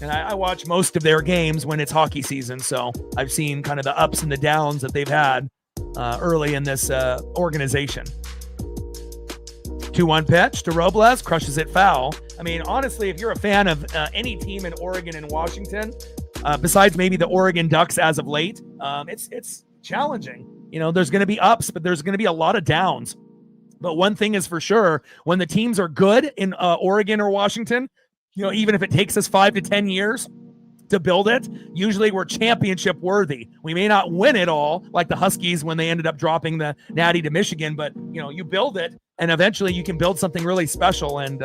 And I watch most of their games when it's hockey season, so I've seen kind of the ups and the downs that they've had early in this organization. 2-1 pitch to Robles, crushes it foul. I mean, honestly, if you're a fan of any team in Oregon and Washington, besides maybe the Oregon Ducks as of late, it's challenging. There's going to be ups, but there's going to be a lot of downs. But one thing is for sure, when the teams are good in Oregon or Washington, even if it takes us 5 to 10 years, to build it. Usually we're championship worthy. We may not win it all like the Huskies when they ended up dropping the Natty to Michigan, but you build it and eventually you can build something really special. And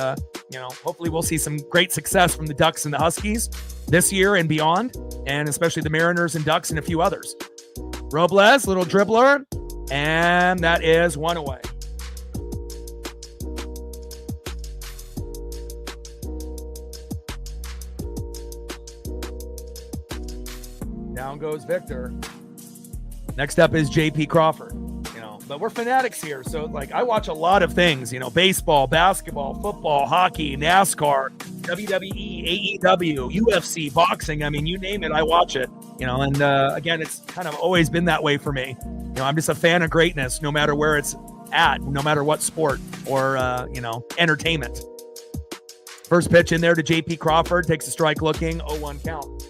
hopefully we'll see some great success from the Ducks and the Huskies this year and beyond, and especially the Mariners and Ducks and a few others. Robles, little dribbler, and that is one away. Down goes Victor. Next up is JP Crawford. But we're fanatics here, so I watch a lot of things. Baseball, basketball, football, hockey, NASCAR, WWE, AEW, UFC, boxing. I mean, you name it, I watch it. And again, it's kind of always been that way for me. I'm just a fan of greatness, no matter where it's at, no matter what sport or entertainment. First pitch in there to JP Crawford, takes a strike looking, 0-1 count.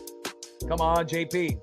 Come on, JP.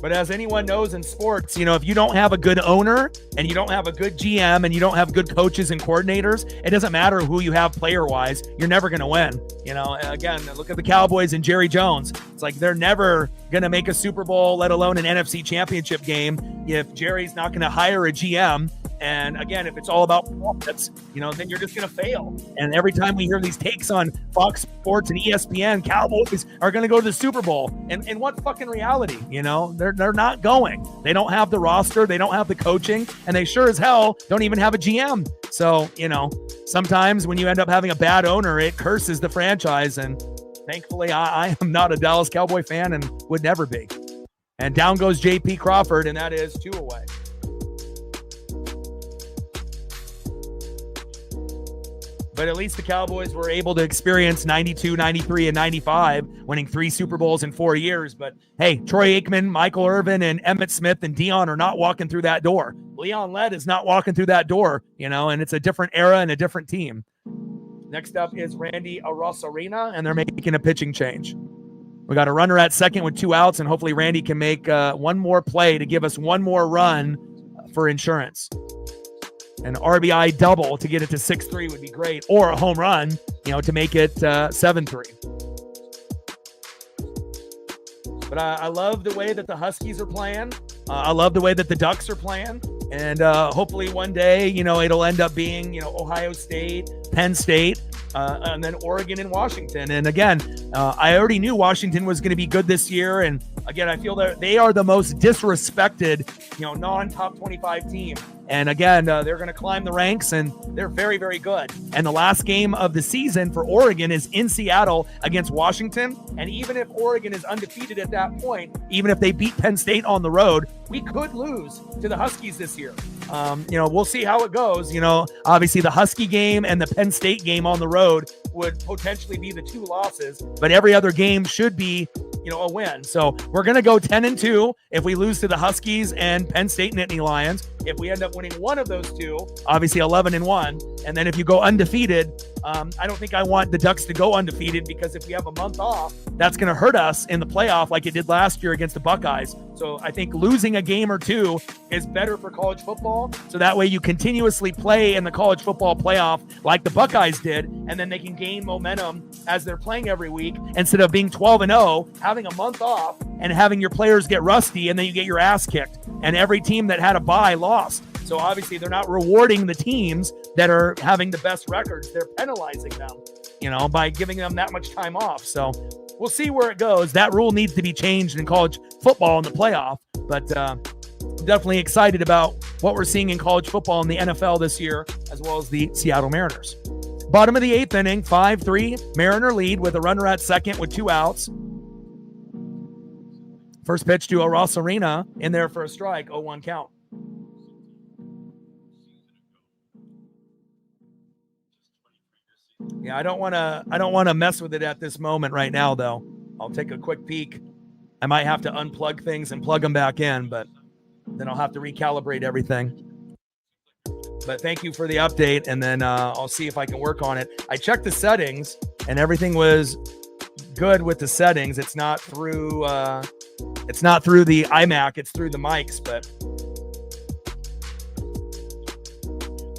But as anyone knows in sports, if you don't have a good owner and you don't have a good GM and you don't have good coaches and coordinators, it doesn't matter who you have player-wise, you're never going to win. Again, look at the Cowboys and Jerry Jones. It's they're never going to make a Super Bowl, let alone an NFC championship game, if Jerry's not going to hire a GM. And again, if it's all about profits, then you're just going to fail. And every time we hear these takes on Fox Sports and ESPN, Cowboys are going to go to the Super Bowl. And in what fucking reality? They're not going. They don't have the roster. They don't have the coaching. And they sure as hell don't even have a GM. So, sometimes when you end up having a bad owner, it curses the franchise. And thankfully, I am not a Dallas Cowboy fan and would never be. And down goes JP Crawford, and that is 2 away. But at least the Cowboys were able to experience 92, 93, and 95, winning 3 Super Bowls in 4 years. But hey, Troy Aikman, Michael Irvin, and Emmitt Smith and Dion are not walking through that door. Leon Lett is not walking through that door, and it's a different era and a different team. Next up is Randy Arosarena, and they're making a pitching change. We got a runner at second with 2 outs, and hopefully Randy can make one more play to give us one more run for insurance. An RBI double to get it to 6-3 would be great, or a home run, to make it 7-3. But I love the way that the Huskies are playing. I love the way that the Ducks are playing. And hopefully one day, it'll end up being, Ohio State, Penn State, and then Oregon and Washington. And again, I already knew Washington was going to be good this year. And again, I feel that they are the most disrespected, non-top 25 team. And again, they're going to climb the ranks, and they're very, very good. And the last game of the season for Oregon is in Seattle against Washington. And even if Oregon is undefeated at that point, even if they beat Penn State on the road, we could lose to the Huskies this year. We'll see how it goes. Obviously the Husky game and the Penn State game on the road would potentially be the 2 losses, but every other game should be, a win. So we're going to go 10-2 if we lose to the Huskies and Penn State Nittany Lions. If we end up winning one of those 2, obviously 11-1. And then if you go undefeated, I don't think I want the Ducks to go undefeated, because if we have a month off, that's going to hurt us in the playoff like it did last year against the Buckeyes. So I think losing a game or 2 is better for college football. So that way you continuously play in the college football playoff like the Buckeyes did, and then they can gain momentum as they're playing every week, instead of being 12-0, having a month off and having your players get rusty and then you get your ass kicked. And every team that had a bye lost. So obviously they're not rewarding the teams that are having the best records. They're penalizing them, by giving them that much time off. So we'll see where it goes. That rule needs to be changed in college football in the playoff. But I'm definitely excited about what we're seeing in college football in the NFL this year, as well as the Seattle Mariners. Bottom of the 8th inning, 5-3, Mariner lead with a runner at second with 2 outs. First pitch to Arosarena in there for a strike, 0-1 count. Yeah, I don't want to mess with it at this moment right now, though. I'll take a quick peek. I might have to unplug things and plug them back in, but then I'll have to recalibrate everything. But thank you for the update, and then I'll see if I can work on it. I checked the settings, and everything was good with the settings. It's not through the iMac. It's through the mics, but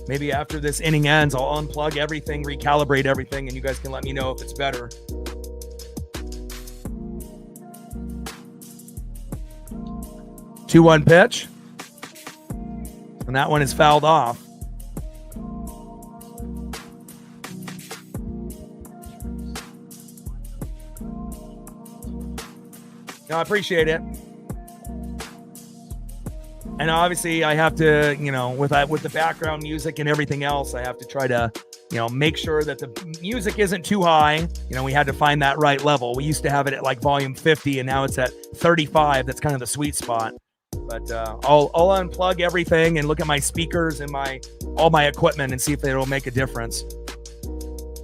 maybe after this inning ends, I'll unplug everything, recalibrate everything, and you guys can let me know if it's better. Two 2-1 pitch. And that one is fouled off. No, I appreciate it. And obviously I have to, with the background music and everything else, I have to try to, make sure that the music isn't too high. We had to find that right level. We used to have it at like volume 50 and now it's at 35. That's kind of the sweet spot. But I'll unplug everything and look at my speakers and all my equipment and see if it'll make a difference.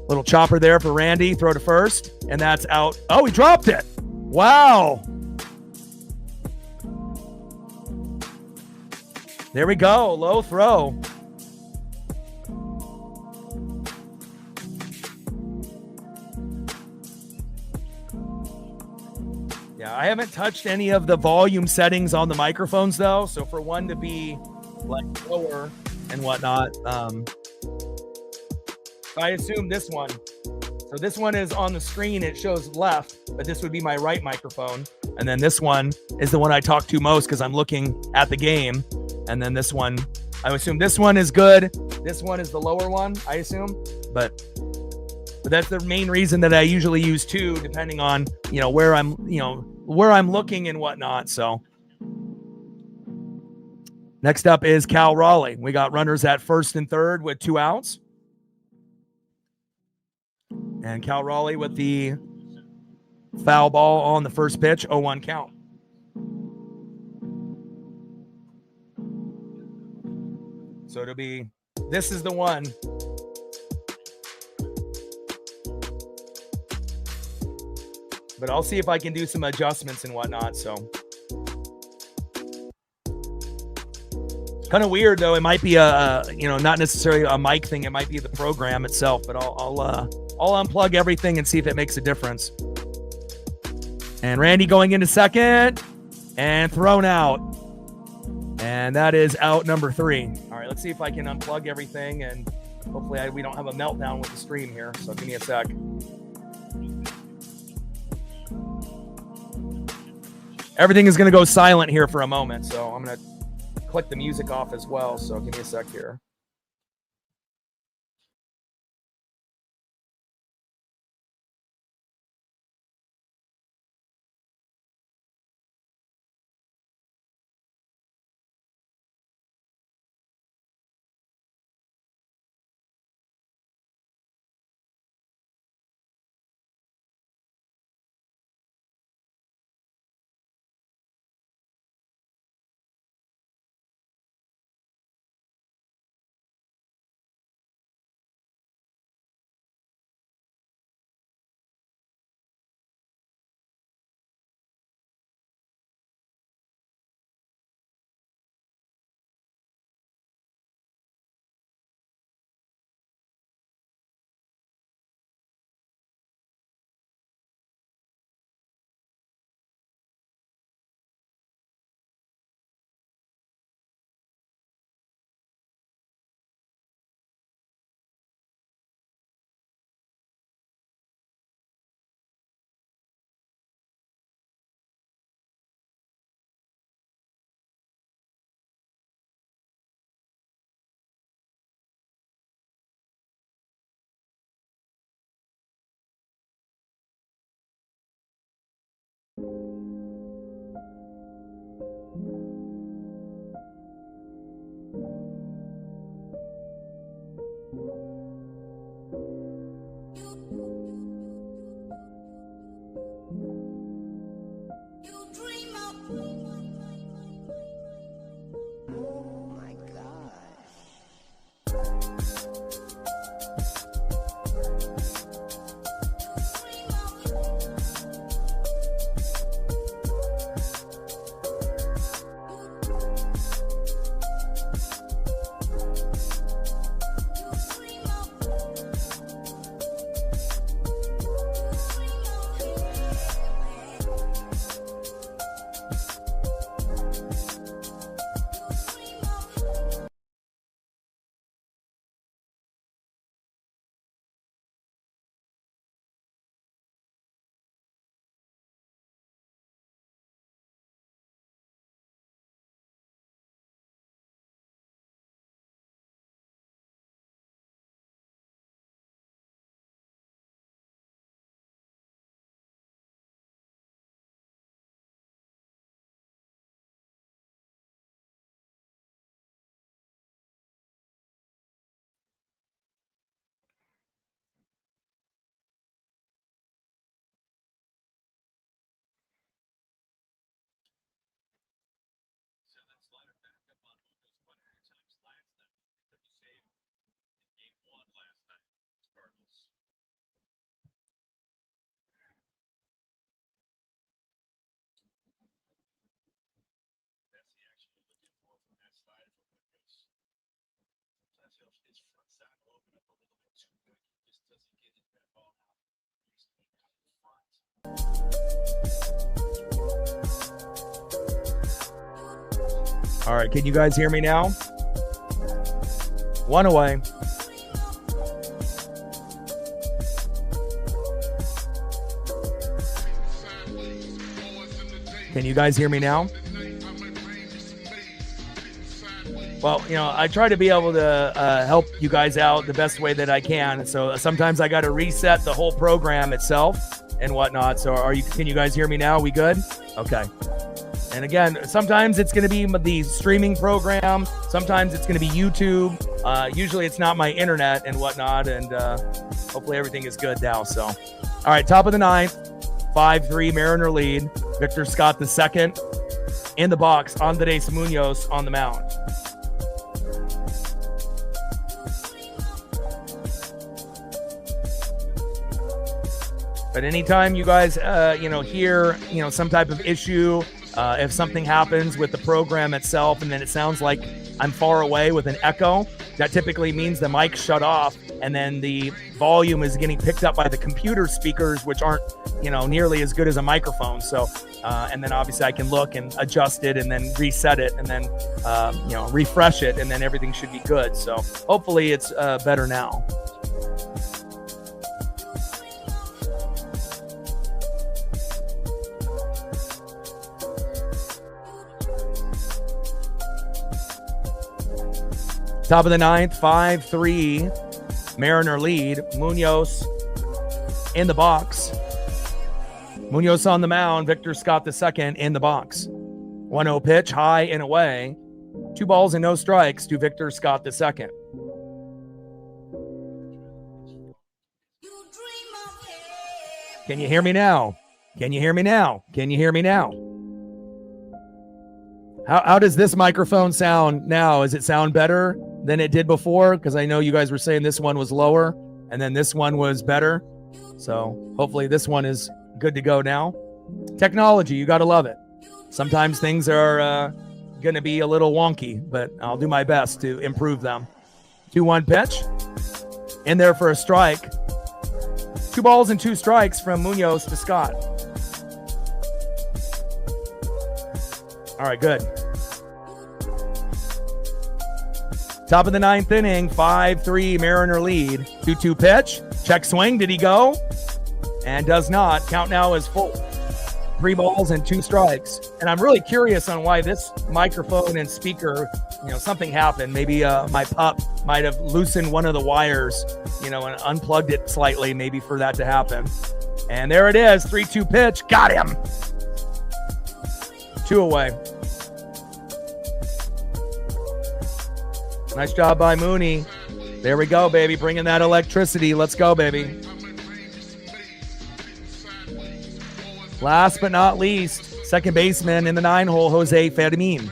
Little chopper there for Randy. Throw to first. And that's out. Oh, he dropped it. Wow. There we go. Low throw. Yeah, I haven't touched any of the volume settings on the microphones though. So for one to be like lower and whatnot, I assume this one. So this one is on the screen. It shows left, but this would be my right microphone. And then this one is the one I talk to most because I'm looking at the game. And then this one, I assume this one is good. This one is the lower one, I assume. But that's the main reason that I usually use two, depending on, where I'm looking and whatnot. So next up is Cal Raleigh. We got runners at first and third with 2 outs. And Cal Raleigh with the foul ball on the first pitch, 0-1 count. So it'll be, this is the one. But I'll see if I can do some adjustments and whatnot. So kind of weird though. It might be not necessarily a mic thing. It might be the program itself, but I'll unplug everything and see if it makes a difference. And Randy going into second and thrown out. And that is out number 3. All right, let's see if I can unplug everything and hopefully we don't have a meltdown with the stream here. So give me a sec. Everything is going to go silent here for a moment. So I'm going to click the music off as well. So give me a sec here. All right, can you guys hear me now? One away. Can you guys hear me now? Well, I try to be able to help you guys out the best way that I can. So sometimes I got to reset the whole program itself and whatnot. So can you guys hear me now? We good? Okay. And again, sometimes it's going to be the streaming program. Sometimes it's going to be YouTube. Usually it's not my internet and whatnot. And hopefully everything is good now. So, all right, top of the ninth, 5-3 Mariner lead. Victor Scott II in the box. Andres Munoz on the mound. But anytime you guys, hear, some type of issue, if something happens with the program itself and then it sounds like I'm far away with an echo, that typically means the mic shut off and then the volume is getting picked up by the computer speakers, which aren't, nearly as good as a microphone. So, and then obviously I can look and adjust it and then reset it and then, refresh it and then everything should be good. So hopefully it's better now. Top of the ninth, 5-3 Mariner lead. Munoz in the box. Munoz on the mound. Victor Scott II in the box. 1-0 pitch, high and away. 2 balls and no strikes to Victor Scott II. Can you hear me now? Can you hear me now? Can you hear me now? How does this microphone sound now? Does it sound better than it did before? Because I know you guys were saying this one was lower and then this one was better. So hopefully this one is good to go now. Technology, you got to love it. Sometimes things are going to be a little wonky, but I'll do my best to improve them. 2-1 pitch. In there for a strike. 2 balls and 2 strikes from Munoz to Scott. All right, good. Top of the ninth inning, 5-3 Mariner lead. 2-2 pitch. Check swing. Did he go? And does not. Count now is full. 3 balls and 2 strikes. And I'm really curious on why this microphone and speaker, something happened. Maybe my pup might have loosened one of the wires, and unplugged it slightly, maybe for that to happen. And there it is. 3-2 pitch. Got him. 2 away. Nice job by Mooney. There we go, baby. Bringing that electricity. Let's go, baby. Last but not least, second baseman in the 9-hole, Jose Fermin.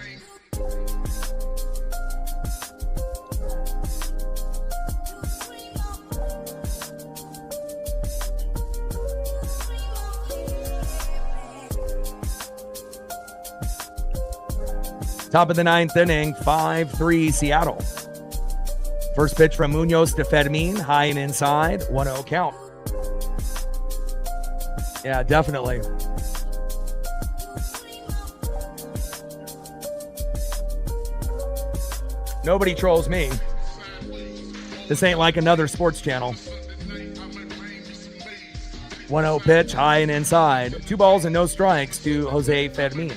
Top of the ninth inning, 5-3 Seattle. First pitch from Munoz to Fermin, high and inside, 1-0 count. Yeah, definitely. Nobody trolls me. This ain't like another sports channel. 1-0 pitch, high and inside. 2 balls and no strikes to Jose Fermin.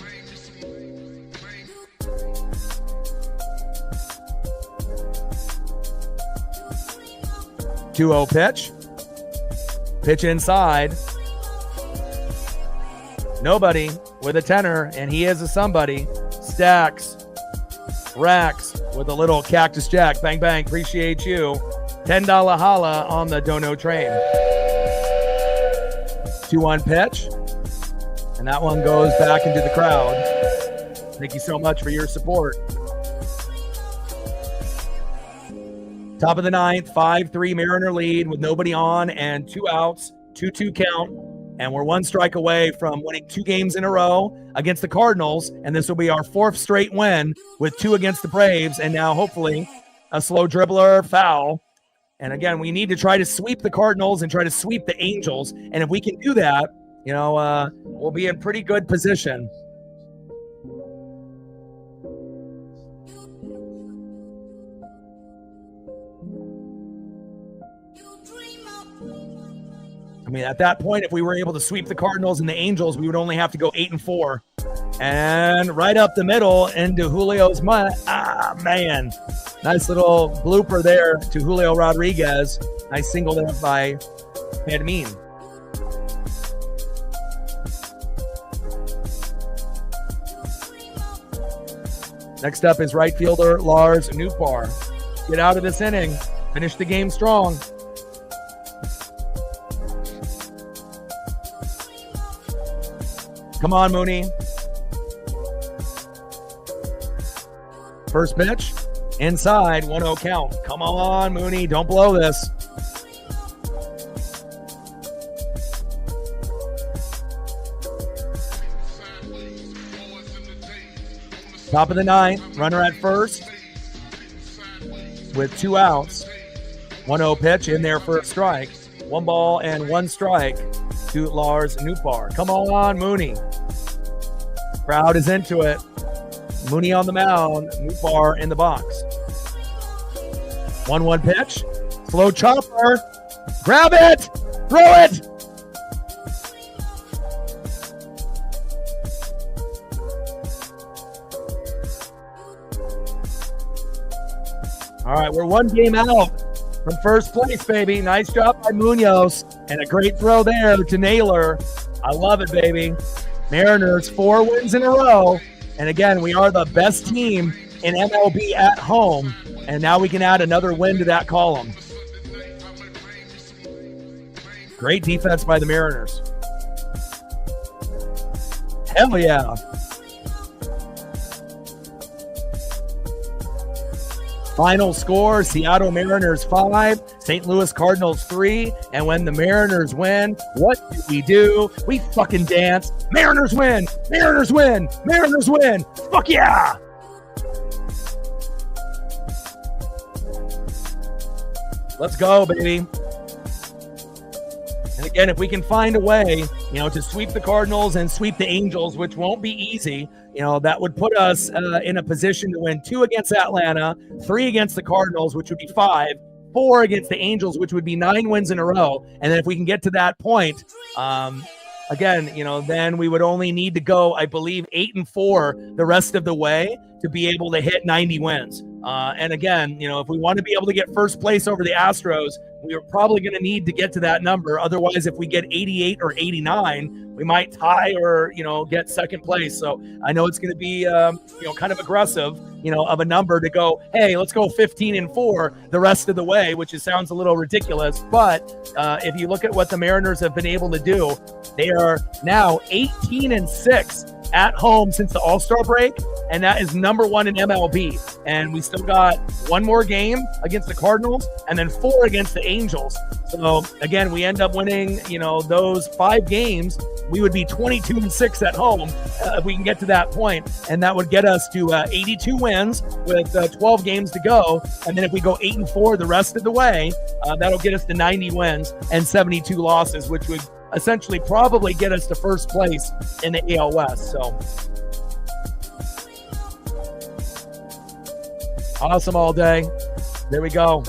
2-0 pitch. Pitch inside. Nobody with a tenor, and he is a somebody. Stacks. Racks with a little Cactus Jack. Bang, bang. Appreciate you. $10 holla on the Dono train. 2-1 pitch. And that one goes back into the crowd. Thank you so much for your support. Top of the ninth, 5-3 Mariner lead with nobody on and 2 outs, 2-2 count. And we're 1 strike away from winning 2 games in a row against the Cardinals. And this will be our 4th straight win with 2 against the Braves. And now hopefully a slow dribbler foul. And again, we need to try to sweep the Cardinals and try to sweep the Angels. And if we can do that, we'll be in pretty good position. I mean, at that point, if we were able to sweep the Cardinals and the Angels, we would only have to go 8-4. And right up the middle into Julio's man. Nice little blooper there to Julio Rodriguez. Nice single there by Medmin. Next up is right fielder Lars Nootbaar. Get out of this inning. Finish the game strong. Come on, Mooney. First pitch, inside, 1-0 count. Come on, Mooney, don't blow this. Top of the ninth, runner at first with 2 outs. 1-0 pitch in there for a strike. 1 ball and 1 strike to Lars Nootbaar. Come on, Mooney. Crowd is into it. Mooney on the mound, Nootbaar in the box. 1-1 pitch. Slow chopper. Grab it. Throw it. All right, we're 1 game out from first place, baby. Nice job by Munoz. And a great throw there to Naylor. I love it, baby. Mariners, 4 wins in a row. And again, we are the best team in MLB at home. And now we can add another win to that column. Great defense by the Mariners. Hell yeah. Final score, Seattle Mariners 5, St. Louis Cardinals 3. And when the Mariners win, what do? We fucking dance. Mariners win! Mariners win! Mariners win! Fuck yeah! Let's go, baby. And again, if we can find a way, to sweep the Cardinals and sweep the Angels, which won't be easy, that would put us in a position to win 2 against Atlanta, 3 against the Cardinals, which would be 5, 4 against the Angels, which would be 9 wins in a row. And then if we can get to that point, again, then we would only need to go, I believe, 8-4 the rest of the way to be able to hit 90 wins. And again, if we want to be able to get first place over the Astros, we are probably going to need to get to that number. Otherwise, if we get 88 or 89, we might tie or, get second place. So I know it's going to be, kind of aggressive, of a number to go, hey, let's go 15-4 the rest of the way, which sounds a little ridiculous. But if you look at what the Mariners have been able to do, they are now 18-6 at home since the All-Star break, and that is number 1 in MLB. And we still got 1 more game against the Cardinals and then 4 against the Angels. So again, we end up winning, those 5 games. We would be 22-6 at home if we can get to that point, and that would get us to 82 wins with 12 games to go. And then if we go 8-4 the rest of the way, that'll get us to 90 wins and 72 losses, which would essentially probably get us to first place in the AL West. So awesome all day. There we go.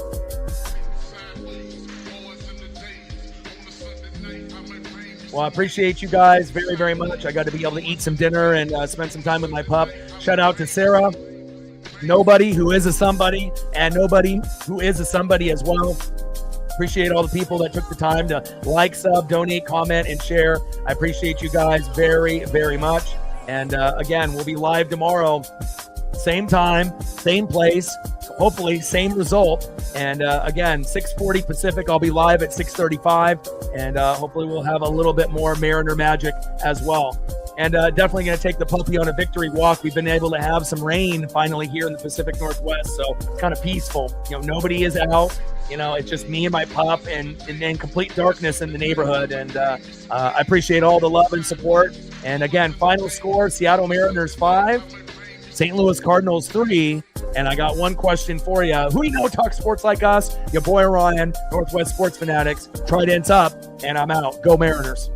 Well, I appreciate you guys very, very much. I got to be able to eat some dinner and spend some time with my pup. Shout out to Sarah, nobody who is a somebody, and nobody who is a somebody as well. Appreciate all the people that took the time to like, sub, donate, comment, and share. I appreciate you guys very, very much. And again, we'll be live tomorrow, same time, same place, hopefully same result. And again, 6:40 Pacific, I'll be live at 6:35. And hopefully we'll have a little bit more Mariner magic as well. And definitely going to take the puppy on a victory walk. We've been able to have some rain finally here in the Pacific Northwest, so it's kind of peaceful. Nobody is out. It's just me and my pup and complete darkness in the neighborhood. And I appreciate all the love and support. And again, final score, Seattle Mariners 5, St. Louis Cardinals 3. And I got one question for you. Who you know talks sports like us? Your boy Ryan, Northwest Sports Fanatics. Trident's up, and I'm out. Go Mariners.